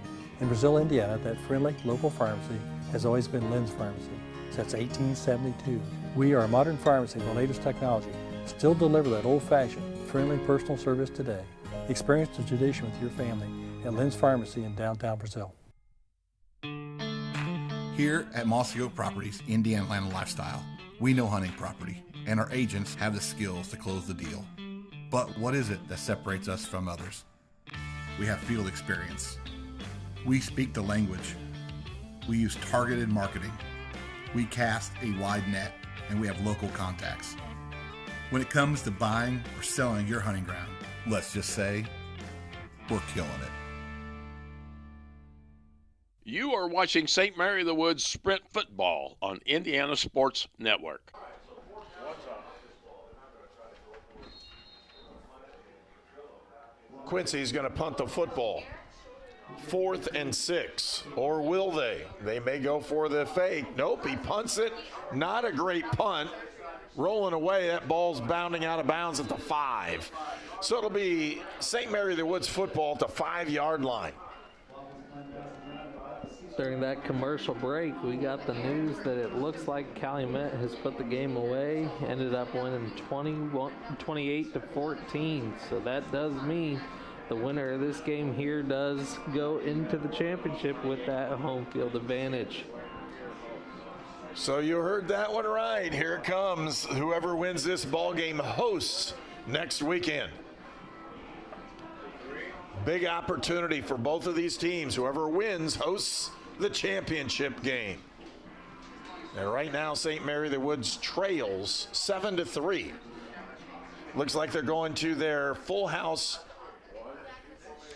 In Brazil, Indiana, that friendly local pharmacy has always been Lynn's Pharmacy. Since 1872. We are a modern pharmacy with the latest technology, still deliver that old-fashioned, friendly personal service today. Experience the tradition with your family at Lynn's Pharmacy in downtown Brazil. Here at Mossy Oak Properties, Indiana Land and Lifestyle, we know hunting property, and our agents have the skills to close the deal. But what is it that separates us from others? We have field experience. We speak the language. We use targeted marketing. We cast a wide net, and we have local contacts. When it comes to buying or selling your hunting ground, let's just say, we're killing it. You are watching St. Mary of the Woods Sprint Football on Indiana Sports Network. Quincy's going to punt the football. 4th and 6, or will they? They may go for the fake. Nope, he punts it. Not a great punt. Rolling away, that ball's bounding out of bounds at the 5. So it'll be St. Mary of the Woods football at the 5-yard line. During that commercial break, we got the news that it looks like Calumet has put the game away, ended up winning 28-14. So that does mean the winner of this game here does go into the championship with that home field advantage. So you heard that one right. Here it comes. Whoever wins this ball game hosts next weekend. Big opportunity for both of these teams. Whoever wins hosts the championship game. And right now, St. Mary of the Woods trails 7-3. Looks like they're going to their full house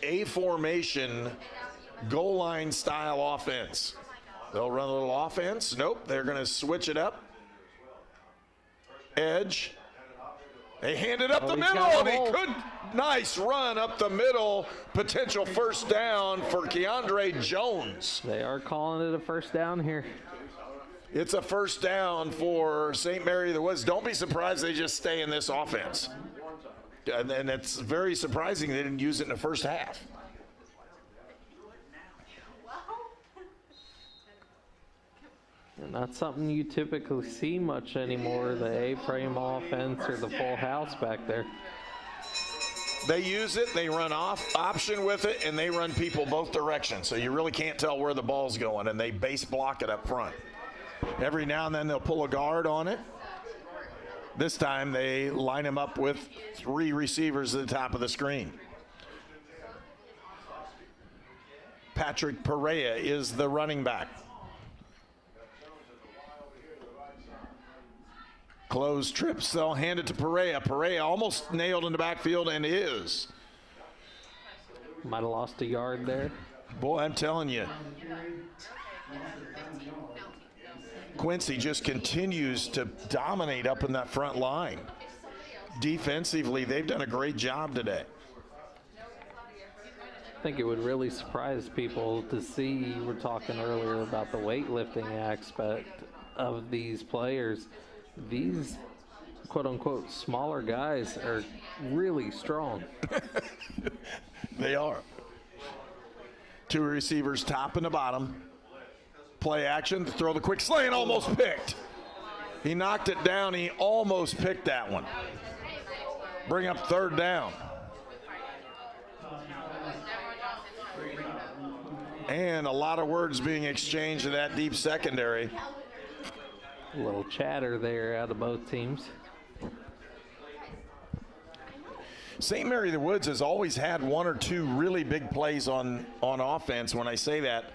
A formation goal line style offense. They'll run a little offense. Nope, they're going to switch it up. Edge. They hand it up the middle, and he could. Nice run up the middle. Potential first down for Keandre Jones. They are calling it a first down here. It's a first down for St. Mary of the Woods. Don't be surprised they just stay in this offense. And it's very surprising they didn't use it in the first half. And not something you typically see much anymore, the A-frame offense or the full house back there. They use it, they run option with it, and they run people both directions. So you really can't tell where the ball's going, and they base block it up front. Every now and then they'll pull a guard on it. This time they line him up with 3 receivers at the top of the screen. Patrick Perea is the running back. Closed trips, they'll hand it to Perea. Perea almost nailed in the backfield and is. Might have lost a yard there. Boy, I'm telling you. Quincy just continues to dominate up in that front line. Defensively, they've done a great job today. I think it would really surprise people to see, you were talking earlier about the weightlifting aspect of these players. These quote-unquote smaller guys are really strong. They are. 2 receivers, top and the bottom. Play action, throw the quick slant, almost picked. He knocked it down, he almost picked that one. Bring up 3rd down. And a lot of words being exchanged in that deep secondary. A little chatter there out of both teams. St. Mary of the Woods has always had 1 or 2 really big plays on offense. When I say that,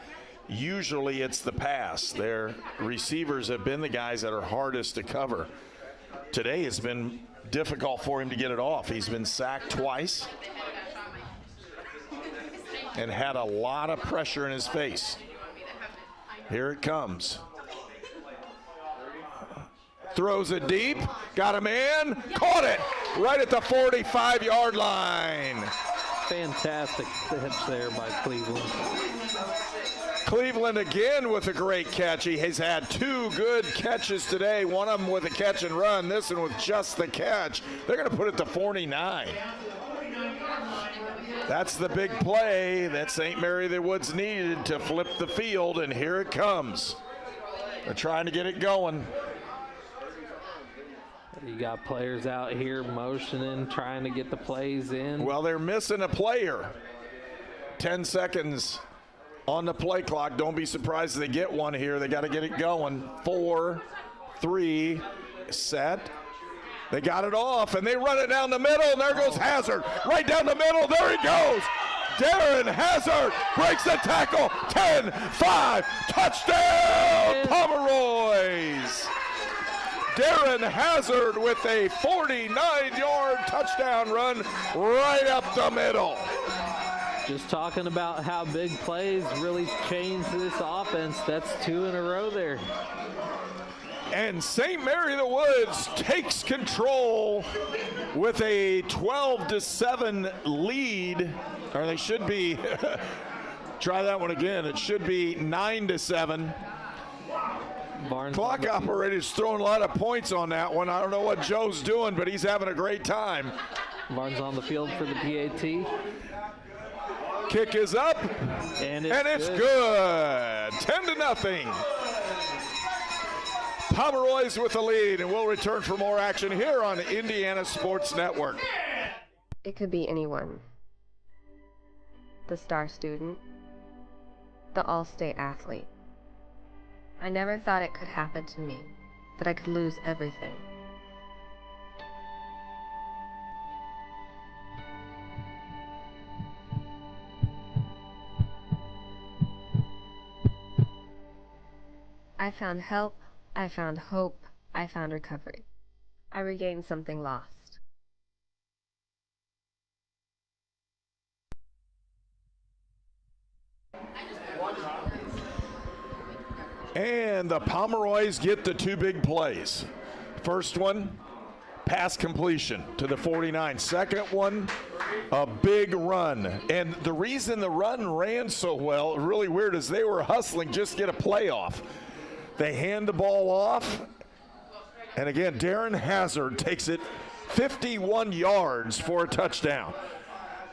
usually it's the pass. Their receivers have been the guys that are hardest to cover. Today it's been difficult for him to get it off. He's been sacked twice and had a lot of pressure in his face. Here it comes. Throws it deep, got a man, caught it right at the 45-yard line. Fantastic catch there by Cleveland. Cleveland again with a great catch. He has had 2 good catches today, one of them with a catch and run, this one with just the catch. They're going to put it to 49. That's the big play that St. Mary of the Woods needed to flip the field, and here it comes. They're trying to get it going. You got players out here motioning, trying to get the plays in. Well, they're missing a player. 10 seconds on the play clock. Don't be surprised if they get one here. They got to get it going. 4, 3, set. They got it off, and they run it down the middle, and there goes Hazard. Right down the middle, there he goes. Darren Hazard breaks the tackle. 10-5, touchdown, Pomeroys. Darren Hazard with a 49-yard touchdown run right up the middle. Just talking about how big plays really change this offense. That's 2 in a row there. And St. Mary of the Woods takes control with a 12-7 lead. Or they should be, try that one again. It should be 9-7. Clock operator's throwing a lot of points on that one. I don't know what Joe's doing, but he's having a great time. Barnes on the field for the PAT. Kick is up, and it's good. 10-0. Pomeroys with the lead, and we'll return for more action here on Indiana Sports Network. It could be anyone. The star student, the all-state athlete. I never thought it could happen to me, that I could lose everything. I found help, I found hope, I found recovery. I regained something lost. And the Pomeroys get the 2 big plays. First one, pass completion to the 49. Second one, a big run. And the reason the run ran so well, really weird, is they were hustling just to get a playoff. They hand the ball off. And again, Darren Hazard takes it 51 yards for a touchdown.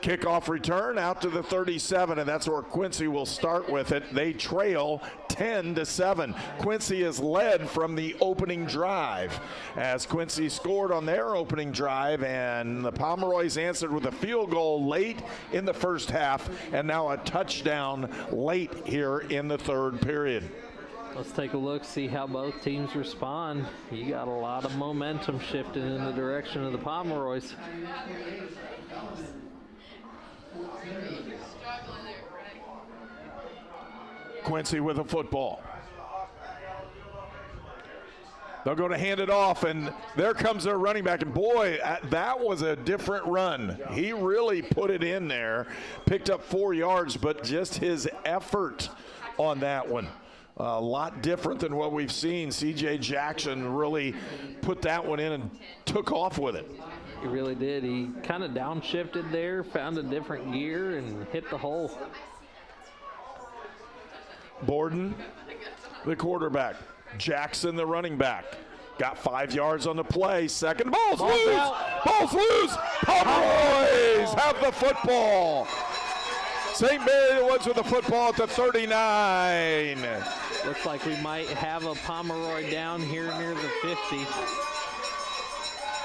Kickoff return out to the 37, and that's where Quincy will start with it. They trail 10-7. Quincy is led from the opening drive as Quincy scored on their opening drive, and the Pomeroys answered with a field goal late in the first half, and now a touchdown late here in the third period. Let's take a look, see how both teams respond. You got a lot of momentum shifting in the direction of the Pomeroys. Quincy with a football. They'll go to hand it off, and there comes their running back. And boy, that was a different run. He really put it in there, picked up 4 yards, but just his effort on that one. A lot different than what we've seen. C.J. Jackson really put that one in and took off with it. He really did. He kind of downshifted there, found a different gear, and hit the hole. Borden, the quarterback. Jackson, the running back. Got 5 yards on the play. Second, ball's loose. Ball's loose. Pomeroys have the football. St. Mary the Woods with the football at the 39. Looks like we might have a Pomeroy down here near the 50.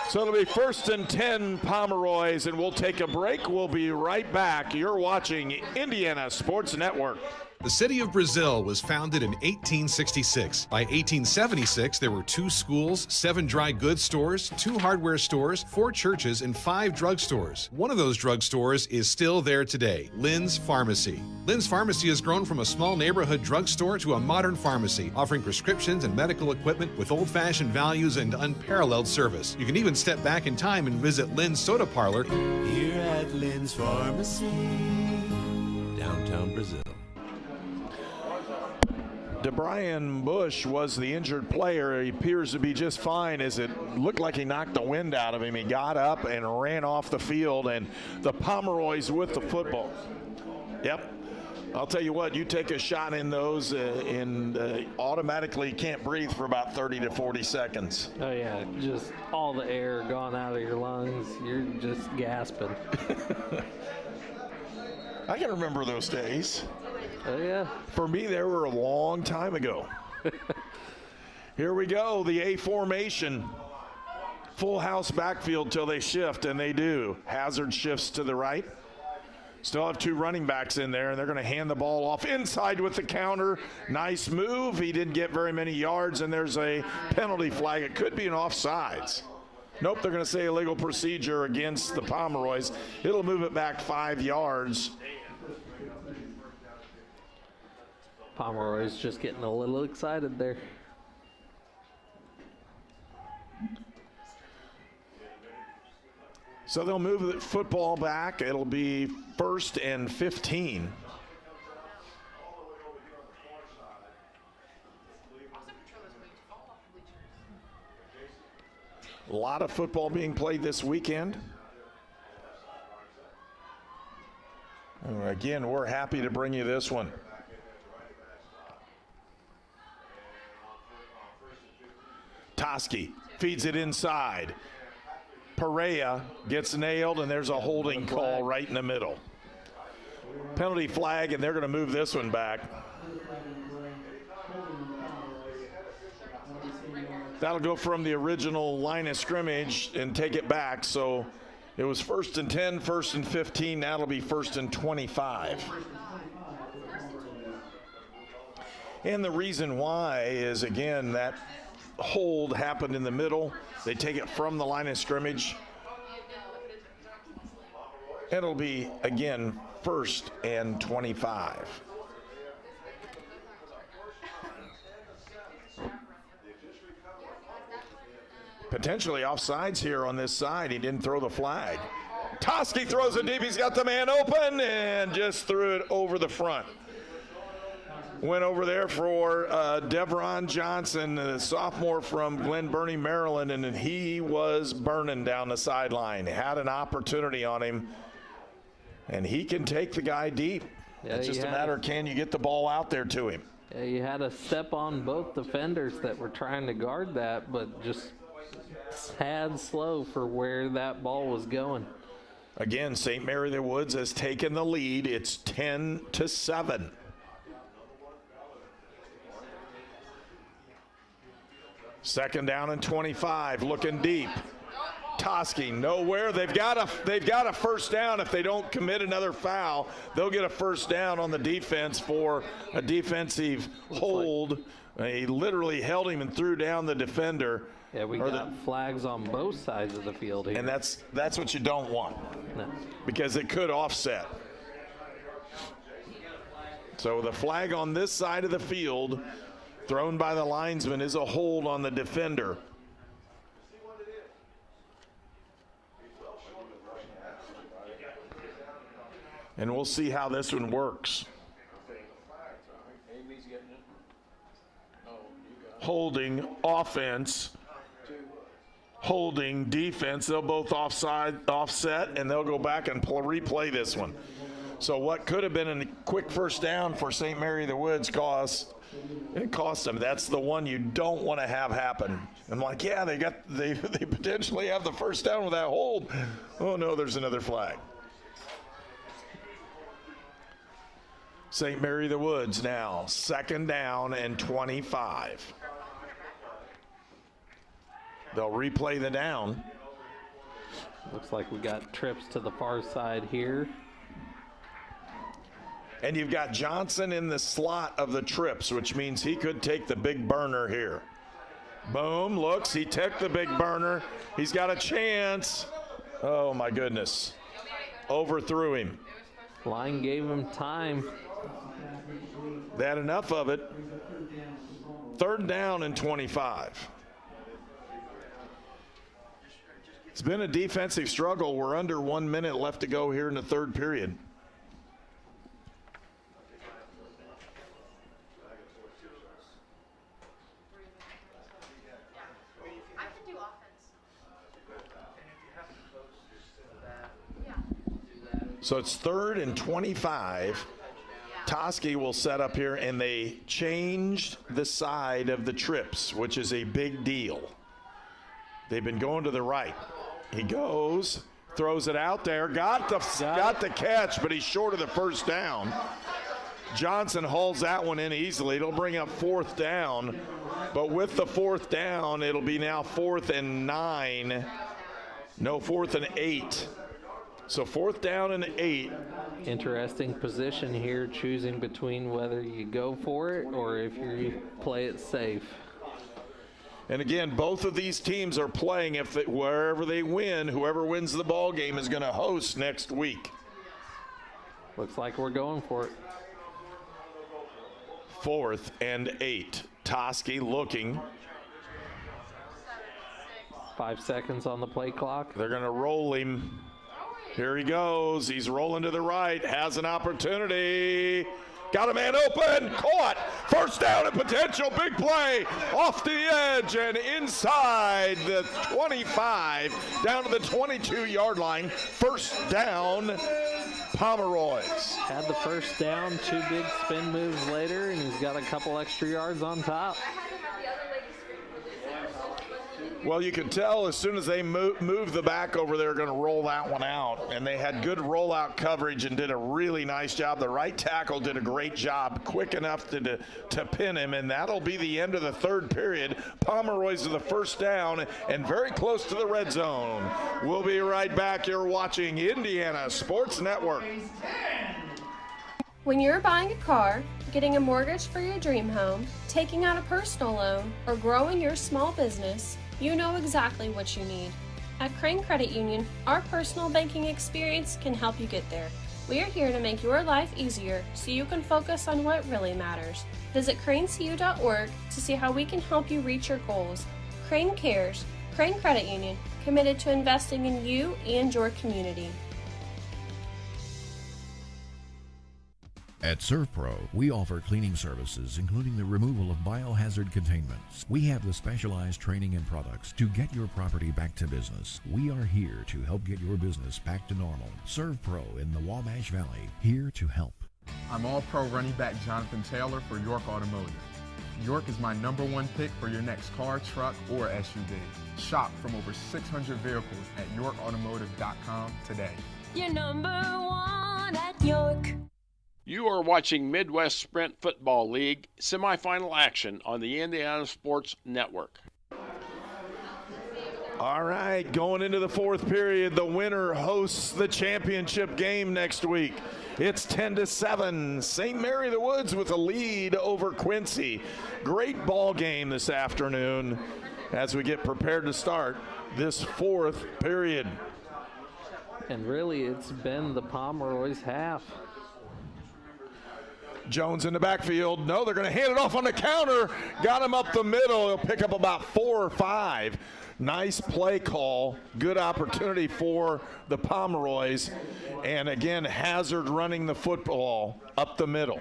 So it'll be 1st and 10 Pomeroys, and we'll take a break. We'll be right back. You're watching Indiana Sports Network. The city of Brazil was founded in 1866. By 1876, there were 2 schools, 7 dry goods stores, 2 hardware stores, 4 churches, and 5 drugstores. One of those drugstores is still there today, Lynn's Pharmacy. Lynn's Pharmacy has grown from a small neighborhood drugstore to a modern pharmacy, offering prescriptions and medical equipment with old-fashioned values and unparalleled service. You can even step back in time and visit Lynn's Soda Parlor Here at Lynn's Pharmacy, downtown Brazil. DeBrian Bush was the injured player. He appears to be just fine, as it looked like he knocked the wind out of him. He got up and ran off the field, and the Pomeroys with the football. Yep. I'll tell you what, you take a shot in those and automatically can't breathe for about 30 to 40 seconds. Oh, yeah, just all the air gone out of your lungs. You're just gasping. I can remember those days. Oh, yeah. For me, they were a long time ago. Here we go, the A formation. Full house backfield till they shift, and they do. Hazard shifts to the right. Still have 2 running backs in there, and they're going to hand the ball off inside with the counter. Nice move. He didn't get very many yards, and there's a penalty flag. It could be an offsides. Nope, they're going to say illegal procedure against the Pomeroys. It'll move it back 5 yards. Pomeroy's just getting a little excited there. So they'll move the football back. It'll be 1st and 15. A lot of football being played this weekend. Again, we're happy to bring you this one. Toski feeds it inside. Perea gets nailed, and there's a holding call right in the middle. Penalty flag, and they're going to move this one back. That'll go from the original line of scrimmage and take it back. So it was 1st and 10, 1st and 15. That'll be 1st and 25. And the reason why is, again, that hold happened in the middle. They take it from the line of scrimmage. It'll be, again, 1st and 25. Potentially offsides here on this side. He didn't throw the flag. Toski throws it deep. He's got the man open and just threw it over the front. Went over there for Devron Johnson, a sophomore from Glen Burnie, Maryland, and he was burning down the sideline. Had an opportunity on him, and he can take the guy deep. Yeah, it's just a matter of, can you get the ball out there to him? Yeah, you had to step on both defenders that were trying to guard that, but just sad slow for where that ball was going. Again, St. Mary the Woods has taken the lead. It's 10-7. Second down and 25, looking deep. Toski nowhere. They've got a first down. If they don't commit another foul, they'll get a first down on the defense for a defensive hold. He literally held him and threw down the defender. Yeah, we got flags on both sides of the field here. And that's what you don't want. No. Because it could offset. So the flag on this side of the field, thrown by the linesman, is a hold on the defender. And we'll see how this one works. Holding offense, holding defense. They'll both offset, and they'll go back and replay this one. So what could have been a quick first down for St. Mary the Woods cost them. That's the one you don't want to have happen. I'm like, yeah, they potentially have the first down with that hold. Oh no, there's another flag. St. Mary the Woods now, second down and 25. They'll replay the down. Looks like we got trips to the far side here. And you've got Johnson in the slot of the trips, which means he could take the big burner here. Boom, looks, he took the big burner. He's got a chance. Oh my goodness. Overthrew him. Line gave him time. They had enough of it. Third down and 25. It's been a defensive struggle. We're under 1 minute left to go here in the third period. So it's third and 25. Toski will set up here, and they changed the side of the trips, which is a big deal. They've been going to the right. He goes, throws it out there, got the catch, but he's short of the first down. Johnson hauls that one in easily. It'll bring up fourth down, but with the fourth down, it'll be now 4th and 9. No, 4th and 8. So 4th down and 8. Interesting position here, choosing between whether you go for it or if you play it safe. And again, both of these teams are playing wherever they win. Whoever wins the ball game is going to host next week. Looks like we're going for it. 4th and 8. Toski looking. 5 seconds on the play clock. They're going to roll him. Here he goes. He's rolling to the right. Has an opportunity. Got a man open. Caught. First down and potential. Big play. Off the edge and inside the 25. Down to the 22-yard line. First down, Pomeroys. Had the first down. 2 big spin moves later, and he's got a couple extra yards on top. Well, you can tell as soon as they move the back over, they're going to roll that one out. And they had good rollout coverage and did a really nice job. The right tackle did a great job, quick enough to pin him. And that'll be the end of the third period. Pomeroys with the first down and very close to the red zone. We'll be right back. You're watching Indiana Sports Network. When you're buying a car, getting a mortgage for your dream home, taking out a personal loan, or growing your small business, you know exactly what you need. At Crane Credit Union, our personal banking experience can help you get there. We are here to make your life easier so you can focus on what really matters. Visit cranecu.org to see how we can help you reach your goals. Crane Cares, Crane Credit Union, committed to investing in you and your community. At ServPro, we offer cleaning services, including the removal of biohazard containments. We have the specialized training and products to get your property back to business. We are here to help get your business back to normal. ServPro in the Wabash Valley, here to help. I'm All-Pro running back Jonathan Taylor for York Automotive. York is my #1 pick for your next car, truck, or SUV. Shop from over 600 vehicles at YorkAutomotive.com today. You're number one at York. You are watching Midwest Sprint Football League semifinal action on the Indiana Sports Network. All right, going into the fourth period, the winner hosts the championship game next week. It's 10-7. St. Mary the Woods with a lead over Quincy. Great ball game this afternoon as we get prepared to start this fourth period. And really, it's been the Pomeroy's half. Jones in the backfield. No, they're going to hand it off on the counter. Got him up the middle. He'll pick up about 4 or 5. Nice play call. Good opportunity for the Pomeroys. And again, Hazard running the football up the middle.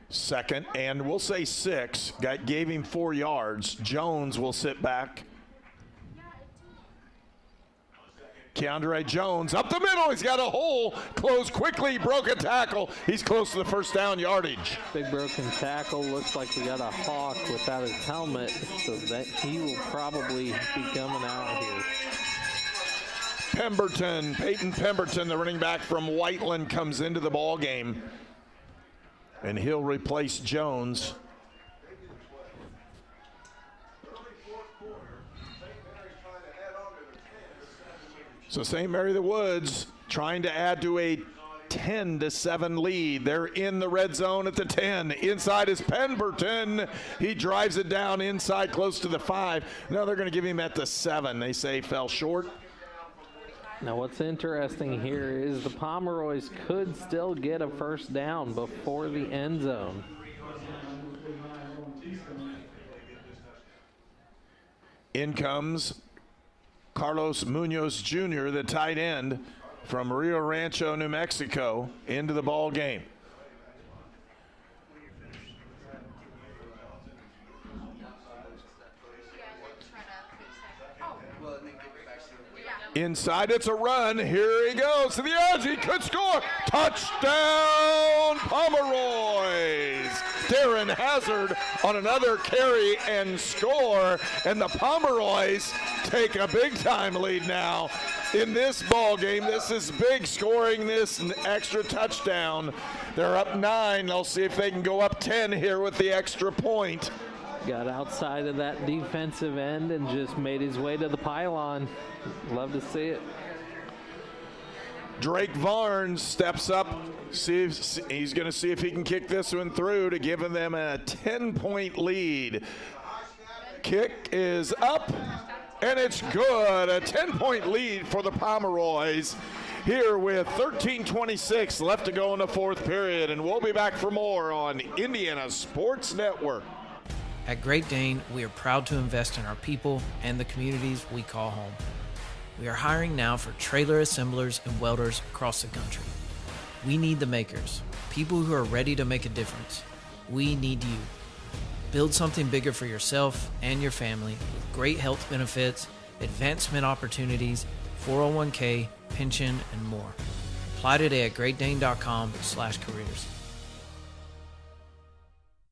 Second, and we'll say 6. Gave him 4 yards. Jones will sit back. Keandre Jones up the middle. He's got a hole. Closed quickly. Broke a tackle. He's close to the first down yardage. Big broken tackle. Looks like we got a Hawk without his helmet, so that he will probably be coming out here. Peyton Pemberton, the running back from Whiteland, comes into the ball game, and he'll replace Jones. So St. Mary the Woods trying to add to a 10-7 lead. They're in the red zone at the 10. Inside is Pemberton. He drives it down inside close to the 5. Now they're going to give him at the 7. They say fell short. Now what's interesting here is the Pomeroys could still get a first down before the end zone. In comes Carlos Munoz Jr., the tight end from Rio Rancho, New Mexico, into the ball game. Inside, it's a run. Here he goes to the edge. He could score. Touchdown, Pomeroys. Darren Hazard on another carry and score. And the Pomeroys take a big-time lead now in this ball game. This is big, scoring this extra touchdown. They're up 9. They'll see if they can go up 10 here with the extra point. Got outside of that defensive end and just made his way to the pylon. Love to see it. Drake Varnes steps up. He's going to see if he can kick this one through to give them a 10-point lead. Kick is up, and it's good. A 10-point lead for the Pomeroys here with 13:26 left to go in the fourth period. And we'll be back for more on Indiana Sports Network. At Great Dane, we are proud to invest in our people and the communities we call home. We are hiring now for trailer assemblers and welders across the country. We need the makers, people who are ready to make a difference. We need you. Build something bigger for yourself and your family with great health benefits, advancement opportunities, 401k, pension, and more. Apply today at greatdane.com/careers.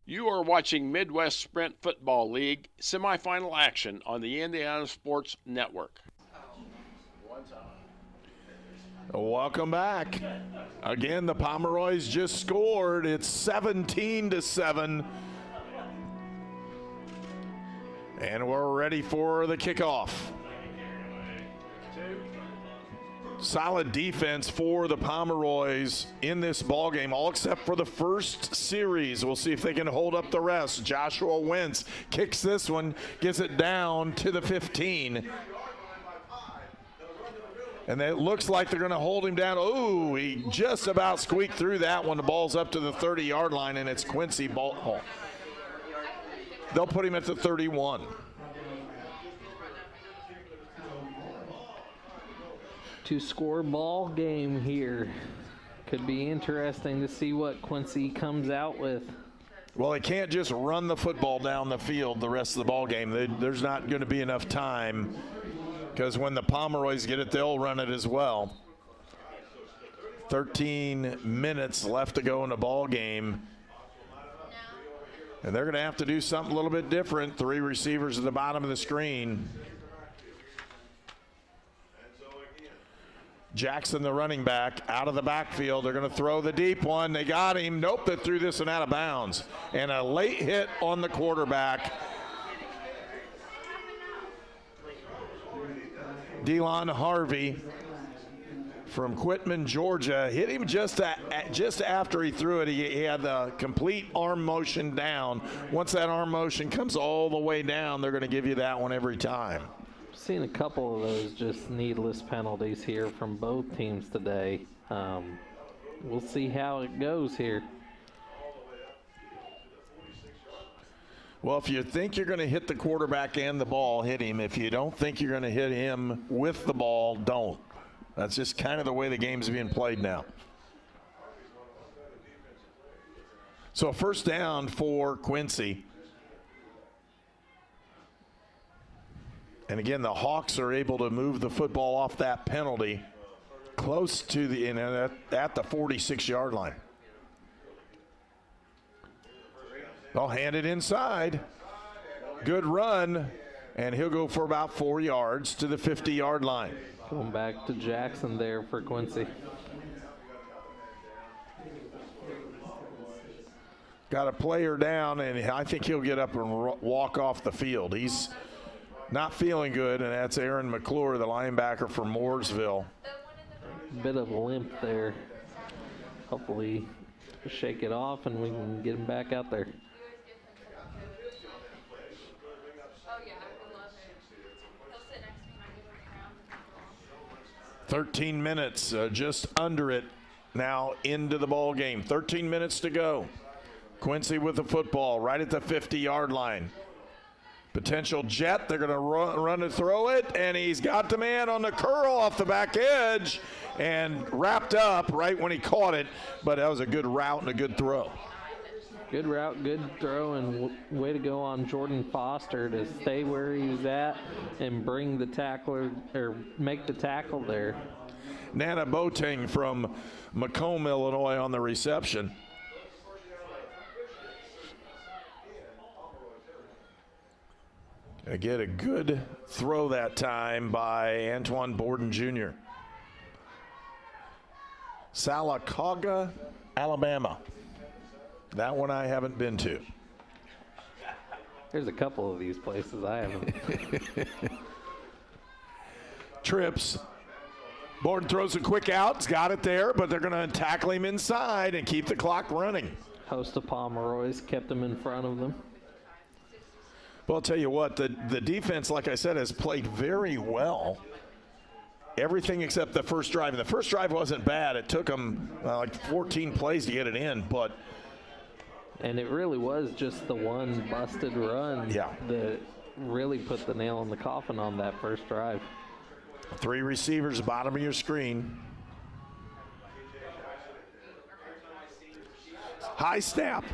You are watching Midwest Sprint Football League semifinal action on the Indiana Sports Network. Welcome back. Again, the Pomeroys just scored. It's 17-7. And we're ready for the kickoff. Solid defense for the Pomeroys in this ball game, all except for the first series. We'll see if they can hold up the rest. Joshua Wentz kicks this one, gets it down to the 15. And it looks like they're going to hold him down. Oh, he just about squeaked through that one. The ball's up to the 30-yard line, and it's Quincy ball. They'll put him at the 31. To score ball game here. Could be interesting to see what Quincy comes out with. Well, they can't just run the football down the field the rest of the ball game. There's not going to be enough time, because when the Pomeroys get it, they'll run it as well. 13 minutes left to go in the ball game. And they're going to have to do something a little bit different. 3 receivers at the bottom of the screen. Jackson, the running back, out of the backfield. They're going to throw the deep one. They got him. Nope, they threw this one out of bounds. And a late hit on the quarterback. Delon Harvey from Quitman, Georgia, hit him just after he threw it. He had the complete arm motion down. Once that arm motion comes all the way down, they're going to give you that one every time. Seen a couple of those just needless penalties here from both teams today. We'll see how it goes here. Well, if you think you're going to hit the quarterback and the ball, hit him. If you don't think you're going to hit him with the ball, don't. That's just kind of the way the game's being played now. So first down for Quincy. And again, the Hawks are able to move the football off that penalty close to the at the 46-yard line. They'll hand it inside. Good run, and he'll go for about 4 yards to the 50-yard line. Going back to Jackson there for Quincy. Got a player down, and I think he'll get up and walk off the field. He's not feeling good, and that's Aaron McClure, the linebacker from Mooresville. Bit of a limp there. Hopefully shake it off and we can get him back out there. $13 minutes, just under it now into the ball game. 13 minutes to go. Quincy with the football right at the 50-yard line. Potential jet, they're going to run and throw it, and he's got the man on the curl off the back edge and wrapped up right when he caught it, but that was a good route and a good throw. Good route, good throw, and way to go on Jordan Foster to stay where he was at and bring the tackler, or make the tackle there. Nana Boateng from Macomb, Illinois on the reception. Again, a good throw that time by Antoine Borden Jr. Salacauga, Alabama. That one I haven't been to. There's a couple of these places I haven't. Trips. Borden throws a quick out. He's got it there, but they're going to tackle him inside and keep the clock running. Host of Pomeroys kept him in front of them. Well, I'll tell you what, the defense, like I said, has played very well. Everything except the first drive. And the first drive wasn't bad. It took them like 14 plays to get it in, but. And it really was just the one busted run that really put the nail in the coffin on that first drive. 3 receivers, bottom of your screen. High snap.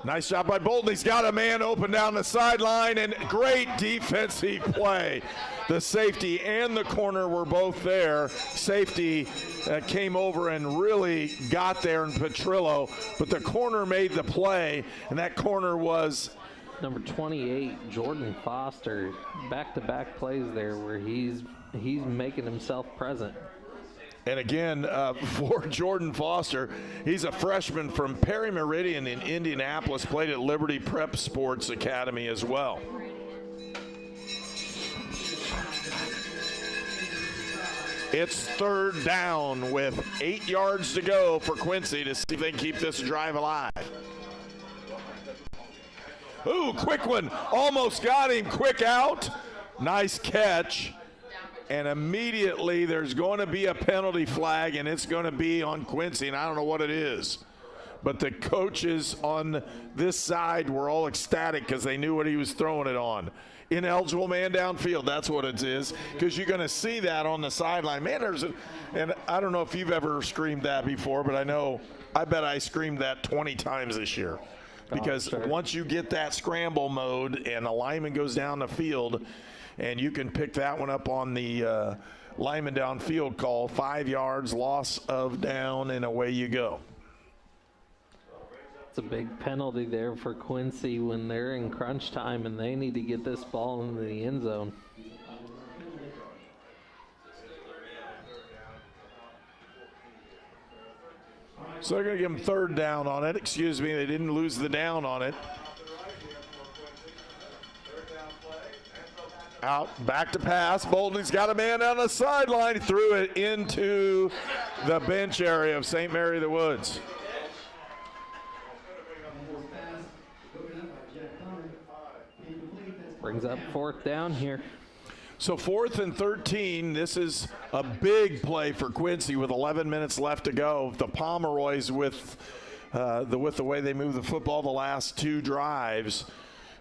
Nice job by Bolton. He's got a man open down the sideline, and great defensive play. The safety and the corner were both there. Safety came over and really got there in Petrillo, but the corner made the play, and that corner was number 28, Jordan Foster. Back-to-back plays there where he's making himself present. And again, for Jordan Foster, he's a freshman from Perry Meridian in Indianapolis, played at Liberty Prep Sports Academy as well. It's third down with 8 yards to go for Quincy to see if they can keep this drive alive. Ooh, quick one. Almost got him. Quick out. Nice catch. And immediately there's going to be a penalty flag, and it's going to be on Quincy, and I don't know what it is. But the coaches on this side were all ecstatic because they knew what he was throwing it on. Ineligible man downfield, that's what it is, because you're going to see that on the sideline. Man, and I don't know if you've ever screamed that before, but I bet I screamed that 20 times this year. because once you get that scramble mode and a lineman goes down the field, and you can pick that one up on the lineman downfield call, 5 yards, loss of down, and away you go. It's a big penalty there for Quincy when they're in crunch time and they need to get this ball into the end zone. So they're going to give them third down on it. Excuse me, they didn't lose the down on it. Out, back to pass. Bolden's got a man on the sideline. He threw it into the bench area of St. Mary of the Woods. Brings up fourth down here. So 4th and 13, this is a big play for Quincy with 11 minutes left to go. The Pomeroys with the way they move the football the last 2 drives,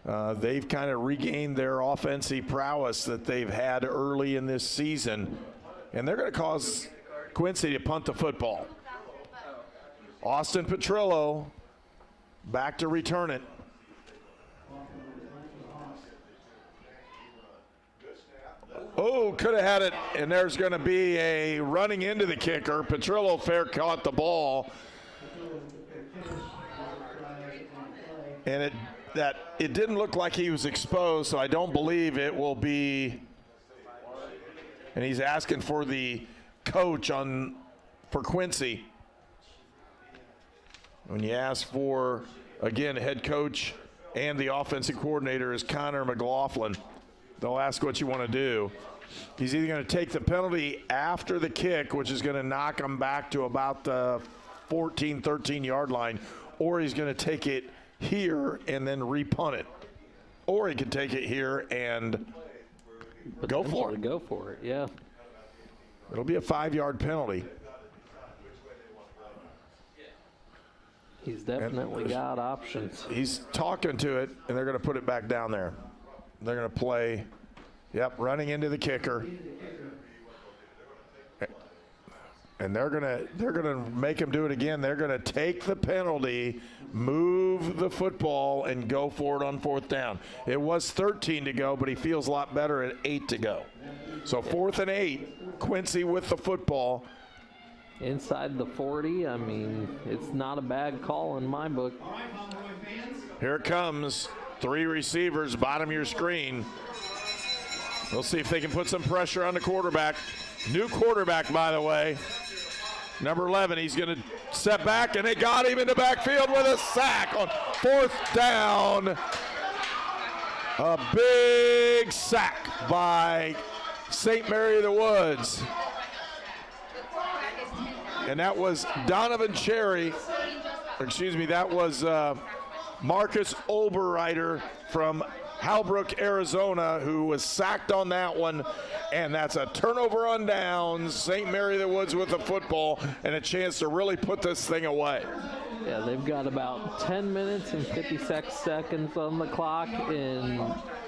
they've kind of regained their offensive prowess that they've had early in this season, and they're going to cause Quincy to punt the football. Austin Petrillo back to return it. Oh, could have had it, and there's going to be a running into the kicker. Petrillo fair caught the ball. And it didn't look like he was exposed, so I don't believe it will be. And he's asking for the coach for Quincy. When you ask for, again, head coach and the offensive coordinator is Connor McLaughlin. They'll ask what you want to do. He's either going to take the penalty after the kick, which is going to knock him back to about the 14, 13-yard line, or he's going to take it here and then repunt it. Or he could take it here and go for it. Go for it, yeah. It'll be a 5-yard penalty. He's definitely got options. He's talking to it, and they're going to put it back down there. They're going to play, running into the kicker. And they're gonna make him do it again. They're gonna take the penalty, move the football, and go for it on 4th down. It was 13 to go, but he feels a lot better at 8 to go. So 4th and 8, Quincy with the football. Inside the 40, I mean, it's not a bad call in my book. Here it comes. 3 receivers, bottom of your screen. We'll see if they can put some pressure on the quarterback. New quarterback, by the way. Number 11, he's going to step back, and they got him in the backfield with a sack on 4th down. A big sack by St. Mary of the Woods. And that was Donovan Cherry. Excuse me, that was Marcus Oberreiter from Halbrook, Arizona, who was sacked on that one. And that's a turnover on downs. St. Mary of the Woods with the football and a chance to really put this thing away. Yeah, they've got about 10 minutes and 56 seconds on the clock. And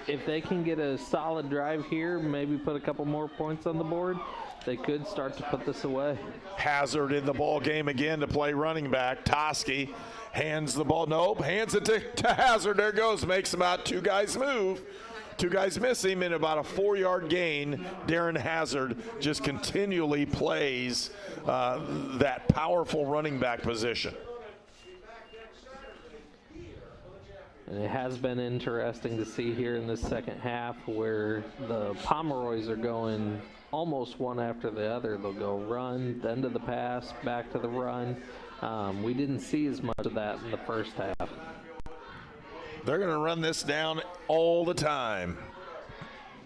if they can get a solid drive here, maybe put a couple more points on the board, they could start to put this away. Hazard in the ball game again to play running back. Toski hands the ball. Nope, hands it to Hazard. There goes. Makes about 2 guys move. 2 guys miss him in about a 4-yard gain. Darren Hazard just continually plays that powerful running back position. And it has been interesting to see here in the second half where the Pomeroys are going almost one after the other. They'll go run, then to the pass, back to the run. We didn't see as much of that in the first half. They're going to run this down all the time.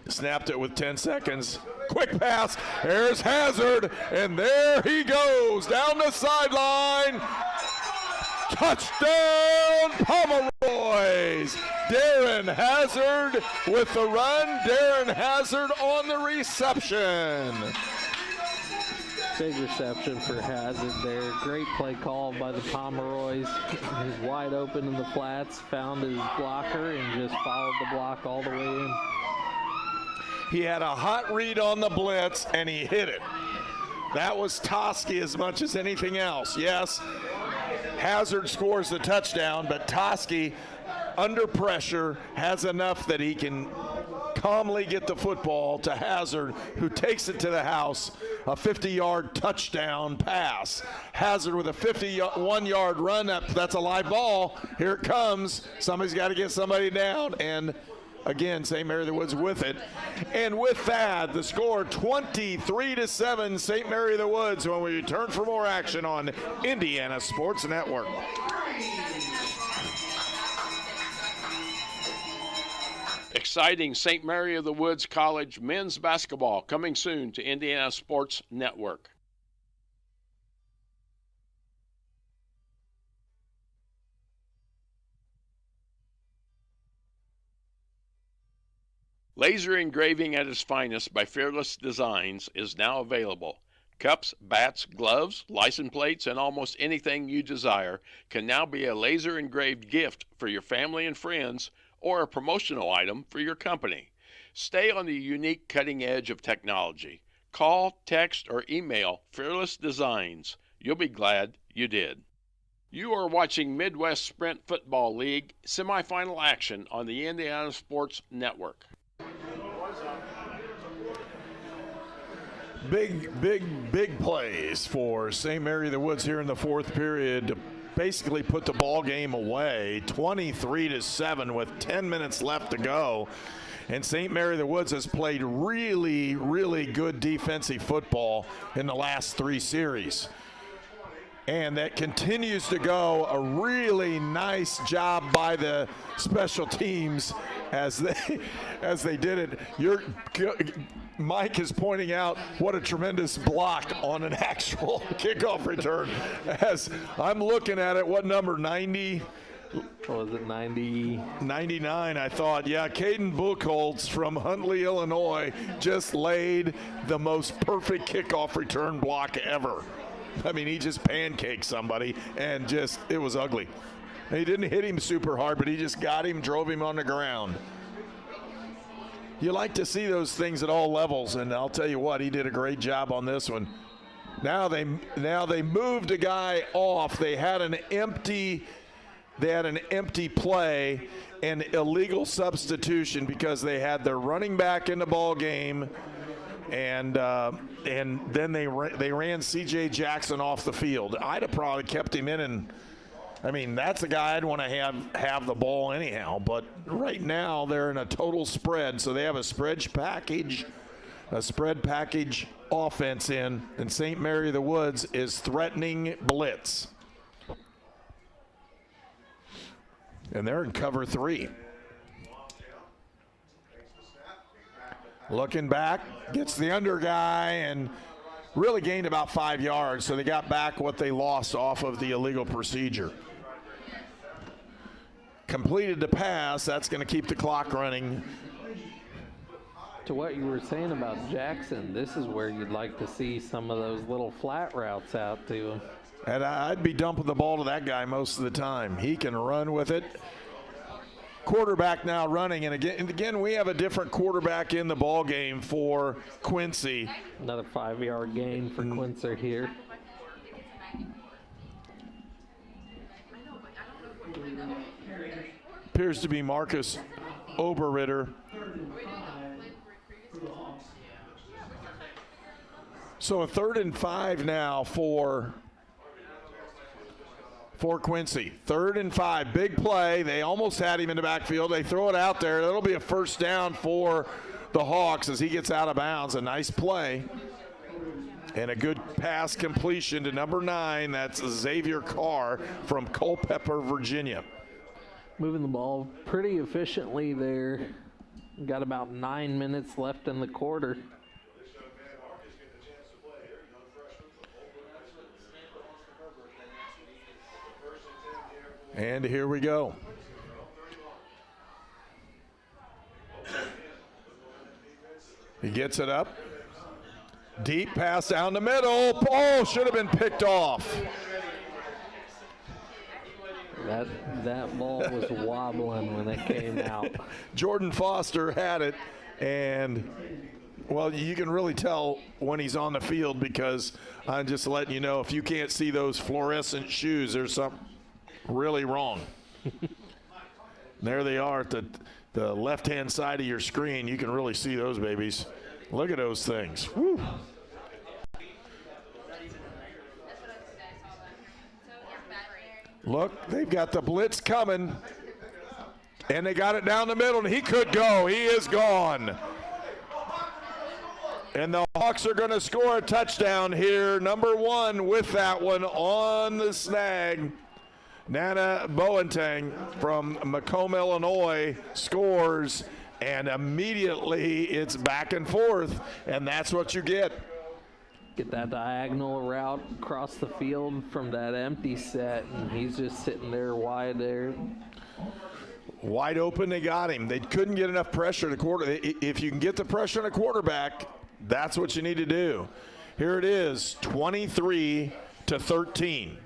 Snapped it with 10 seconds. Quick pass. There's Hazard, and there he goes down the sideline. Touchdown, Pomeroys. Darren Hazard with the run. Darren Hazard on the reception. Big reception for Hazard there. Great play call by the Pomeroys. He's wide open in the flats, found his blocker, and just followed the block all the way in. He had a hot read on the blitz, and he hit it. That was Toski as much as anything else. Yes, Hazard scores the touchdown, but Toski, under pressure, has enough that he can calmly get the football to Hazard, who takes it to the house, a 50-yard touchdown pass. Hazard with a 51-yard run, that's a live ball. Here it comes. Somebody's got to get somebody down, and again, St. Mary of the Woods with it. And with that, the score 23-7, St. Mary of the Woods, when we return for more action on Indiana Sports Network. Exciting St. Mary of the Woods College men's basketball coming soon to Indiana Sports Network. Laser engraving at its finest by Fearless Designs is now available. Cups, bats, gloves, license plates, and almost anything you desire can now be a laser engraved gift for your family and friends or a promotional item for your company. Stay on the unique cutting edge of technology. Call, text, or email Fearless Designs. You'll be glad you did. You are watching Midwest Sprint Football League semifinal action on the Indiana Sports Network. Big plays for St. Mary of the Woods here in the fourth period to basically put the ball game away, 23-7 with 10 minutes left to go. And St. Mary of the Woods has played really, really good defensive football in the last three series. And that continues to go. A really nice job by the special teams as they did it. Mike is pointing out what a tremendous block on an actual kickoff return. As I'm looking at it, what number, 90? What was it, 90? 99, I thought. Yeah, Caden Buchholz from Huntley, Illinois, just laid the most perfect kickoff return block ever. I mean, he just pancaked somebody, and it was ugly. He didn't hit him super hard, but he just got him, drove him on the ground. You like to see those things at all levels, and I'll tell you what, he did a great job on this one. Now they moved a guy off. They had an empty play and illegal substitution because they had their running back in the ball game, and then they ran C.J. Jackson off the field. I'd have probably kept him in, and I mean, that's a guy I'd want to have the ball anyhow. But right now they're in a total spread, so they have a spread package offense in, and St. Mary of the Woods is threatening blitz. And they're in cover 3. Looking back, gets the under guy and really gained about 5 yards, so they got back what they lost off of the illegal procedure. Completed the pass, that's going to keep the clock running. To what you were saying about Jackson, this is where you'd like to see some of those little flat routes out to him. And I'd be dumping the ball to that guy most of the time. He can run with it. Quarterback now running, and again we have a different quarterback in the ball game for Quincy. Another 5-yard gain for Quincy here. Appears to be Marcus Oberritter. So a 3rd and 5 now for Quincy. 3rd and 5, big play. They almost had him in the backfield. They throw it out there. That'll be a first down for the Hawks as he gets out of bounds. A nice play. And a good pass completion to number 9. That's Xavier Carr from Culpeper, Virginia. Moving the ball pretty efficiently there. Got about 9 minutes left in the quarter. And here we go. He gets it up. Deep pass down the middle. Oh, should have been picked off. That ball was wobbling when it came out. Jordan Foster had it, and well, you can really tell when he's on the field because I'm just letting you know, if you can't see those fluorescent shoes, there's really wrong. There they are at the left-hand side of your screen. You can really see those babies. Look at those things. Woo. Look, they've got the blitz coming, and they got it down the middle, and he could go. He is gone. And the Hawks are going to score a touchdown here. Number one with that one on the snag. Nana Boateng from Macomb, Illinois scores, and immediately it's back and forth, and that's what you get. Get that diagonal route across the field from that empty set, and he's just sitting there wide there. Wide open, they got him. They couldn't get enough pressure to quarter. If you can get the pressure on a quarterback, that's what you need to do. Here it is, 23-13.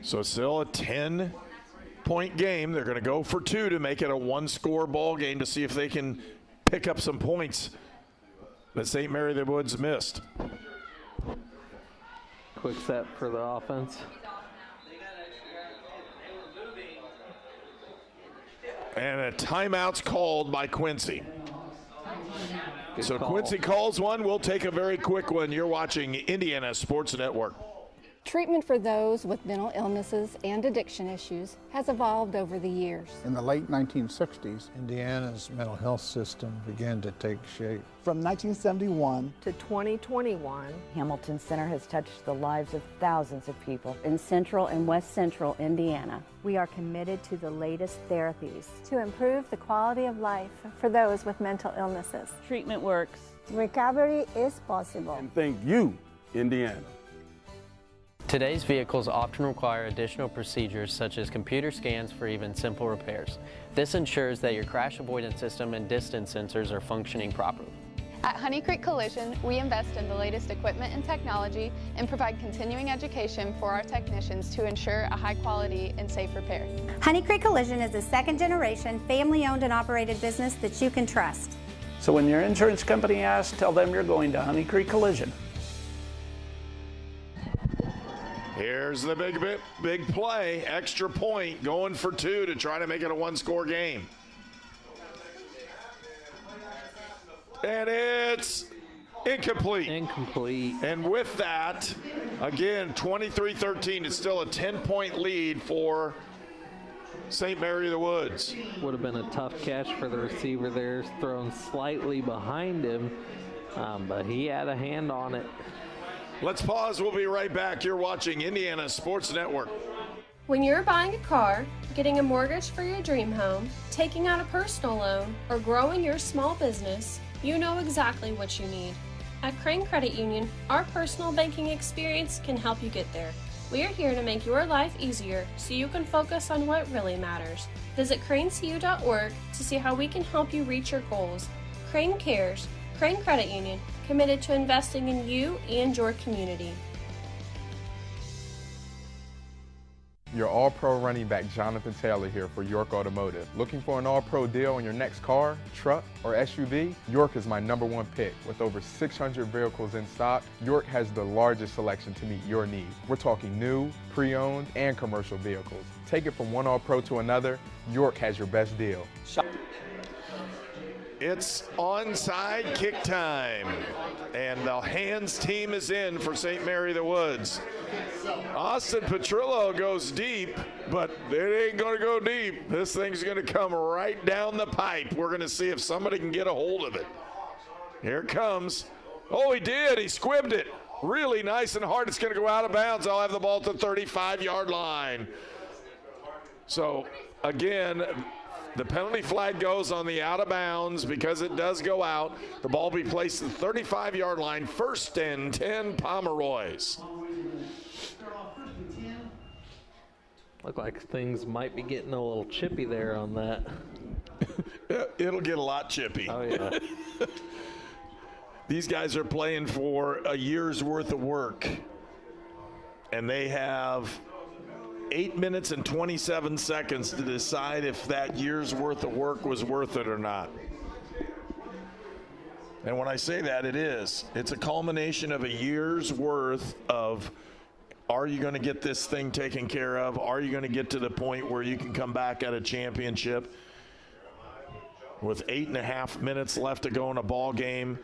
So still a 10-point game. They're going to go for two to make it a one-score ball game to see if they can pick up some points that St. Mary the Woods missed. Quick set for the offense. And a timeout's called by Quincy. So Quincy calls one. We'll take a very quick one. You're watching Indiana Sports Network. Treatment for those with mental illnesses and addiction issues has evolved over the years. In the late 1960s, Indiana's mental health system began to take shape. From 1971 to 2021, Hamilton Center has touched the lives of thousands of people in central and west central Indiana. We are committed to the latest therapies to improve the quality of life for those with mental illnesses. Treatment works. Recovery is possible. And thank you, Indiana. Today's vehicles often require additional procedures such as computer scans for even simple repairs. This ensures that your crash avoidance system and distance sensors are functioning properly. At Honey Creek Collision, we invest in the latest equipment and technology and provide continuing education for our technicians to ensure a high quality and safe repair. Honey Creek Collision is a second-generation, family-owned and operated business that you can trust. So when your insurance company asks, tell them you're going to Honey Creek Collision. Here's the big play, extra point, going for two to try to make it a one-score game. And it's incomplete. And with that, again, 23-13, it's still a 10-point lead for St. Mary of the Woods. Would have been a tough catch for the receiver there, thrown slightly behind him, but he had a hand on it. Let's pause. We'll be right back. You're watching Indiana Sports Network. When you're buying a car, getting a mortgage for your dream home, taking out a personal loan, or growing your small business, you know exactly what you need. At Crane Credit Union, our personal banking experience can help you get there. We are here to make your life easier so you can focus on what really matters. Visit cranecu.org to see how we can help you reach your goals. Crane Cares, Crane Credit Union, committed to investing in you and your community. Your All-Pro running back Jonathan Taylor here for York Automotive. Looking for an All-Pro deal on your next car, truck, or SUV? York is my #1 pick. With over 600 vehicles in stock, York has the largest selection to meet your needs. We're talking new, pre-owned, and commercial vehicles. Take it from one All-Pro to another, York has your best deal. It's onside kick time, and the hands team is in for St. Mary the Woods. Austin Petrillo goes deep, but it ain't going to go deep. This thing's going to come right down the pipe. We're going to see if somebody can get a hold of it. Here it comes. Oh, he did. He squibbed it. Really nice and hard. It's going to go out of bounds. I'll have the ball at the 35-yard line. So, again, the penalty flag goes on the out of bounds because it does go out. The ball will be placed at the 35-yard line. 1st and 10 Pomeroys. Look like things might be getting a little chippy there on that. It'll get a lot chippy. Oh, yeah. These guys are playing for a year's worth of work, and they have 8 minutes and 27 seconds to decide if that year's worth of work was worth it or not. And when I say that, it is. It's a culmination of a year's worth of Are you going to get this thing taken care of? Are you going to get to the point where you can come back at a championship? With 8.5 minutes left to go in a ball game.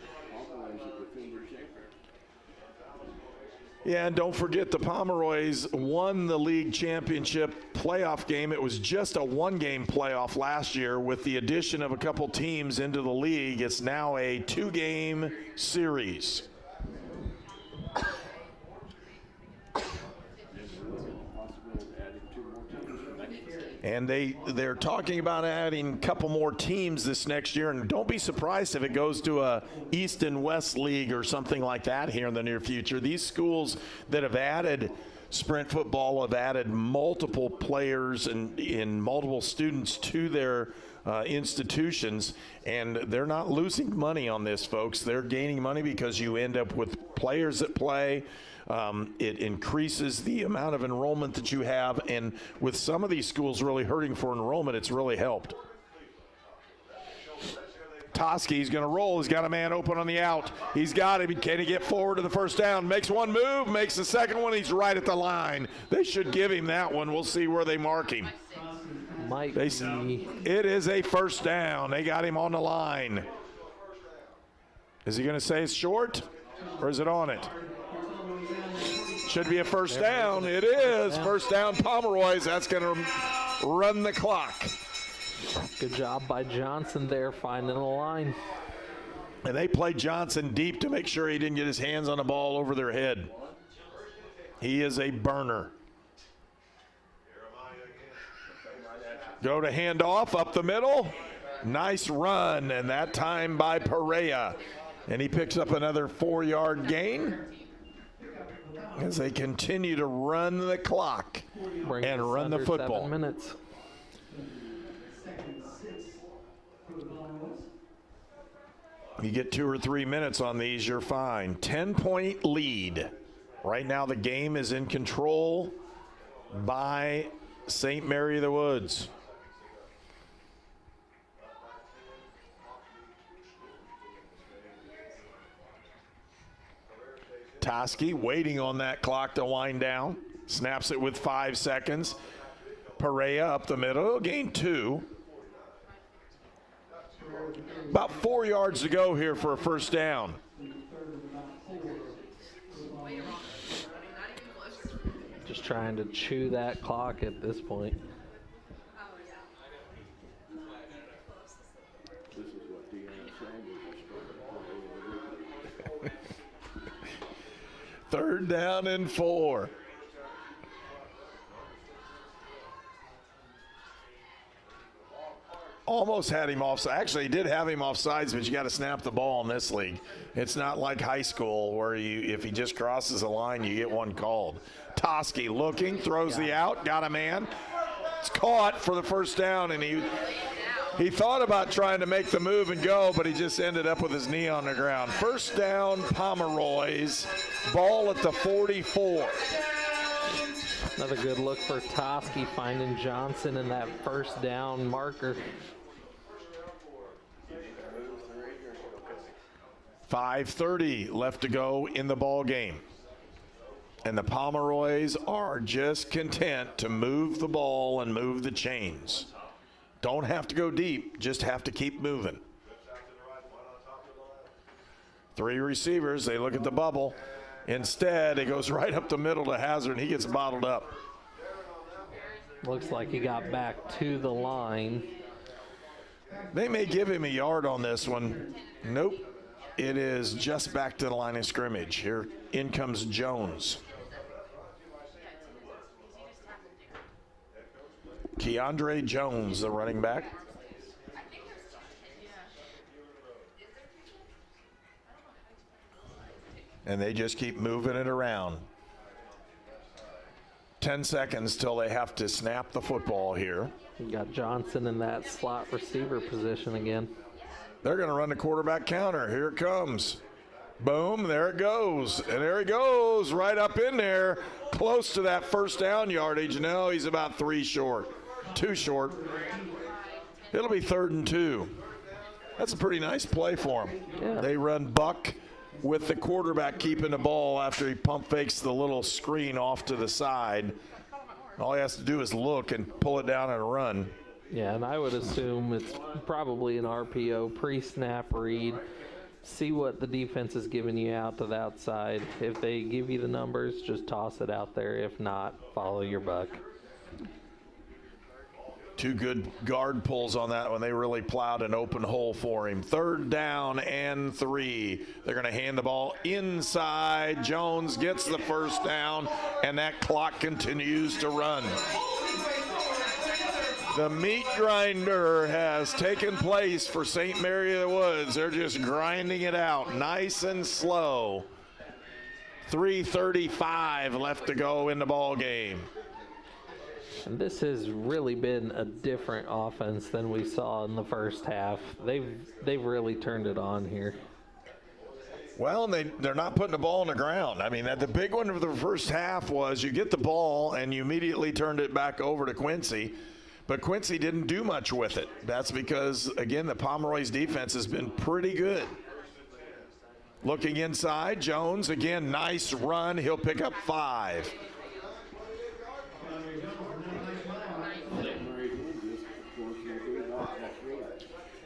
Yeah, and don't forget the Pomeroys won the league championship playoff game. It was just a one-game playoff last year. With the addition of a couple teams into the league, it's now a 2-game series. And they're talking about adding a couple more teams this next year. And don't be surprised if it goes to a East and West League or something like that here in the near future. These schools that have added sprint football have added multiple players and multiple students to their institutions. And they're not losing money on this, folks. They're gaining money because you end up with players that play. It increases the amount of enrollment that you have, and with some of these schools really hurting for enrollment, it's really helped. Toski's going to roll. He's got a man open on the out. He's got him. Can he get forward to the first down? Makes one move, makes the second one. He's right at the line. They should give him that one. We'll see where they mark him. It is a first down. They got him on the line. Is he going to say it's short, or is it on it? Should be a first down. It is. First down, Pomeroys. That's going to run the clock. Good job by Johnson there, finding a line. And they played Johnson deep to make sure he didn't get his hands on the ball over their head. He is a burner. Go to handoff up the middle. Nice run, and that time by Perea. And he picks up another 4-yard gain as they continue to run the clock and run the football. 7 minutes. You get 2 or 3 minutes on these, you're fine. 10-point lead. Right now the game is in control by St. Mary of the Woods. Toski waiting on that clock to wind down. Snaps it with 5 seconds. Perea up the middle, gain 2. About 4 yards to go here for a first down. Just trying to chew that clock at this point. Third down and 4. Almost had him offside. Actually, he did have him offsides, but you got to snap the ball in this league. It's not like high school where if he just crosses a line, you get one called. Toski looking, throws the out, got a man. It's caught for the first down, and he thought about trying to make the move and go, but he just ended up with his knee on the ground. First down, Pomeroys. Ball at the 44. Another good look for Toski, finding Johnson in that first down marker. 5:30 left to go in the ball game. And the Pomeroys are just content to move the ball and move the chains. Don't have to go deep, just have to keep moving. 3 receivers, they look at the bubble. Instead, it goes right up the middle to Hazard, and he gets bottled up. Looks like he got back to the line. They may give him a yard on this one. Nope. It is just back to the line of scrimmage. Here in comes Jones. Keandre Jones, the running back. And they just keep moving it around. 10 seconds till they have to snap the football here. You got Johnson in that slot receiver position again. They're going to run the quarterback counter. Here it comes. Boom, there it goes. And there he goes, right up in there, close to that first down yardage. No, he's about 3 short. 2 short. It'll be 3rd and 2. That's a pretty nice play for him. Yeah. They run buck with the quarterback keeping the ball after he pump fakes the little screen off to the side. All he has to do is look and pull it down and run. Yeah, and I would assume it's probably an RPO, pre-snap read. See what the defense is giving you out to the outside. If they give you the numbers, just toss it out there. If not, follow your buck. Two good guard pulls on that one. They really plowed an open hole for him. 3rd down and 3. They're going to hand the ball inside. Jones gets the first down, and that clock continues to run. The meat grinder has taken place for St. Mary of the Woods. They're just grinding it out nice and slow. 3:35 left to go in the ball game. And this has really been a different offense than we saw in the first half. They've really turned it on here. Well, they're not putting the ball on the ground. I mean, the big one of the first half was you get the ball and you immediately turned it back over to Quincy. But Quincy didn't do much with it. That's because, again, the Pomeroy's defense has been pretty good. Looking inside, Jones, again, nice run. He'll pick up 5.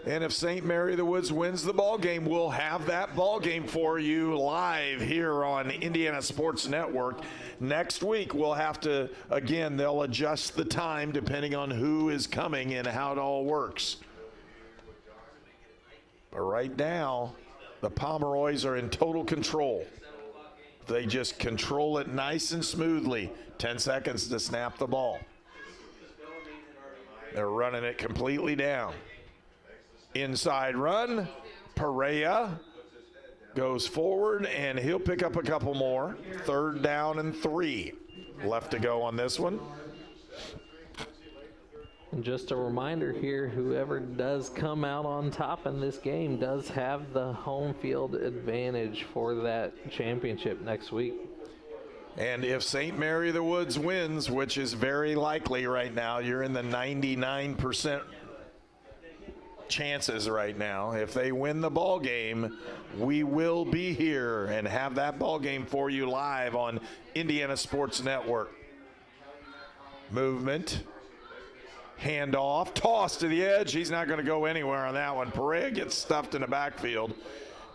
And if St. Mary of the Woods wins the ball game, we'll have that ball game for you live here on Indiana Sports Network. Next week, we'll have to, again, they'll adjust the time depending on who is coming and how it all works. But right now, the Pomeroys are in total control. They just control it nice and smoothly. 10 seconds to snap the ball. They're running it completely down. Inside run, Perea goes forward, and he'll pick up a couple more. 3rd down and 3 left to go on this one. And just a reminder here, whoever does come out on top in this game does have the home field advantage for that championship next week. And if St. Mary of the Woods wins, which is very likely right now, you're in the 99% chances right now. If they win the ball game, we will be here and have that ball game for you live on Indiana Sports Network. Movement, handoff, toss to the edge. He's not going to go anywhere on that one. Perea gets stuffed in the backfield,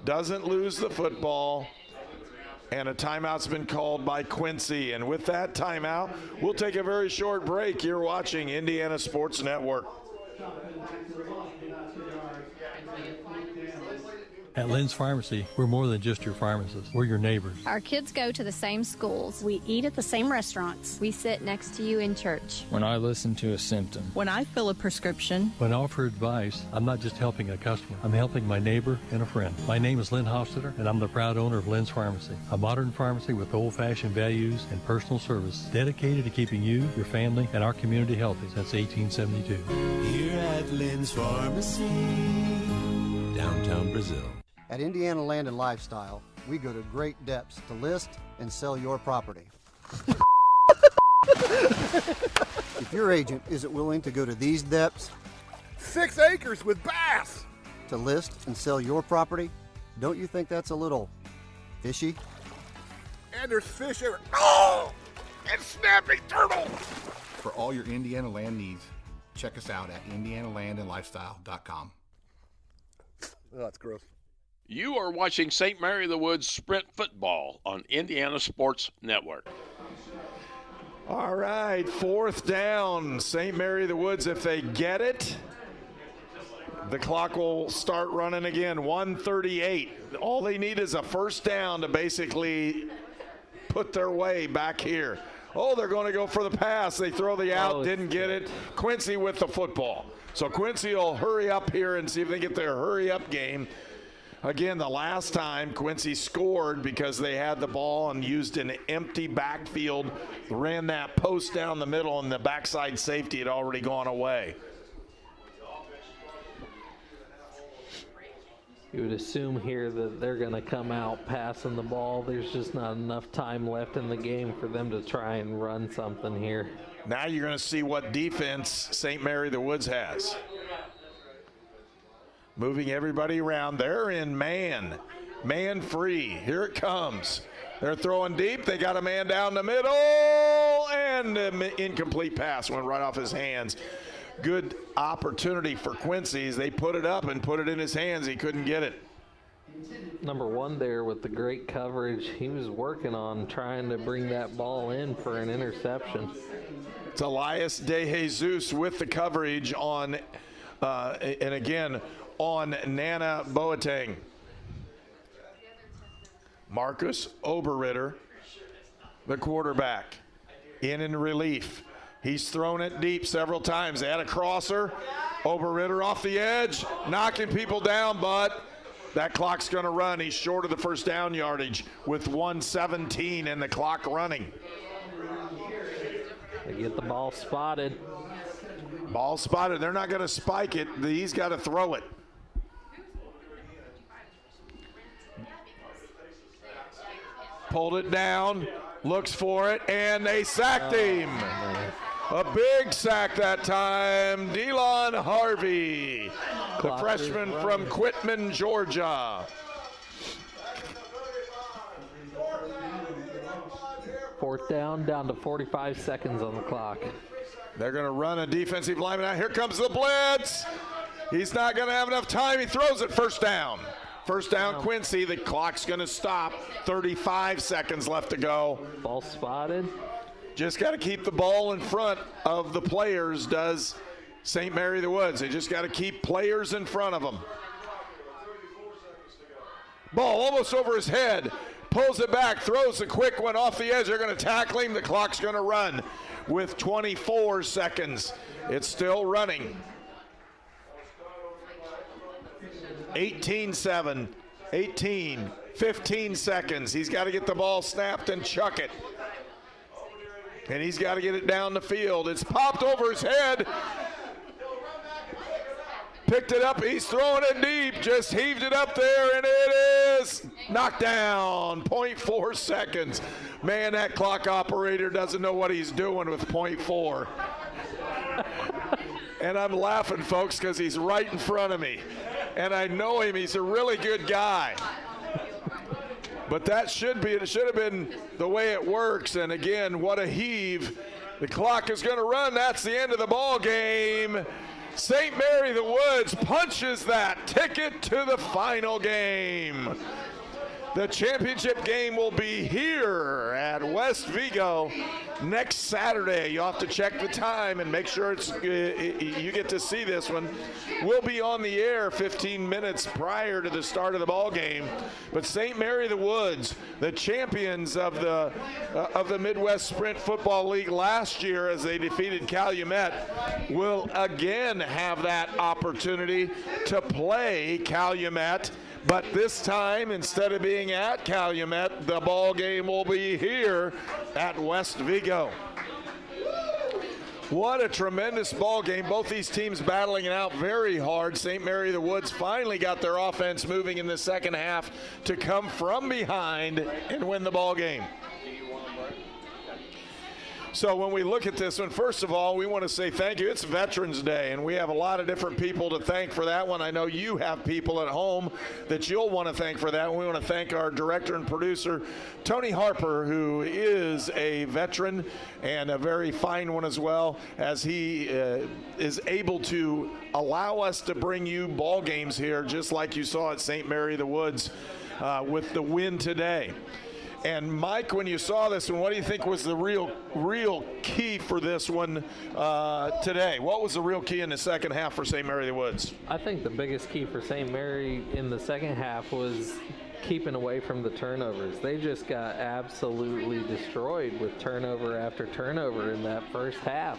doesn't lose the football, and a timeout's been called by Quincy. And with that timeout, we'll take a very short break. You're watching Indiana Sports Network. At Lynn's Pharmacy, we're more than just your pharmacist. We're your neighbors. Our kids go to the same schools. We eat at the same restaurants. We sit next to you in church. When I listen to a symptom. When I fill a prescription. When I offer advice, I'm not just helping a customer. I'm helping my neighbor and a friend. My name is Lynn Hofstetter, and I'm the proud owner of Lynn's Pharmacy, a modern pharmacy with old-fashioned values and personal service dedicated to keeping you, your family, and our community healthy since 1872. Here at Lynn's Pharmacy, downtown Brazil. At Indiana Land and Lifestyle, we go to great depths to list and sell your property. If your agent isn't willing to go to these depths, 6 acres with bass, to list and sell your property, don't you think that's a little fishy? And there's fish everywhere. Oh! And snapping turtle! For all your Indiana land needs, check us out at indianalandandlifestyle.com. Oh, that's gross. You are watching St. Mary of the Woods Sprint Football on Indiana Sports Network. All right, 4th down. St. Mary of the Woods, if they get it, the clock will start running again. 1:38. All they need is a first down to basically put their way back here. Oh, they're going to go for the pass. They throw the out, didn't get it. Quincy with the football. So Quincy will hurry up here and see if they get their hurry-up game. Again, the last time Quincy scored because they had the ball and used an empty backfield, ran that post down the middle, and the backside safety had already gone away. You would assume here that they're going to come out passing the ball. There's just not enough time left in the game for them to try and run something here. Now you're going to see what defense St. Mary of the Woods has. Moving everybody around. They're in man. Man free. Here it comes. They're throwing deep. They got a man down the middle, and an incomplete pass went right off his hands. Good opportunity for Quincy as they put it up and put it in his hands. He couldn't get it. Number one there with the great coverage. He was working on trying to bring that ball in for an interception. It's Elias De Jesus with the coverage on, and again, on Nana Boateng. Marcus Oberritter, the quarterback, in relief. He's thrown it deep several times. They had a crosser. Oberritter off the edge, knocking people down, but that clock's going to run. He's short of the first down yardage with 1:17 and the clock running. They get the ball spotted. Ball spotted. They're not going to spike it. He's got to throw it. Pulled it down, looks for it, and they sacked him. A big sack that time. Delon Harvey, the freshman from Quitman, Georgia. Fourth down to 45 seconds on the clock. They're going to run a defensive lineman out. Here comes the blitz. He's not going to have enough time. He throws it. First down. First down, Quincy. The clock's going to stop. 35 seconds left to go. Ball spotted. Just got to keep the ball in front of the players, does St. Mary the Woods. They just got to keep players in front of them. Ball almost over his head. Pulls it back, throws a quick one off the edge. They're going to tackle him. The clock's going to run with 24 seconds. It's still running. 18-7, 15 seconds. He's got to get the ball snapped and chuck it. And he's got to get it down the field. It's popped over his head. Picked it up. He's throwing it deep. Just heaved it up there, and it is knocked down. 0.4 seconds. Man, that clock operator doesn't know what he's doing with 0.4. And I'm laughing, folks, because he's right in front of me. And I know him. He's a really good guy. But it should have been the way it works. And again, what a heave. The clock is going to run. That's the end of the ball game. St. Mary the Woods punches that ticket to the final game. The championship game will be here at West Vigo next Saturday. You'll have to check the time and make sure you get to see this one. We'll be on the air 15 minutes prior to the start of the ball game. But St. Mary the Woods, the champions of the Midwest Sprint Football League last year as they defeated Calumet, will again have that opportunity to play Calumet. But this time, instead of being at Calumet, the ball game will be here at West Vigo. What a tremendous ball game. Both these teams battling it out very hard. St. Mary the Woods finally got their offense moving in the second half to come from behind and win the ball game. So when we look at this one, first of all, we want to say thank you. It's Veterans Day, and we have a lot of different people to thank for that one. I know you have people at home that you'll want to thank for that one. We want to thank our director and producer, Tony Harper, who is a veteran and a very fine one as well, as he is able to allow us to bring you ball games here, just like you saw at St. Mary the Woods with the win today. And Mike, when you saw this one, what do you think was the real key for this one today? What was the real key in the second half for St. Mary the Woods? I think the biggest key for St. Mary in the second half was keeping away from the turnovers. They just got absolutely destroyed with turnover after turnover in that first half.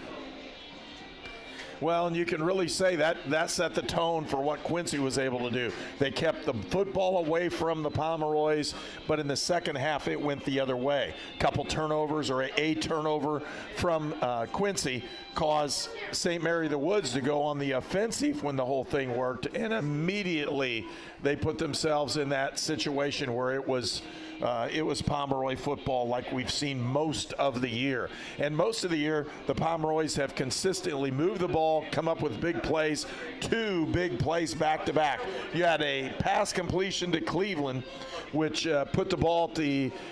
Well, and you can really say that set the tone for what Quincy was able to do. They kept the football away from the Pomeroys, but in the second half it went the other way. A couple turnovers or a turnover from Quincy caused St. Mary the Woods to go on the offensive when the whole thing worked, and immediately they put themselves in that situation where it was it was Pomeroy football like we've seen most of the year. And most of the year, the Pomeroys have consistently moved the ball, come up with big plays, 2 big plays back-to-back. You had a pass completion to Cleveland, which put the ball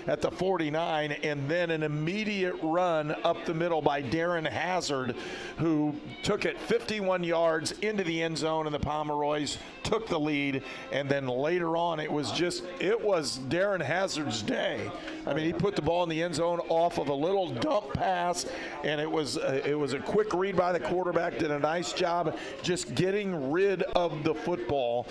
at the 49, and then an immediate run up the middle by Darren Hazard, who took it 51 yards into the end zone, and the Pomeroys took the lead. And then later on, it was Darren Hazard's day. I mean, he put the ball in the end zone off of a little dump pass, and it was a quick read by the quarterback. Did a nice job just getting rid of the football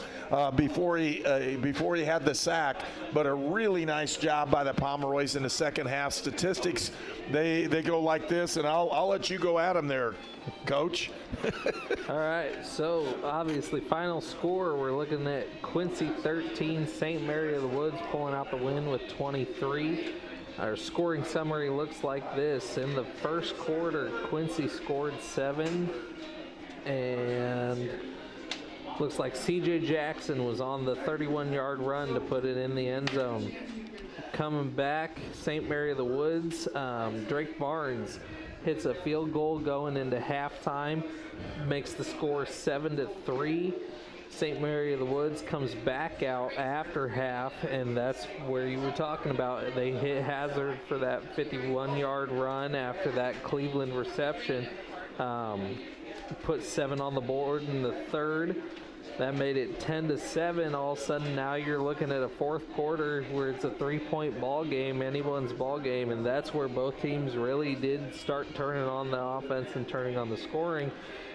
before he had the sack. But a really nice job by the Pomeroys in the second half. Statistics, they go like this, and I'll let you go at them there, Coach. All right, so obviously final score, we're looking at Quincy 13, St. Mary of the Woods pulling out the win with 23. Our scoring summary looks like this. In the first quarter, Quincy scored 7, and looks like C.J. Jackson was on the 31-yard run to put it in the end zone. Coming back, St. Mary of the Woods, Drake Barnes hits a field goal going into halftime, makes the score 7-3. St. Mary of the Woods comes back out after half, and that's where you were talking about. They hit Hazard for that 51-yard run after that Cleveland reception. Put 7 on the board in the third. That made it 10-7. All of a sudden, now you're looking at a fourth quarter where it's a 3-point ball game, anyone's ball game, and that's where both teams really did start turning on the offense and turning on the scoring.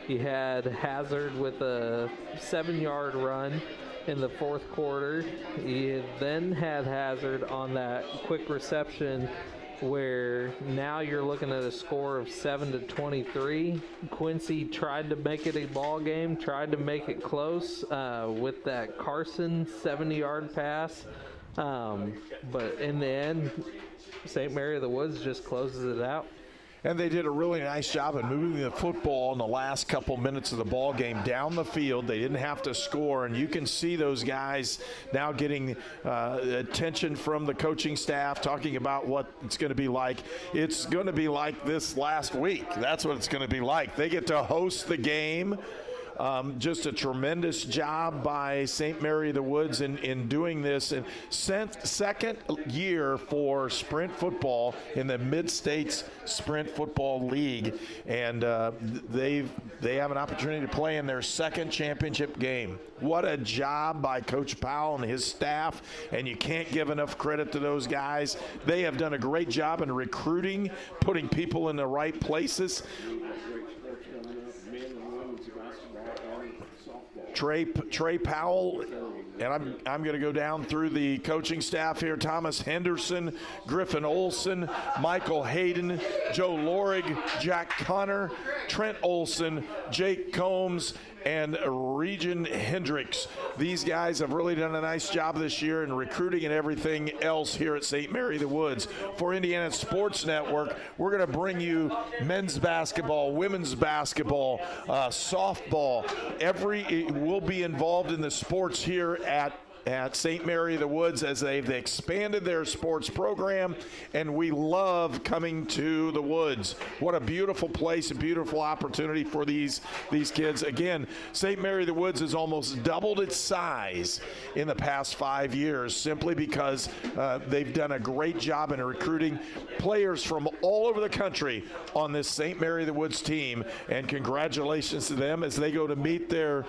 You had Hazard with a 7-yard run in the fourth quarter. You then had Hazard on that quick reception where now you're looking at a score of 7-23. Quincy tried to make it a ball game, tried to make it close with that Carson 70-yard pass. But in the end, St. Mary of the Woods just closes it out. And they did a really nice job of moving the football in the last couple minutes of the ball game down the field. They didn't have to score, and you can see those guys now getting attention from the coaching staff, talking about what it's going to be like. It's going to be like this last week. That's what it's going to be like. They get to host the game. Just a tremendous job by St. Mary of the Woods in doing this. And second year for sprint football in the Mid-States Sprint Football League. And they have an opportunity to play in their second championship game. What a job by Coach Powell and his staff. And you can't give enough credit to those guys. They have done a great job in recruiting, putting people in the right places. Trey Powell, and I'm going to go down through the coaching staff here. Thomas Henderson, Griffin Olson, Michael Hayden, Joe Lorig, Jack Connor, Trent Olson, Jake Combs, and Regin Hendricks. These guys have really done a nice job this year in recruiting and everything else here at St. Mary of the Woods. For Indiana Sports Network, we're going to bring you men's basketball, women's basketball, softball. We'll be involved in the sports here at St. Mary of the Woods as they've expanded their sports program, and we love coming to the Woods. What a beautiful place, a beautiful opportunity for these kids. Again, St. Mary of the Woods has almost doubled its size in the past 5 years simply because they've done a great job in recruiting players from all over the country on this St. Mary of the Woods team, and congratulations to them as they go to meet their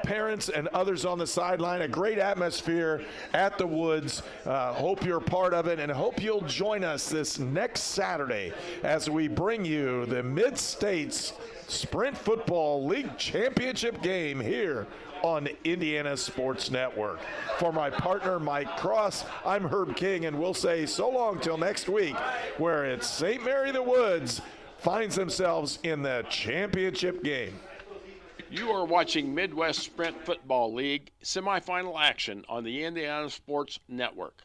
parents and others on the sideline. A great atmosphere at the Woods. Hope you're a part of it, and hope you'll join us this next Saturday as we bring you the Mid-States Sprint Football League Championship game here on Indiana Sports Network. For my partner, Mike Cross, I'm Herb King, and we'll say so long till next week, where it's St. Mary of the Woods finds themselves in the championship game. You are watching Midwest Sprint Football League semifinal action on the Indiana Sports Network.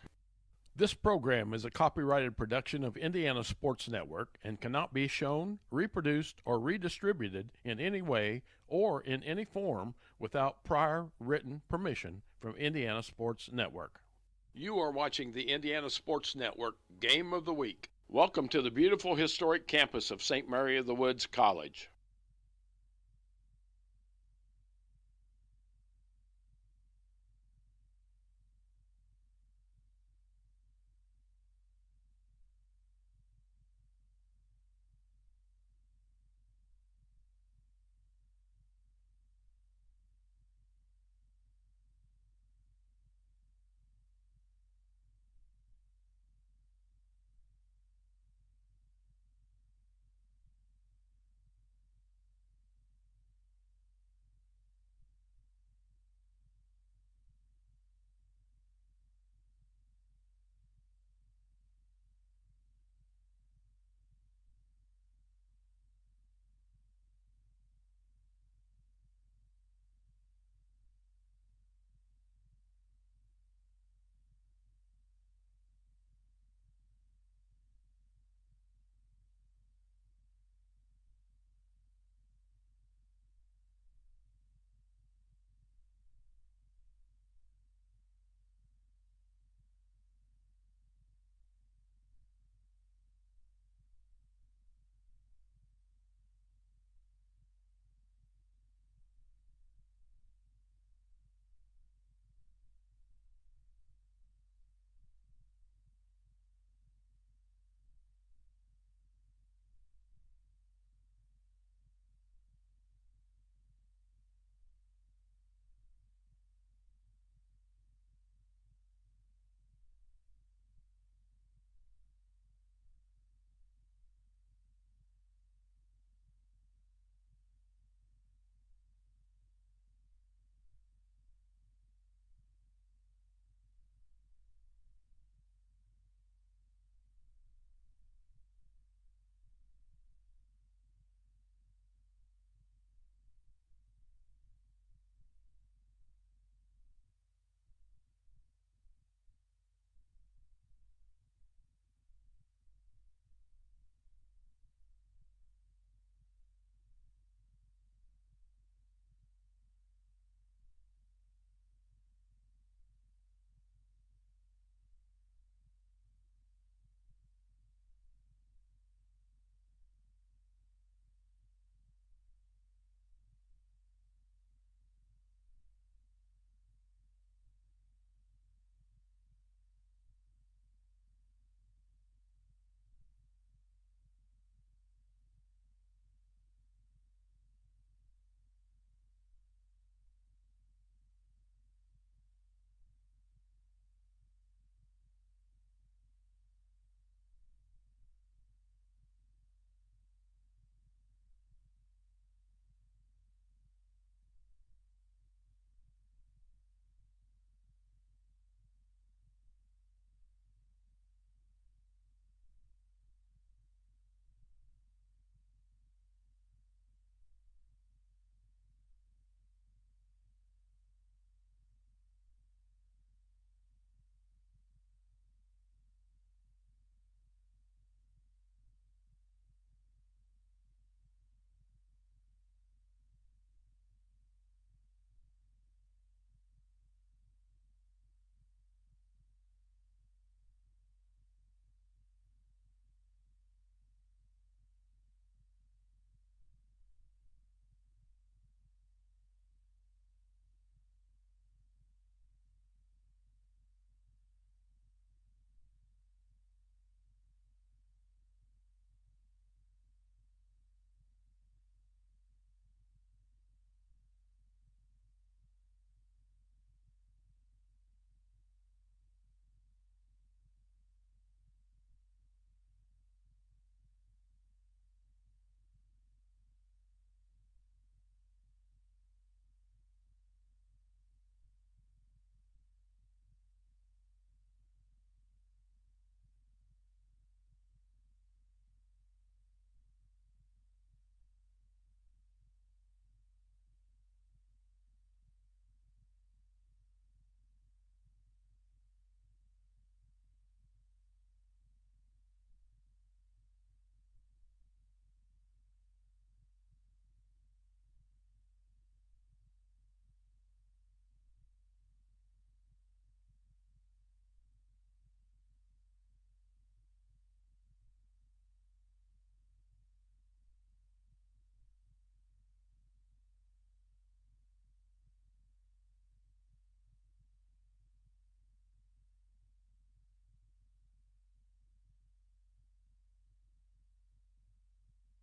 This program is a copyrighted production of Indiana Sports Network and cannot be shown, reproduced, or redistributed in any way or in any form without prior written permission from Indiana Sports Network. You are watching the Indiana Sports Network Game of the Week. Welcome to the beautiful historic campus of St. Mary of the Woods College.